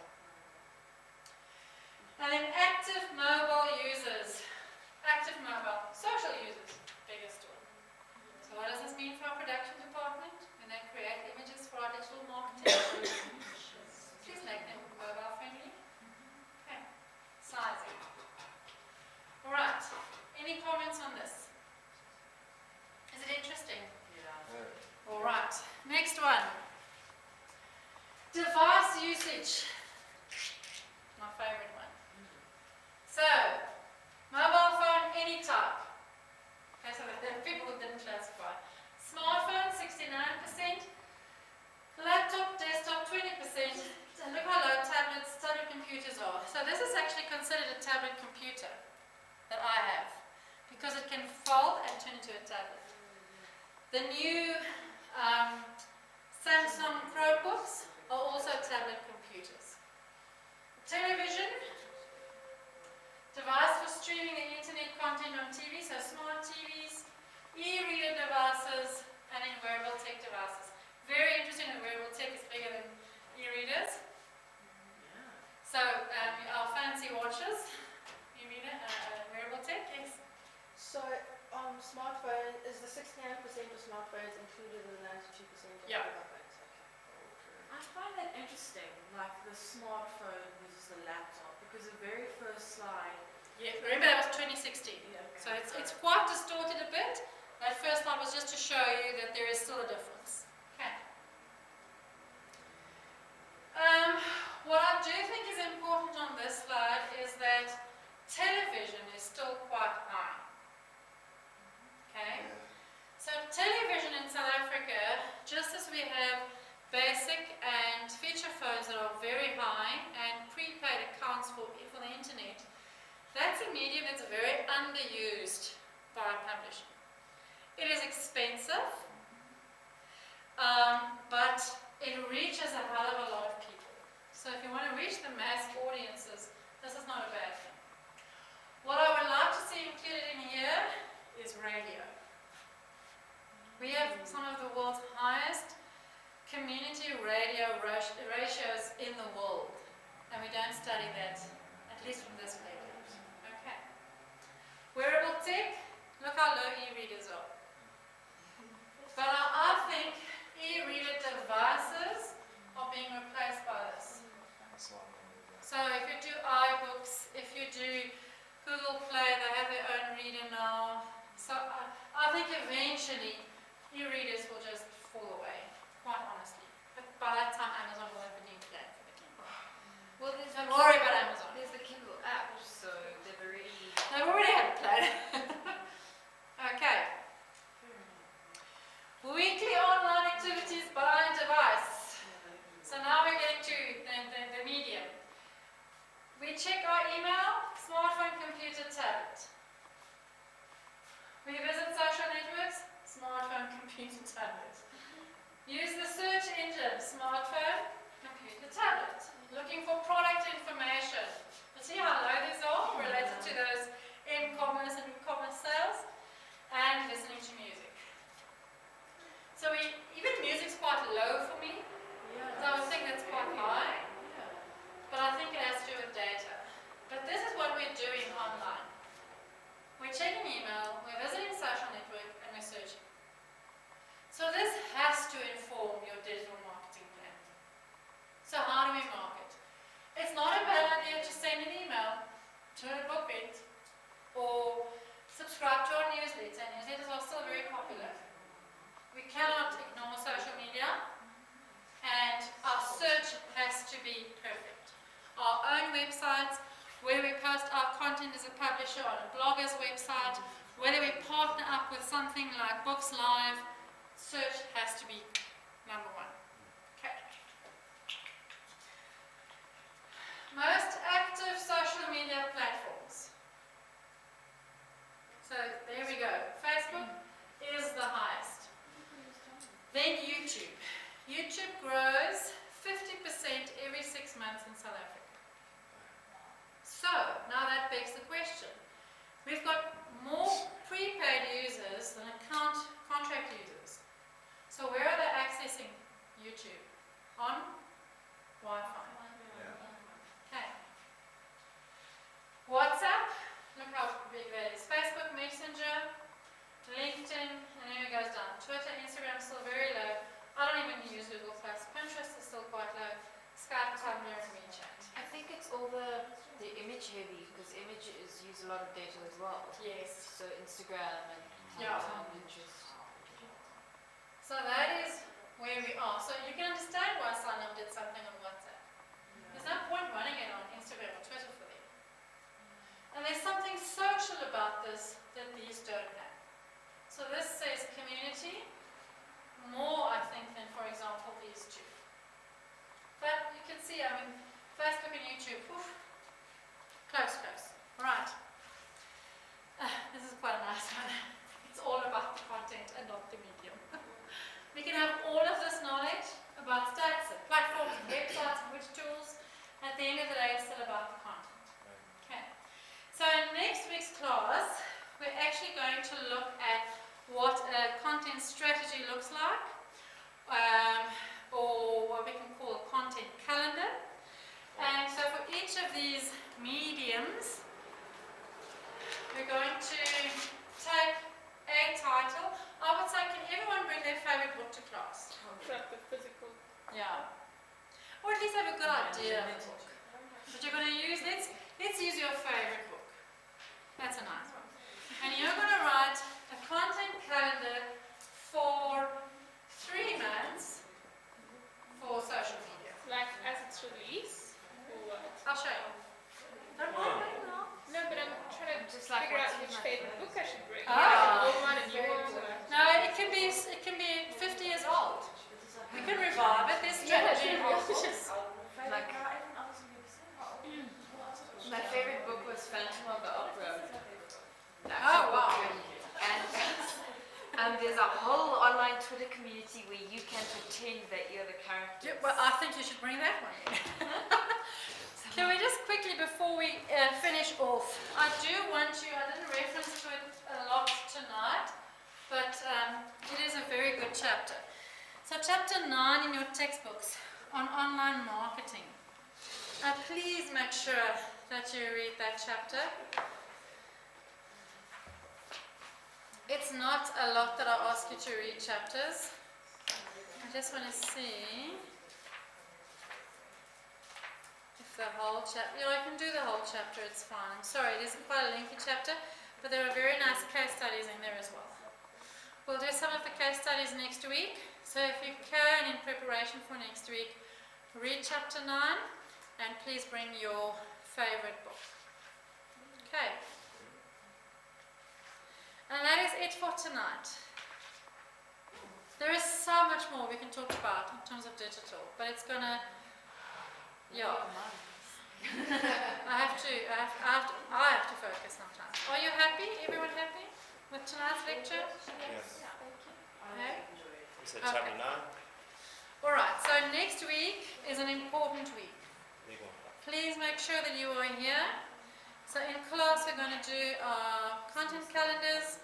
And then active mobile users. Active mobile. Social users. Biggest one. So what does this mean for our production department? When they create images for our digital marketing, please make them mobile friendly. Okay. Sizing. Alright. Any comments on this? Is it interesting? Yeah. Alright. Next one. Device usage. My favorite one. So, mobile phone, any type. Okay, so there are people who didn't classify. Smartphone, 69%. Laptop, desktop, 20%. And look how low tablet computers are. So this is actually considered a tablet computer that I have, because it can fold and turn into a tablet. The new Samsung Chromebooks are also tablet computers. Television, device for streaming the internet content on TV, so smart TVs, e-reader devices, and then wearable tech devices. Very interesting that wearable tech is bigger than e-readers. So our fancy watches, e-reader, wearable tech, yes. So smartphone, is the 69% of smartphones included in the 92% of Yeah. mobile phones? I find that interesting, like the smartphone versus the laptop, because the very first slide. Yeah, remember that was 2016. Yeah. So it's quite distorted a bit. That first slide was just to show you that there is still a difference. Okay. What I do think is important on this slide is that television is still quite high. Okay? So television in South Africa, just as we have basic and feature phones that are very high and prepaid accounts for the internet, that's a medium that's very underused by publishing. It is expensive, but it reaches a hell of a lot of people. So if you want to reach the mass audiences, this is not a bad thing. What I would like to see included in here is radio. We have some of the world's highest community radio ratios in the world, and we don't study that, at least from this paper. Okay. Wearable tech, look how low e-readers are. e-readers will just fall away, quite honestly. But by that time, Amazon will have a new plan for the Kindle. Well, there's Don't the worry Kindle- about Amazon. There's the Kindle app, so they've already. They've already had a plan. Okay. Weekly online activities by device. So now we're getting to the medium. We check our email, smartphone, computer, tablet. We visit social networks, smartphone, computer, tablet. Use the search engine, smartphone, computer, tablet. Looking for product information. You see how low these are related to those m-commerce and e-commerce sales? And listening to music. So even music's quite low for me. So I would think that's quite high. But I think it has to do with data. But this is what we're doing online. We're checking email, we're visiting social network, and we're searching. So this has to inform your digital marketing plan. So how do we market? It's not a bad idea to send an email to a book event or subscribe to our newsletter. Newsletters are still very popular. We cannot ignore social media, and our search has to be perfect. Our own websites, where we post our content as a publisher on a blogger's website, whether we partner up with something like Books Live, search has to be number one. Okay. Most active social media platforms. So there we go. Facebook is the highest. Then YouTube. YouTube grows 50% every 6 months in South Africa. So now that begs the question. We've got more prepaid users than contract users. So where are they accessing YouTube? On Wi-Fi. Okay. WhatsApp. Look how big that is. Facebook Messenger, LinkedIn, and then it goes down. Twitter, Instagram still very low. I don't even use Google+. Pinterest is still quite low. Skype, Tumblr, and WeChat. I think it's all the image heavy, because images use a lot of data as well. Yes. So Instagram and Yeah. Pinterest. So that is where we are. So you can understand why Sanlam did something on WhatsApp. There's no point running it on Instagram or Twitter for them. And there's something social about this that these don't have. So this says community, more I think than, for example, these two. But you can see, I mean, Facebook and YouTube, oof, close. Right. This is quite a nice one. It's all about the content and not the medium. We can have all of this knowledge about stats and platforms and websites and which tools. At the end of the day, it's still about the content. Okay. So in next week's class, we're actually going to look at what a content strategy looks like, or what we can call a content calendar. And so for each of these mediums, we're going to take a title. I would say, can everyone bring their favorite book to class? The physical. Yeah. Or at least have a good idea of the book. But you're going to use, let's use your favorite book. That's a nice one. And you're going to write a content calendar for 3 months for social media. Like as it's released? Or what? I'll show you. Don't worry now. No, but I'm trying to Just like figure out what's which my favorite book I should bring. Ah. Yeah, old one and new one. No, it can be 50 years old. We can revive it. There's strategy involved. Like, my favorite book was Phantom of the Opera. The actual Oh, wow. book. And there's a whole online Twitter community where you can pretend that you're the character. Yeah, well, I think you should bring that one in. Can we just quickly, before we finish off, I do want you, I didn't reference to it a lot tonight, but it is a very good chapter. So chapter 9 in your textbooks on online marketing. Please make sure that you read that chapter. It's not a lot that I ask you to read chapters. I just want to see if the whole chapter, you know, I can do the whole chapter, it's fine. I'm sorry, it isn't quite a lengthy chapter, but there are very nice case studies in there as well. We'll do some of the case studies next week. So if you can, in preparation for next week, read chapter 9 and please bring your favorite book. Okay. And that is it for tonight. There is so much more we can talk about in terms of digital, but it's gonna, yeah. I have to focus sometimes. Are you happy? Everyone happy with tonight's lecture? Yes. Okay. You said Okay. chapter 9? Alright, so next week is an important week. Big one. Please make sure that you are here. So in class we're going to do our content calendars.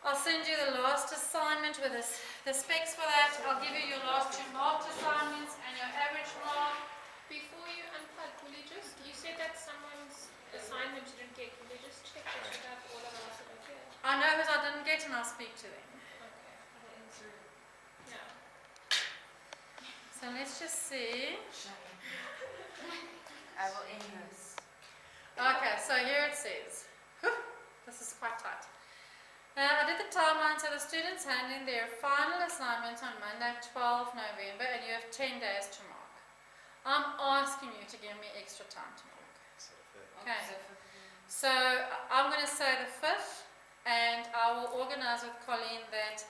I'll send you the last assignment with the specs for that. I'll give you your last 2 marked assignments and your average mark. Before you unplug, will you just, you said that someone's assignment you didn't get, will you just check that you have all of ours okay? I know because I didn't get and I'll speak to them. Okay. Yeah. So let's just see. I will end this. Okay, so here it says, this is quite tight. I did the timeline, so the students hand in their final assignments on Monday, 12 November, and you have 10 days to mark. I'm asking you to give me extra time to mark. Okay, so I'm going to say the 5th, and I will organize with Colleen that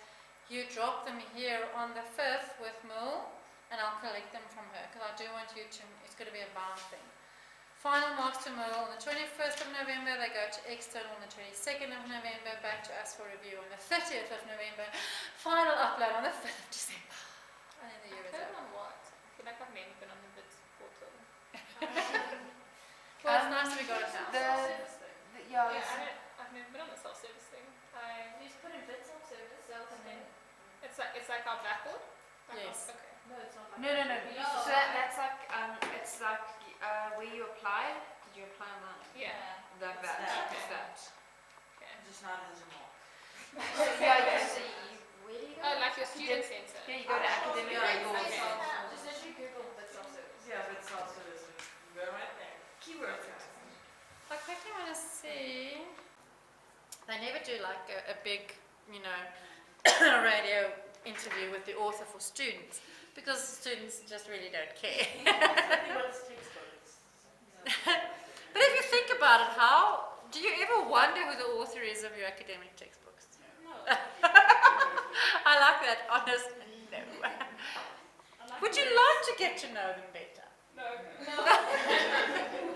you drop them here on the 5th with Mul, and I'll collect them from her, because I do want you to, it's going to be a bound thing. Final marks to Mul on the 21st of November, they go to external on the 22nd of November, back to us for review on the 30th of November, final upload on the 5th of December. And then the year is Put it over. on what? I feel like I've never been on the BITS portal. Well, it's nice that we got it now. Yeah, I've never been on the self-service thing. You just put in bits of service, self-service. It's like our blackboard? Yes. Okay. No, it's not like No. Oh, So that's like, it's like where you applied. Did you apply online? Yeah. Like that. It's It's that. Okay. Just not as a mark. Yeah, you see, where do you go? Oh, like your student center. Yeah, you go to academic records. Just literally Google bits of service. Yeah, but it's also this. Go right there. Keywords, guys. I quickly want to see. They never do like a big, radio interview with the author for students because students just really don't care. But if you think about it, do you ever wonder who the author is of your academic textbooks? No. I like that honest no. Would you like to get to know them better? No.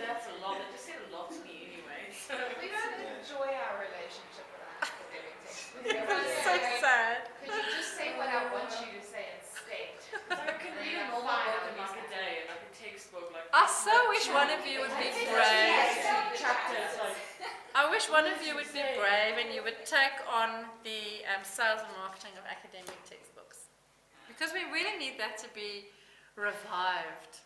That's a lot. It just said a lot to me anyway. So. We don't enjoy our relationship with our academic textbook. It's so sad. Could you just say what I want you to say instead? I can read a normal book in like a day, and like a textbook, like. I so wish one of you would be brave. Chapters, like. I wish one of you would be brave and you would take on the sales and marketing of academic textbooks. Because we really need that to be revived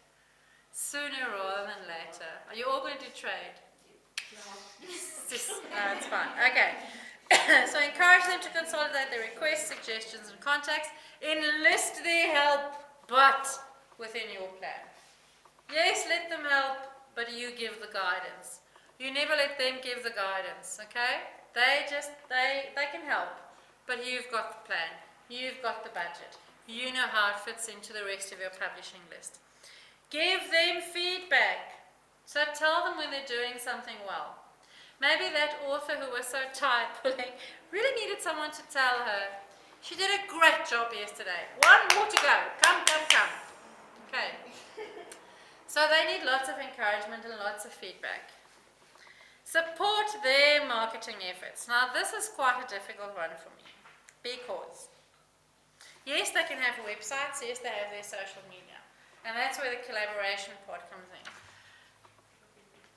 sooner rather than later. Are you all going to do trade? No, it's fine. Okay. So encourage them to consolidate their requests, suggestions and contacts. Enlist their help, but within your plan. Yes, let them help, but you give the guidance. You never let them give the guidance, okay? They can help, but you've got the plan. You've got the budget. You know how it fits into the rest of your publishing list. Give them feedback. So tell them when they're doing something well. Maybe that author who was so tired pulling really needed someone to tell her, she did a great job yesterday. One more to go. Come. Okay. So they need lots of encouragement and lots of feedback. Support their marketing efforts. Now this is quite a difficult one for me because yes, they can have websites, yes, they have their social media, and that's where the collaboration part comes in.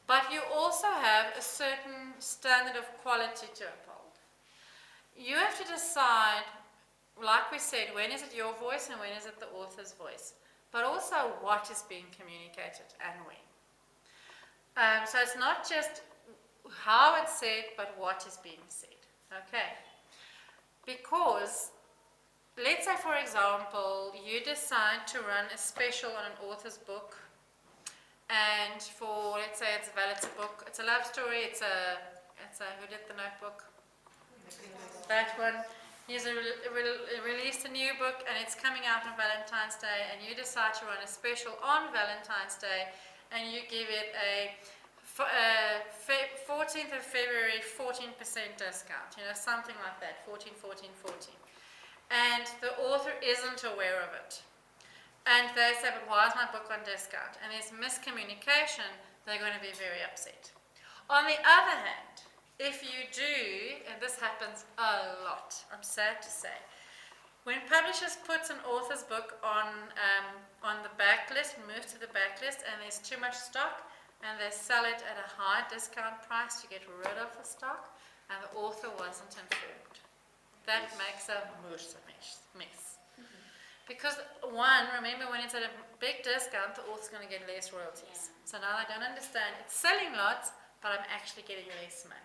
But you also have a certain standard of quality to uphold. You have to decide, like we said, when is it your voice and when is it the author's voice, but also what is being communicated and when. So it's not just how it's said, but what is being said. Okay? Because, let's say for example, you decide to run a special on an author's book, and for, let's say it's a book, it's a love story, it's a who did the Notebook? That one. he's released a new book and it's coming out on Valentine's Day, and you decide to run a special on Valentine's Day, and you give it a 14th of February 14% discount, something like that, 14, 14, 14. And the author isn't aware of it. And they say, but why is my book on discount? And there's miscommunication, they're going to be very upset. On the other hand, if you do, and this happens a lot, I'm sad to say, when publishers put an author's book on the backlist, moves to the backlist, and there's too much stock, and they sell it at a high discount price to get rid of the stock, and the author wasn't informed. That makes a mess. Because one, remember when it's at a big discount, the author's going to get less royalties. So now they don't understand, it's selling lots, but I'm actually getting less money.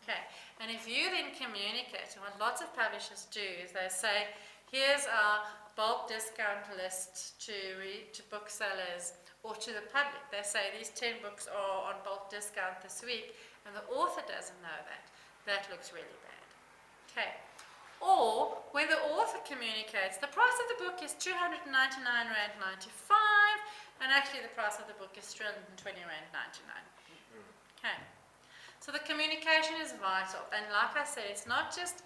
Okay, and if you then communicate, and what lots of publishers do is they say, here's our bulk discount list to booksellers or to the public. They say these 10 books are on bulk discount this week, and the author doesn't know that. That looks really bad. Okay, or when the author communicates, the price of the book is R299.95, and actually the price of the book is R320.99. Okay. So the communication is vital, and like I said, it's not just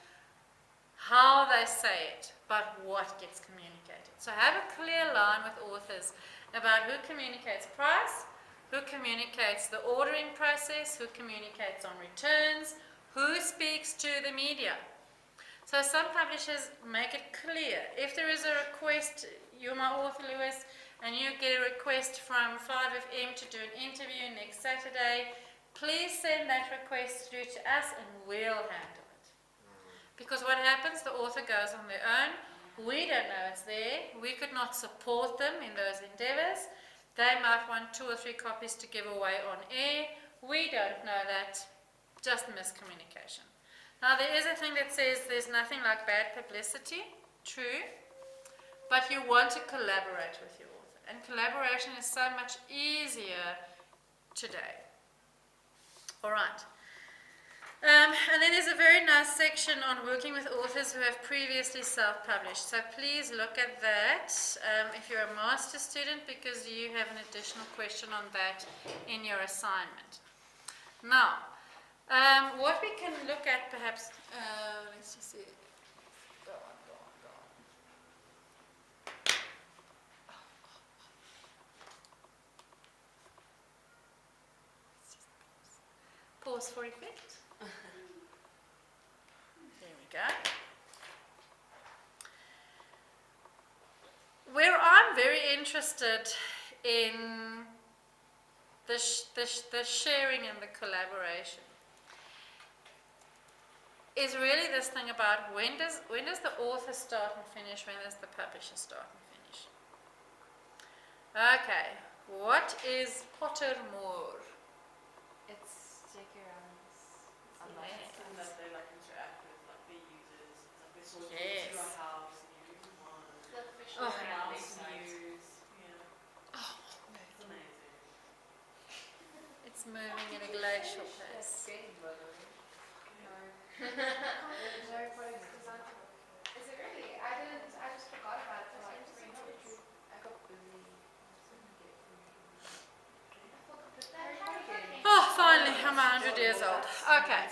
how they say it, but what gets communicated. So have a clear line with authors about who communicates price, who communicates the ordering process, who communicates on returns, who speaks to the media. So some publishers make it clear. If there is a request, you're my author, Lewis, and you get a request from 5FM to do an interview next Saturday, please send that request through to us and we'll handle it. Because what happens, the author goes on their own, we don't know it's there, we could not support them in those endeavors, they might want 2 or 3 copies to give away on air, we don't know that, just miscommunication. Now there is a thing that says there's nothing like bad publicity, true, but you want to collaborate with your author, and collaboration is so much easier today. All right. And then there's a very nice section on working with authors who have previously self-published. So please look at that if you're a master student, because you have an additional question on that in your assignment. Now, what we can look at perhaps, let's just see. Go on. Pause for effect. There we go. Where I'm very interested in the sharing and the collaboration is really this thing about when does the author start and finish, when does the publisher start and finish. Okay, what is Pottermore? It's J.K. Rowling's online. And that they interact with their users. They sort of Yes. go to your house and you read one. The official Mouse website. news. Yeah. Oh, It's amazing. it's moving at a glacial pace. Is it really? I just forgot about it for like 3 months. I got busy. Oh, finally, I'm 100 years old. Okay.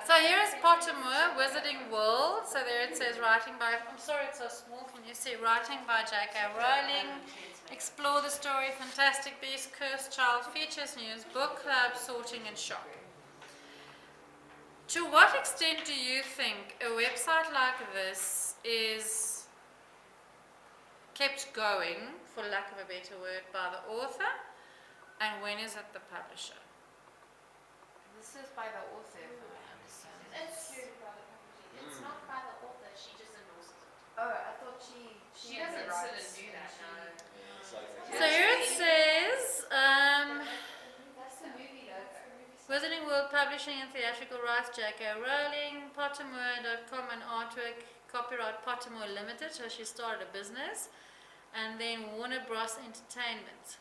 So here is Pottermore, Wizarding World. So there it says writing by, I'm sorry it's so small, can you see? Writing by J.K. Rowling. Explore the story, Fantastic Beasts, Cursed Child, features news, book club, sorting and shop. To what extent do you think a website like this is kept going, for lack of a better word, by the author, and when is it the publisher? This is by the author, if I understand. It's purely by the publisher. It's not by the author, she just endorses it. Oh, I thought she doesn't sit and do that, no. So here it says, That's the movie logo. Wizarding World Publishing and Theatrical Rights, J.K. Rowling, Pottermore.com and artwork, copyright Pottermore Limited, so she started a business, and then Warner Bros. Entertainment.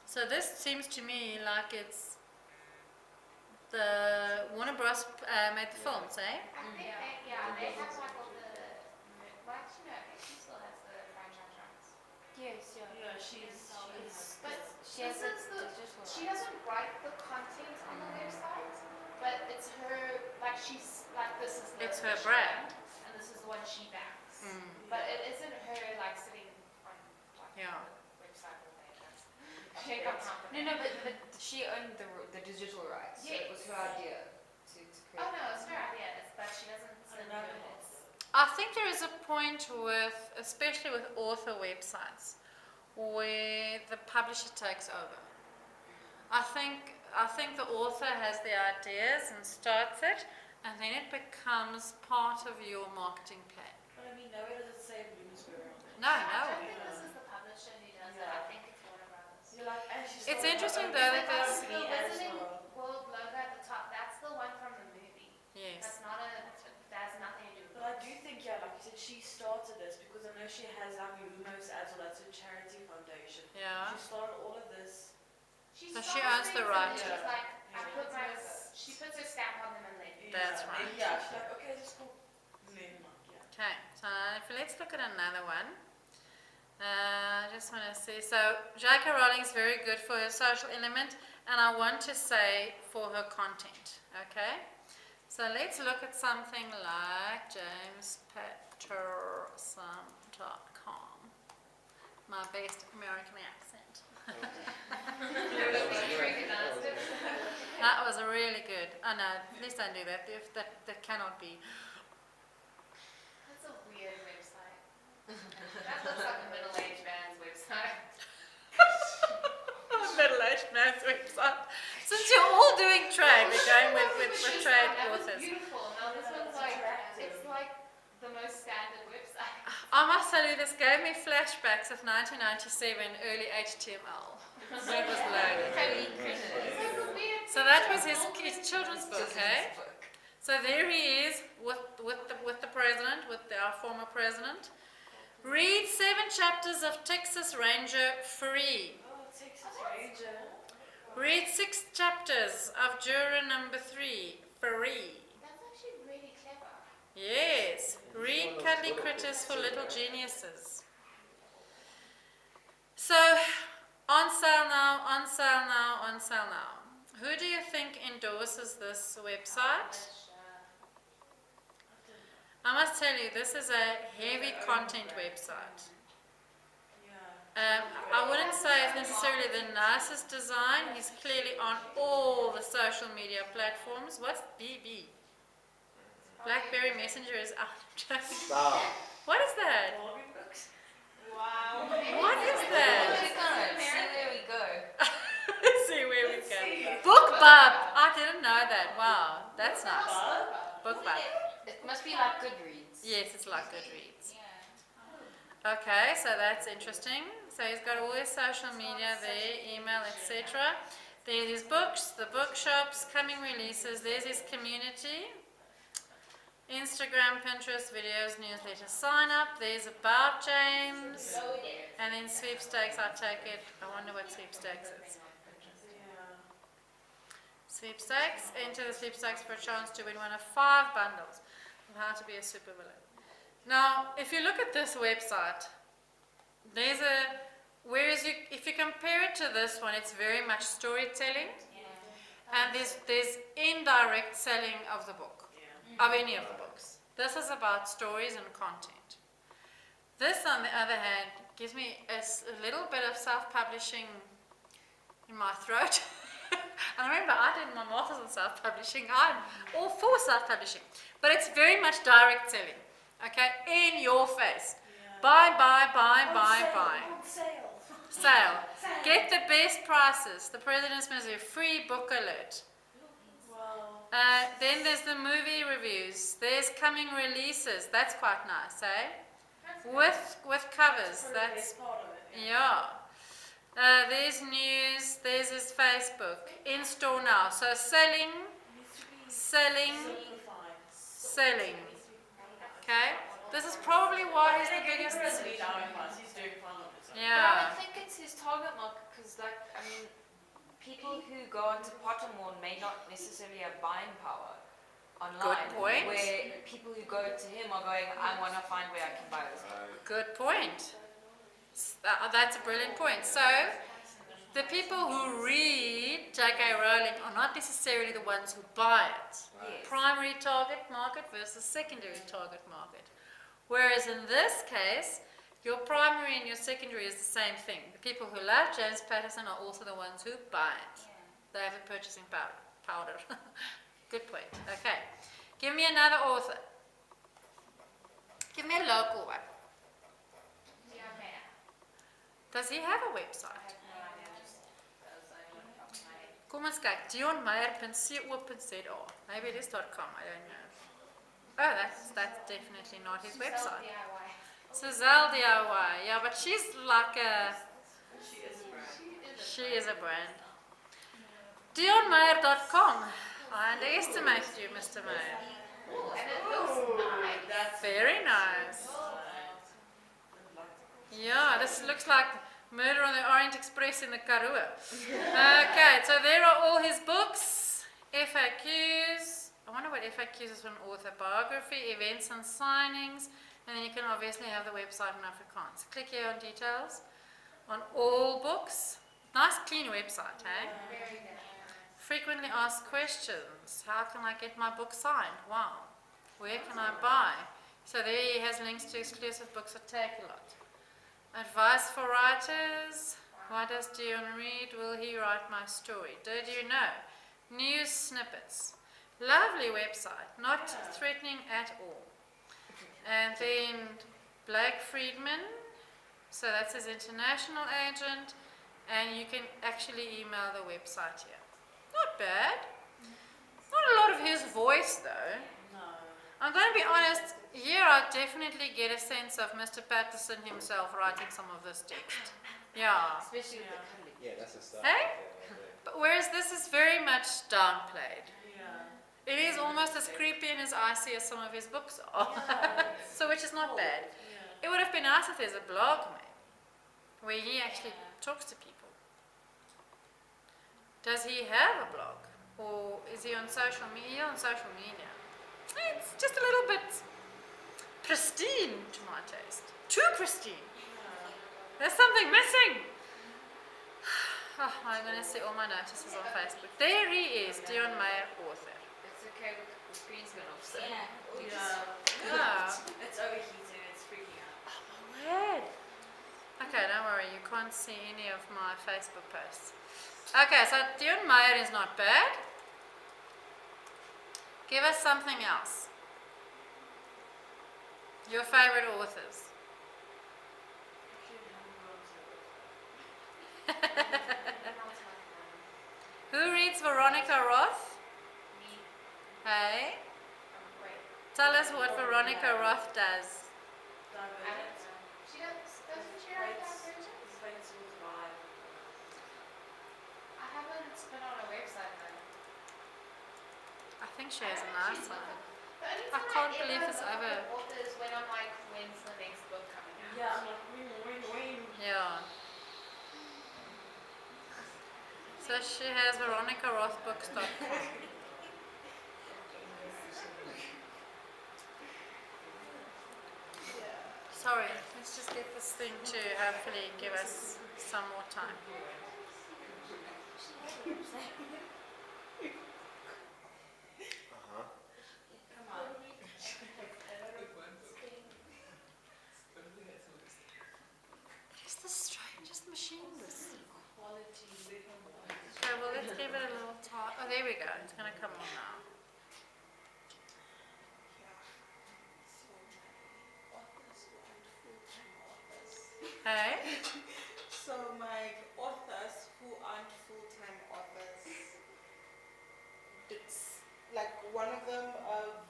So this seems to me like it's the Warner Bros. Made the films, eh? I think Yeah, they have like all the, well, actually, no, she still has the franchise rights. Yes, yeah. Yeah, she's But She has this is the the, digital she rights. doesn't write the content on the website, but it's her, like she's, like this is the It's her official brand. one, and this is the one she backs. Mm. But it isn't her like sitting on like Yeah. the website all day. That's she ain't got time for No, that. but she owned the digital rights. So it was her Yes. idea to create. Oh no, it's her idea, but she doesn't sit and do Another it. one. I think there is a point with, especially with author websites, where the publisher takes over. I think the author has the ideas and starts it, and then it becomes part of your marketing plan. But I mean, nowhere does it say Bloomsbury on it. No, I no. don't think this is the publisher who does it. I think it's Warner Brothers. You're like, and she's It's got interesting her though own that there's- The company as Wizarding well. World logo at the top, that's the one from the movie. Yes. That's not a, that has nothing to do with But I do think, yeah, like you said, she started this because I know she has Lumos as well. That's a charity foundation. Yeah. She started all of this. She So she starts owns the things and right. then she's like, I Yeah. put my, she puts her stamp on them and then. That's Yeah, right. then, yeah, she's like, okay, let's go. Never mind, yeah. Okay, so let's look at another one. I just want to see. So J.K. Rowling is very good for her social element, and I want to say for her content. Okay, so let's look at something like jamespatterson.com. My best American accent. That was really good. Oh no, please don't do that. If that cannot be. That's a weird website. That looks like a middle-aged man's website. A middle-aged man's website. Since you're all doing trade, we're going with She's trade like, that was authors. beautiful. Now this one's like, it's like the most standard website. I must tell you, this gave me flashbacks of 1997, early HTML. When it was loaded. It's like a weird. So that was his children's book, eh? So there he is with the president, with our former president. Read 7 chapters of Texas Ranger free. Oh, Texas Ranger. Read 6 chapters of Juror number 3 free. That's actually really clever. Yes. Read Cuddly Critters for Little Geniuses. So, on sale now, on sale now, on sale now. Who do you think endorses this website? I must tell you, this is a heavy content website. Yeah. I wouldn't say it's necessarily the nicest design. He's clearly on all the social media platforms. What's BB? BlackBerry Messenger is out. Stop. What is that? Barbie books. Wow. What is that? Click on it. See where we go. See where we go. BookBub. I didn't know that. Wow, that's nice. BookBub. It must be like Goodreads. Yes, it's like Goodreads. Okay, so that's interesting. So he's got all his social media there, email, etc. There's his books, the bookshops, coming releases. There's his community. Instagram, Pinterest, videos, newsletter, sign up. There's About James. And then sweepstakes, I take it. I wonder what sweepstakes is. Sweepstakes. Enter the sweepstakes for a chance to win one of 5 bundles of how to be a supervillain. Now, if you look at this website, there's if you compare it to this one, it's very much storytelling, and there's indirect selling of the book, of any of the books. This is about stories and content. This, on the other hand, gives me a little bit of self-publishing in my throat. And remember, I did my master's in self-publishing. I'm all for self-publishing, but it's very much direct selling. Okay, in your face. Buy, buy, buy, buy, buy. Sale. Get the best prices. The President's Ministry, free book alert. Then there's the movie reviews. There's coming releases. That's quite nice, eh? With covers. That's yeah. There's news. There's his Facebook. In store now. So selling. Okay. This is probably why he's the biggest. But I Yeah. would think it's his target market because, like, I mean, people who go onto Pottermore may not necessarily have buying power. online. point. Where people who go to him are going, I want to find where I can buy this. Good point. That's a brilliant point. So, the people who read J.K. Rowling are not necessarily the ones who buy it. Yes. Primary target market versus secondary target market. Whereas in this case, your primary and your secondary is the same thing. The people who love James Patterson are also the ones who buy it. They have a purchasing power. Good point. Okay. Give me another author. Give me a local one. Does he have a website? Kom ons kyk. dionmeyer.co.za. Maybe it is .com. I don't know. Oh, that's definitely not his website. Suzelle DIY. Yeah, but she's like a... She is a brand. dionmeyer.com. I underestimated you, Mr. Meyer. And it looks nice. Very nice. Yeah, this looks like Murder on the Orient Express in the Karoo. Okay, so there are all his books, FAQs. I wonder what FAQs is for an author. Biography, events and signings. And then you can obviously have the website in Afrikaans. Click here on details on all books. Nice clean website, eh? Very good. Frequently asked questions. How can I get my book signed? Wow. Where can I buy? So there he has links to exclusive books at Takealot. Advice for writers. What does Dion read? Will he write my story? Did you know? News snippets. Lovely website. Not threatening at all. And then Blake Friedman. So that's his international agent. And you can actually email the website here. Not bad. Not a lot of his voice though. No. I'm going to be honest, here I definitely get a sense of Mr. Patterson himself writing some of this text. Yeah. Especially with the cuddling. Yeah, that's a style. Hey? But whereas this is very much downplayed. Yeah. It is almost as creepy and as icy as some of his books are. So which is not bad. Yeah. It would have been nice if there's a blog maybe, where he actually talks to people. Does he have a blog? Or is he on social media? On social media. It's just a little bit pristine to my taste. Too pristine. There's something missing. Oh, I'm going to see all my notices on Facebook. There he is, Dion Meyer, author. It's okay with the screen's going off. So. Yeah. Yeah. It's overheating, it's freaking out. Oh my word. Okay, don't worry, you can't see any of my Facebook posts. Okay, so Dion Meyer is not bad. Give us something else. Your favorite authors. Who reads Veronica Roth? Me. Hey? Wait. Tell us what Veronica Roth does. She doesn't she write divergence? I haven't been on a website though. I think she has a nice one. The only I time can't ever believe it's look over. at authors when I'm like, when's the next book coming out? Yeah, I'm like, wing. Yeah. So she has veronicarothbooks.com. Sorry, let's just get this thing to hopefully give us some more time. Uh-huh. It's the strangest machine, this. Okay, well let's give it a little time. Oh, there we go. It's going to come on now. Hey? So my authors who aren't full-time authors, it's like one of them,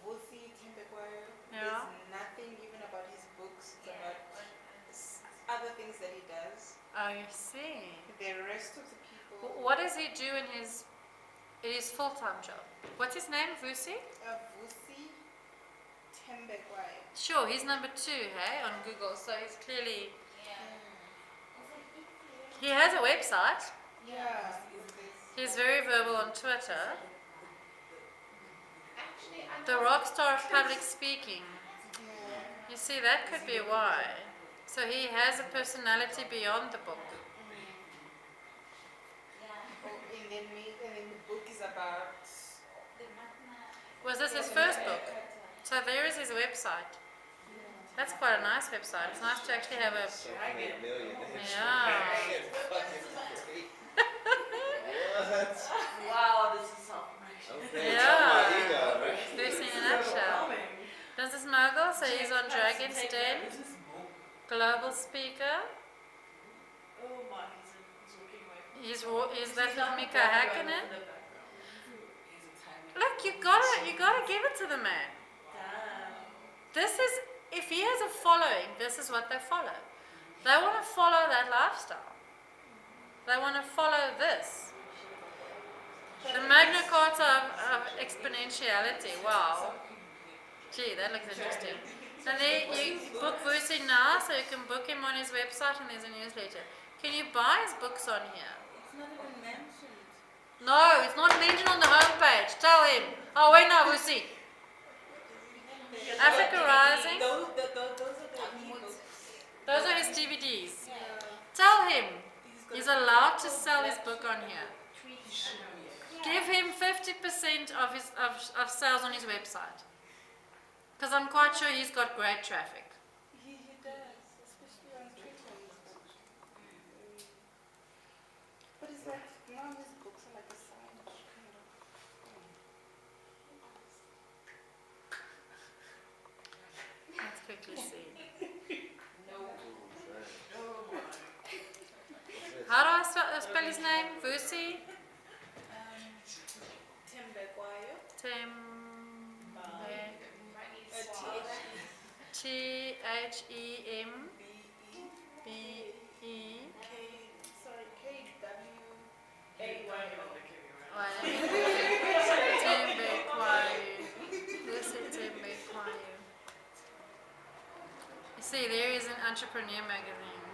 Vusi Tembekwayo, Yeah. there's nothing even about his books, it's about other things that he does. Oh, you see. The rest of the people, What does he do in his full-time job? What's his name, Vusi? Vusi Tembekwayo. Sure, he's number 2, hey, on Google, so he's clearly... He has a website. Yeah. He's very verbal on Twitter. actually, I The rock star of public speaking. You see, that could be why. So he has a personality beyond the book. Oh, and then the book is about. Was this his first book? So there is his website. That's quite a nice website. It's nice to actually have a... Yeah. What? Wow, this is so Okay, Yeah. This in a nutshell. Business mogul, so he's on Dragon's Den. Global speaker. Oh my, he's walking away. He's that with Mika Hakkinen. Look, you gotta give it to the man. This is, if he has a following, this is what they follow. They want to follow that lifestyle. They want to follow this. The Magna Carta of exponentiality. Wow. Gee, that looks interesting. And then you book Vusi now, so you can book him on his website, and there's a newsletter. Can you buy his books on here? It's not even mentioned. No, it's not mentioned on the homepage. Tell him. Oh, wait, no, Vusi. Africa Rising. Those are the e-books. Those are his DVDs. Yeah. Tell him he's allowed to sell his book on here. Give him 50% of his of sales on his website. Because I'm quite sure he's got great traffic. He does, especially on Twitter. But it's like, now his books are like a science kind of. Let's quickly see. How do I spell his name? Vusi? Tembekwayo. Thembekwayo. You see, there is an entrepreneur magazine.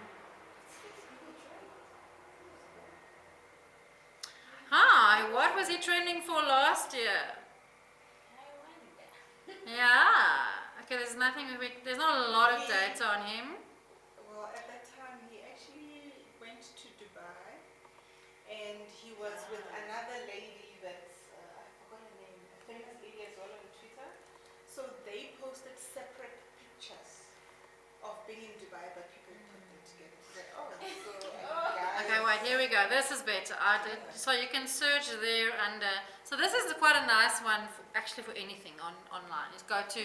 Hi, what was he trending for last year? Yeah. Okay, there's nothing. There's not a lot of data on him. Well, at that time, he actually went to Dubai, and he was with another lady that's I forgot her name, a famous lady as well on Twitter. So they posted separate pictures of being in Dubai, but people put them together. Like, oh, so Okay, wait, here we go. This is better. So you can search there under. So this is quite a nice one, actually for anything online. Just go to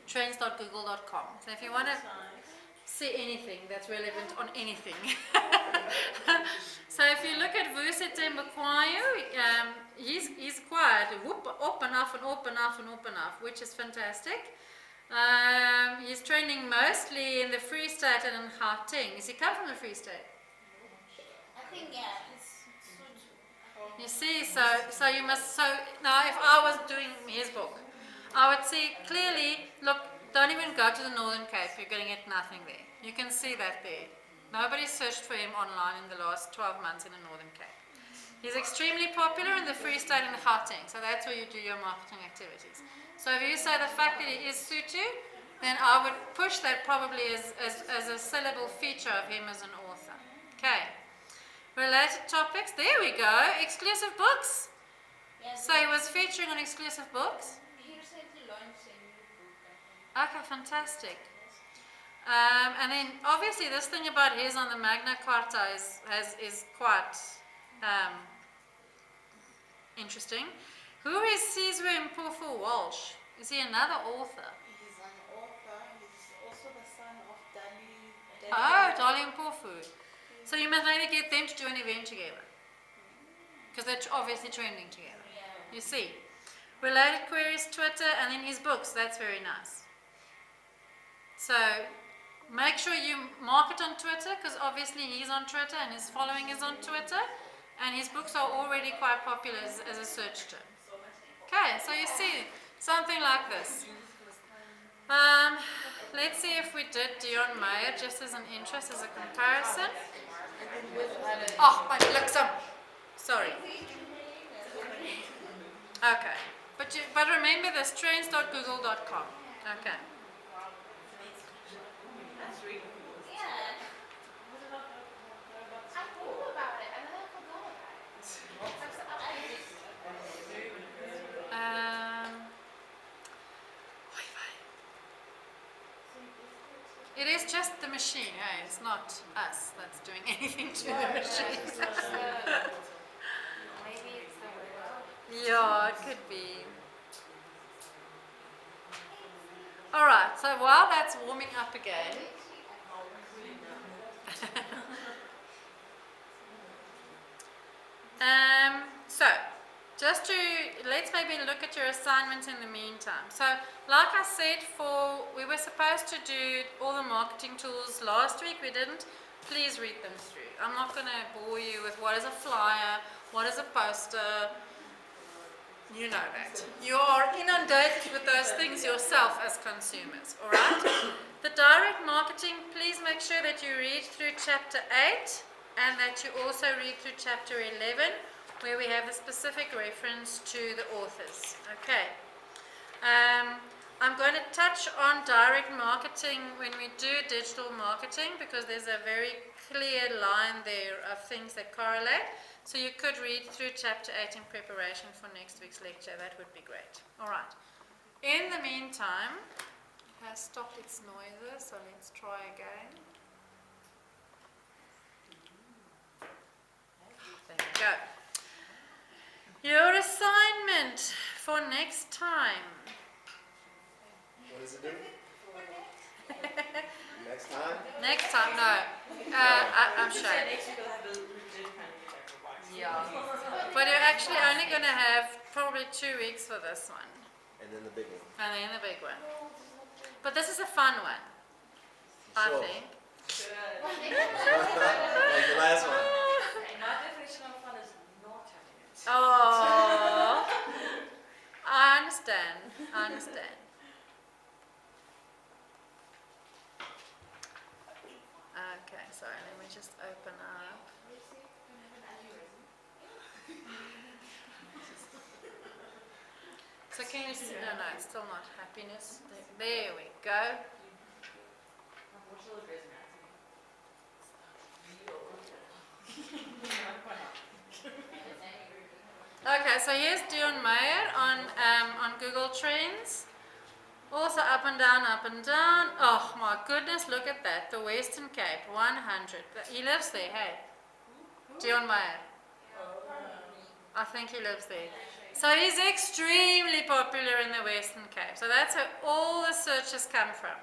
trends.google.com. So if you want to see anything that's relevant on anything. So if you look at Vusi Tembekwayo, he's quite open enough, which is fantastic. He's training mostly in the Free State and in Gauteng. Does he come from the Free State? I think, yeah, it's You see, so now if I was doing his book, I would see clearly, look, don't even go to the Northern Cape, you're going to get nothing there. You can see that there. Nobody searched for him online in the last 12 months in the Northern Cape. He's extremely popular in the Free State and Gauteng, so that's where you do your marketing activities. So if you say the fact that he is Sotho, then I would push that probably as a sellable feature of him as an author. Okay. Related topics, there we go, exclusive books. Yes, So he was featuring on exclusive books. he recently launched a new book. Okay, fantastic. And then obviously this thing about his on the Magna Carta is quite interesting. Who is Sizwe Mpofu Walsh? Is he another author? he's an author. He's also the son of Dali. Oh, Dolly Mpofu. So you must maybe get them to do an event together. Because they're obviously trending together. You see. Related queries, Twitter, and then his books. That's very nice. So make sure you mark it on Twitter, because obviously he's on Twitter and his following is on Twitter. And his books are already quite popular as a search term. Okay, so you see something like this. Let's see if we did Dion Meyer just as an interest, as a comparison. Oh, my Luxem. Sorry. Okay. But remember this, trends.google.com. Okay. That's really cool. Yeah. I thought about it and then I forgot about it. It is just the machine, hey? It's not us that's doing anything to the machine. Maybe it's the weather. Yeah, it could be. Alright, so while that's warming up again, so just to, let's maybe look at your assignment in the meantime. So like I said, we were supposed to do all the marketing tools last week, we didn't. Please read them through. I'm not going to bore you with what is a flyer, what is a poster. You know that. You are inundated with those things yourself as consumers, alright? The direct marketing, please make sure that you read through chapter 8 and that you also read through chapter 11 where we have the specific reference to the authors. Okay. I'm going to touch on direct marketing when we do digital marketing because there's a very clear line there of things that correlate. So you could read through chapter 8 in preparation for next week's lecture. That would be great. All right. In the meantime, it has stopped its noises, so let's try again. There we go. Your assignment for next time. What does it do? Next time? Next time, no. I'm sure. Next week we'll have a legit kind of sacrifice. Yeah. But you're actually only going to have probably 2 weeks for this one. And then the big one. And then the big one. But this is a fun one, I Sure. think. Like the last one. My definition of fun is not having it. Oh, I understand. I understand. Okay, sorry, let me just open up. So can you see? No, it's still not happiness. There we go. Okay, so here's Dion Meyer on Google Trends. Also up and down, up and down. Oh my goodness, look at that. The Western Cape, 100. He lives there, hey? Dion Meyer. I think he lives there. So he's extremely popular in the Western Cape. So that's where all the searches come from.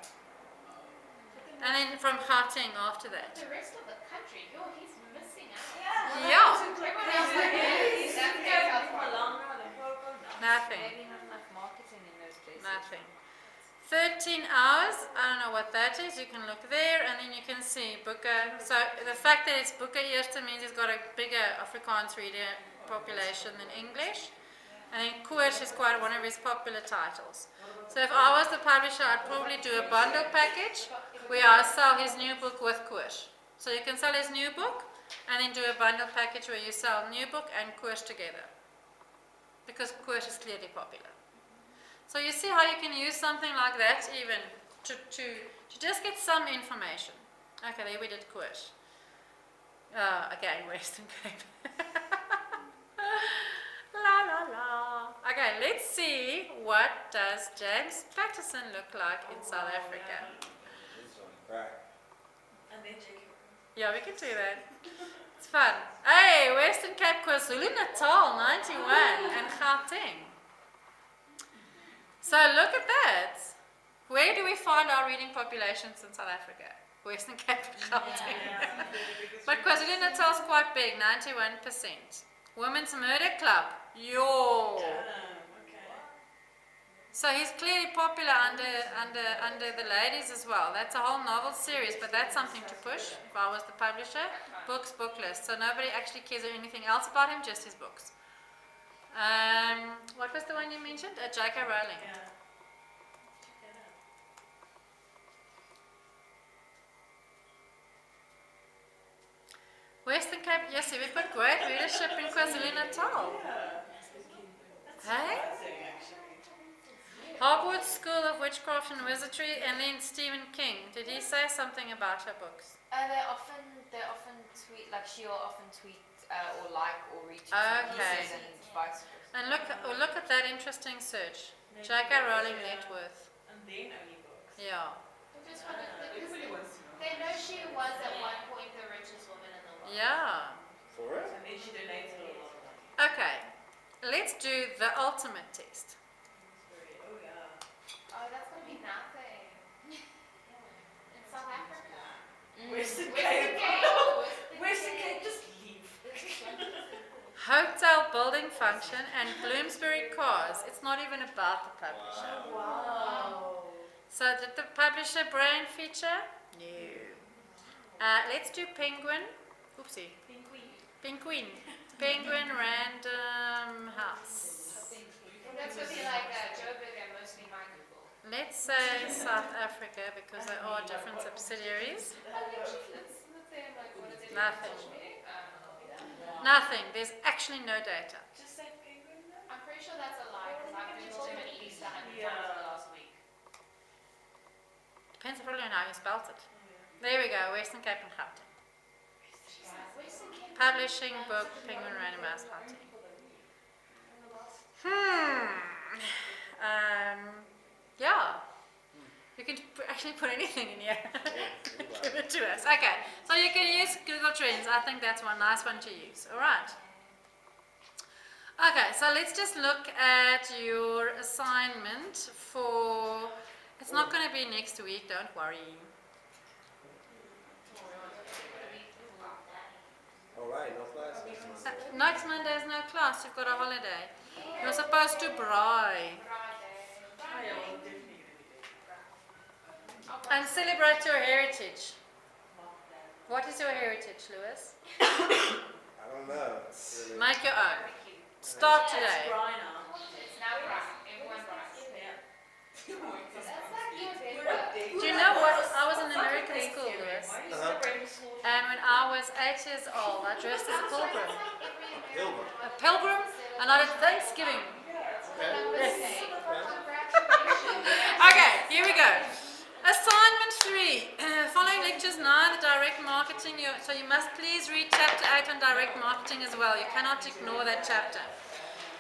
And then from Gauteng after that. The rest of the country, he's missing out. Yeah. Everyone else is Nothing. Maybe not enough marketing in those places. Nothing. 13 hours, I don't know what that is, you can look there and then you can see Booker. So the fact that it's Booker Eerste means it's got a bigger Afrikaans reader population than English. And then Koers is quite one of his popular titles. So if I was the publisher, I'd probably do a bundle package where I sell his new book with Koers. So you can sell his new book and then do a bundle package where you sell new book and Koers together. Because Koers is clearly popular. So you see how you can use something like that even to just get some information. Okay, there we did Koers. Again, Western Cape. La la la. Okay, let's see what does James Patterson look like in South Africa. And then Jackie. Yeah, we can do that. It's fun. Hey, Western Cape, KwaZulu-Natal, 91, and Gauteng. So look at that. Where do we find our reading populations in South Africa? Western Cape, Gauteng. But KwaZulu-Natal is quite big, 91%. Women's Murder Club, yo. So he's clearly popular under the ladies as well. That's a whole novel series, but that's something to push. If I was the publisher, books, book list. So nobody actually cares anything else about him, just his books. What was the one you mentioned? J.K. Rowling. Western Cape, yes, we've got great readership in KwaZulu-Natal. Hey? Hogwarts School of Witchcraft and Wizardry, and then Stephen King. Did he say something about her books? They often tweet, like she'll often tweet or like or retweet Okay. pieces and vice versa. And look at that interesting search. J.K. Rowling net worth. And then only books. Yeah. Just wanted to, Everybody wants to know. they know she was at one point the richest woman in the world. Yeah. For real? And then she donated a lot of money. Okay. Let's do the ultimate test. Oh yeah. Oh, that's gonna be nothing. In South Africa. Western Western Cape. Cape. Western Cape, just leave. Hotel building function and Bloomsbury cars. It's not even about the publisher. Wow. So did the publisher brand feature? No. Let's do penguin. Oopsie. Penguin. Penguin random house. That's gonna be like Joburg and mostly my Google. Let's say South Africa because there are different subsidiaries. Let's say like what is it? Nothing. Social media? Nothing. There's actually no data. Just say penguin though. I'm pretty sure that's a lie because I've Googled him at least 100 times in the last week. Depends probably on how you spelt it. There we go. Western Cape and Gauteng. Western Cape. Publishing book Penguin Random House Hunting. Yeah. You can actually put anything in here. Give it to us. Okay. So you can use Google Trends. I think that's one nice one to use. All right. Okay. So let's just look at your assignment for. It's not going to be next week. Don't worry. Alright, no class next Monday. Next Monday is no class. You've got a holiday. You're supposed to braai. And celebrate your heritage. What is your heritage, Lewis? I don't know. Make your own. Start today. It's now right. Everyone right. That's like your paper. Do you know what? I was in American school, Lewis. And when I was 8 years old, I dressed as a pilgrim. Pilgrim. A pilgrim, and I did Thanksgiving. Yes. Okay, here we go. Assignment 3. Following lectures 9, the direct marketing. So you must please read chapter 8 on direct marketing as well. You cannot ignore that chapter.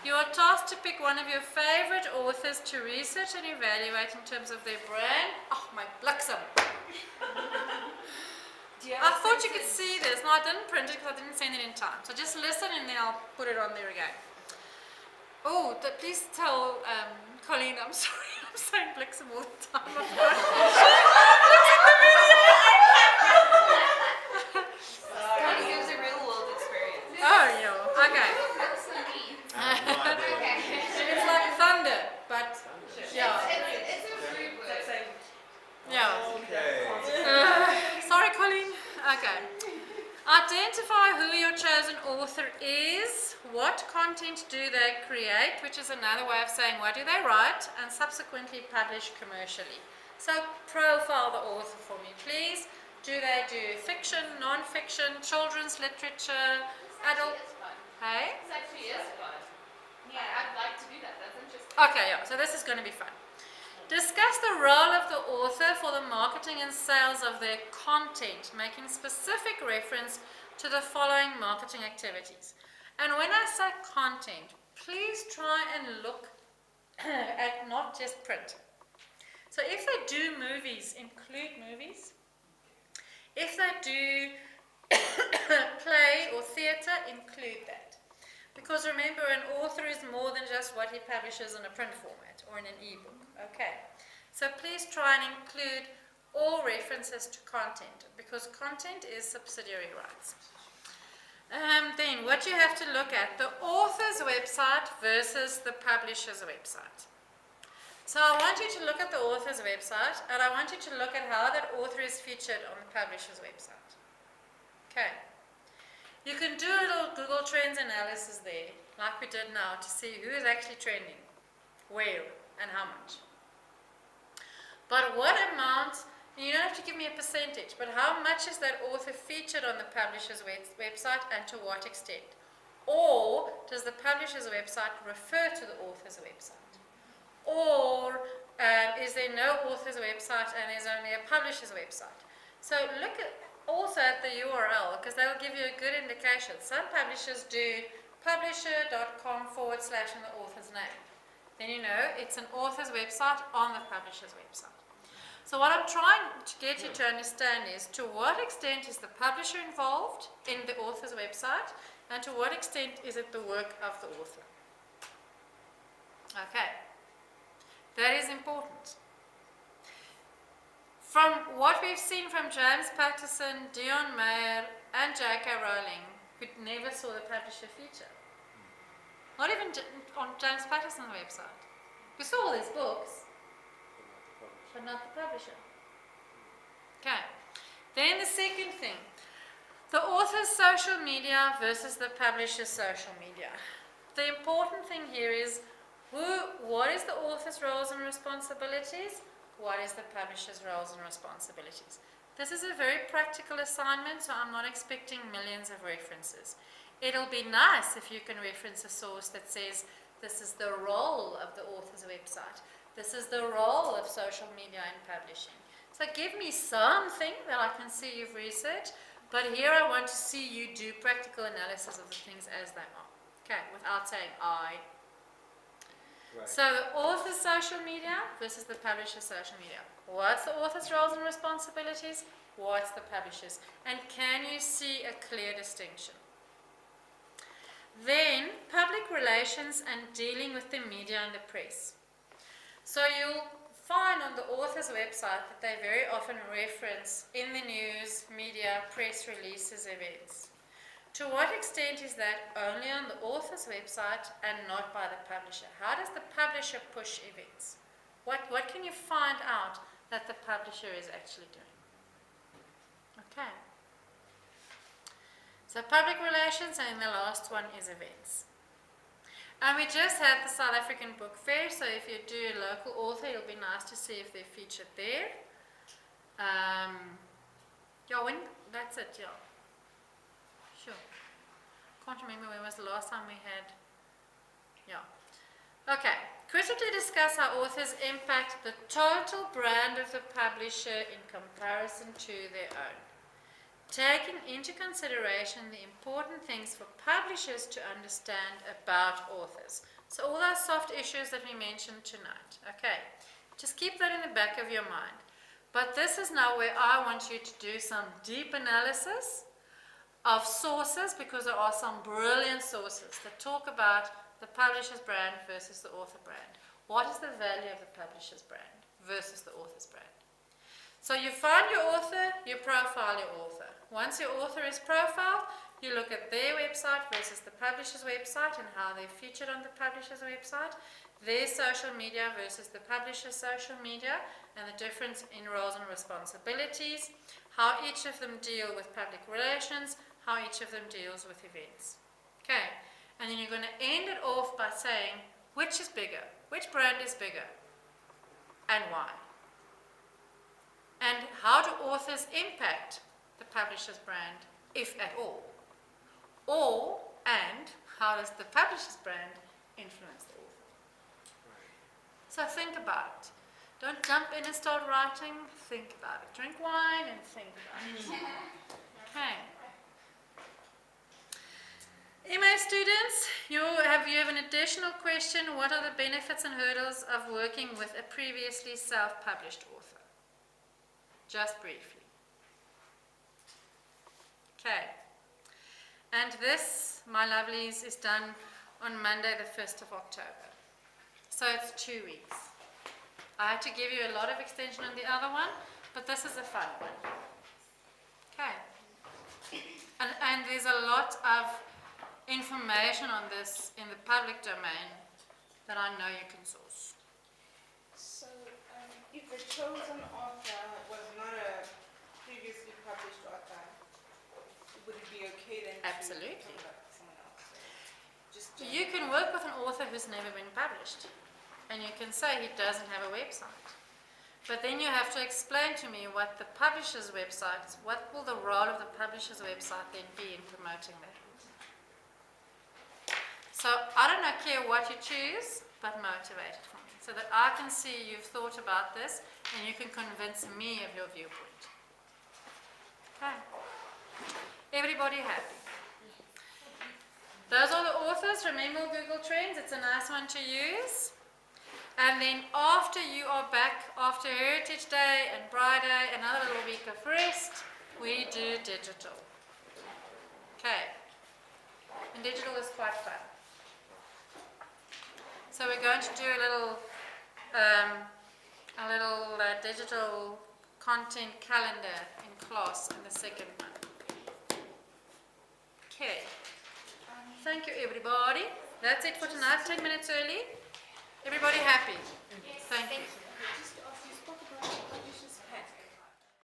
You are tasked to pick one of your favorite authors to research and evaluate in terms of their brand. Oh, my bliksem. I thought you could see this. No, I didn't print it because I didn't send it in time. So just listen and then I'll put it on there again. Oh, please tell Colleen I'm sorry. I'm saying bliksem all the time. Look at the video. It gives a real world experience. Oh, yeah. Okay. I have no idea. It's like thunder, but yeah. It's a rude word. Yeah. Okay. Sorry, Colleen. Okay. Identify who your chosen author is, what content do they create, which is another way of saying what do they write, and subsequently publish commercially. So profile the author for me, please. Do they do fiction, non-fiction, children's literature, adult? It's fun. Hey? This actually is fun. Yeah, I'd like to do that. That's interesting. Okay, yeah, so this is going to be fun. Discuss the role of the author for the marketing and sales of their content, making specific reference to the following marketing activities. And when I say content, please try and look at not just print. So if they do movies, include movies. If they do play or theatre, include that. Because remember, an author is more than just what he publishes in a print format or in an e-book. Okay, so please try and include all references to content because content is subsidiary rights. Then what you have to look at, the author's website versus the publisher's website. So I want you to look at the author's website and I want you to look at how that author is featured on the publisher's website. Okay. You can do a little Google Trends analysis there, like we did now, to see who is actually trending, where, and how much. But what amount, you don't have to give me a percentage, but how much is that author featured on the publisher's website and to what extent? Or does the publisher's website refer to the author's website? Or is there no author's website and there's only a publisher's website? So look at also at the URL, because they'll give you a good indication. Some publishers do publisher.com/ and the author's name. Then you know it's an author's website on the publisher's website. So what I'm trying to get you to understand is to what extent is the publisher involved in the author's website, and to what extent is it the work of the author. Okay, that is important. From what we've seen from James Patterson, Dion Mayer, and J.K. Rowling, who never saw the publisher feature. Not even on James Patterson's website. We saw all his books, but not the publisher. Okay. Then the second thing, the author's social media versus the publisher's social media. The important thing here is what is the author's roles and responsibilities? What is the publisher's roles and responsibilities? This is a very practical assignment, so I'm not expecting millions of references. It'll be nice if you can reference a source that says this is the role of the author's website. This is the role of social media and publishing. So give me something that I can see you've researched, but here I want to see you do practical analysis of the things as they are. Okay, without saying I. Right. So the author's social media versus the publisher's social media. What's the author's roles and responsibilities? What's the publisher's? And can you see a clear distinction? Then, public relations and dealing with the media and the press. So you'll find on the author's website that they very often reference in the news, media, press releases, events. To what extent is that only on the author's website and not by the publisher? How does the publisher push events? What can you find out that the publisher is actually doing? Okay. So public relations, and the last one is events. And we just had the South African Book Fair, so if you do a local author, it'll be nice to see if they're featured there. That's it, yeah. Sure. Can't remember when was the last time we had. Yeah. Okay. Critically discuss how authors impact the total brand of the publisher in comparison to their own, taking into consideration the important things for publishers to understand about authors. So all those soft issues that we mentioned tonight. Okay. Just keep that in the back of your mind. But this is now where I want you to do some deep analysis of sources, because there are some brilliant sources that talk about the publisher's brand versus the author brand. What is the value of the publisher's brand versus the author's brand? So you find your author, you profile your author. Once your author is profiled, you look at their website versus the publisher's website and how they're featured on the publisher's website, their social media versus the publisher's social media, and the difference in roles and responsibilities, how each of them deal with public relations, how each of them deals with events. Okay, and then you're going to end it off by saying, which is bigger? Which brand is bigger? And why? And how do authors impact the publisher's brand, if at all? And how does the publisher's brand influence the author? So think about it. Don't jump in and start writing, think about it. Drink wine and think about it. Okay. MA students, you have an additional question. What are the benefits and hurdles of working with a previously self-published author? Just briefly. Okay. And this, my lovelies, is done on Monday the 1st of October. So it's 2 weeks. I had to give you a lot of extension on the other one, but this is a fun one. Okay. And there's a lot of information on this in the public domain that I know you can source. So, if the chosen author was not a previously published author, would it be okay then Absolutely. to talk about someone else? Just You can work with an author who's never been published, and you can say he doesn't have a website. But then you have to explain to me what the publisher's website is. What will the role of the publisher's website then be in promoting that? So I don't care what you choose, but motivate it for me. so that I can see you've thought about this and you can convince me of your viewpoint. Okay. Everybody happy? Those are the authors. Remember Google Trends, it's a nice one to use. And then after you are back, after Heritage Day and Braai Day, another little week of rest, we do digital. Okay. And digital is quite fun. So we're going to do a little digital content calendar in class in the second one. Okay. Thank you, everybody. That's it for tonight. 10 minutes early. Everybody happy? Thank you.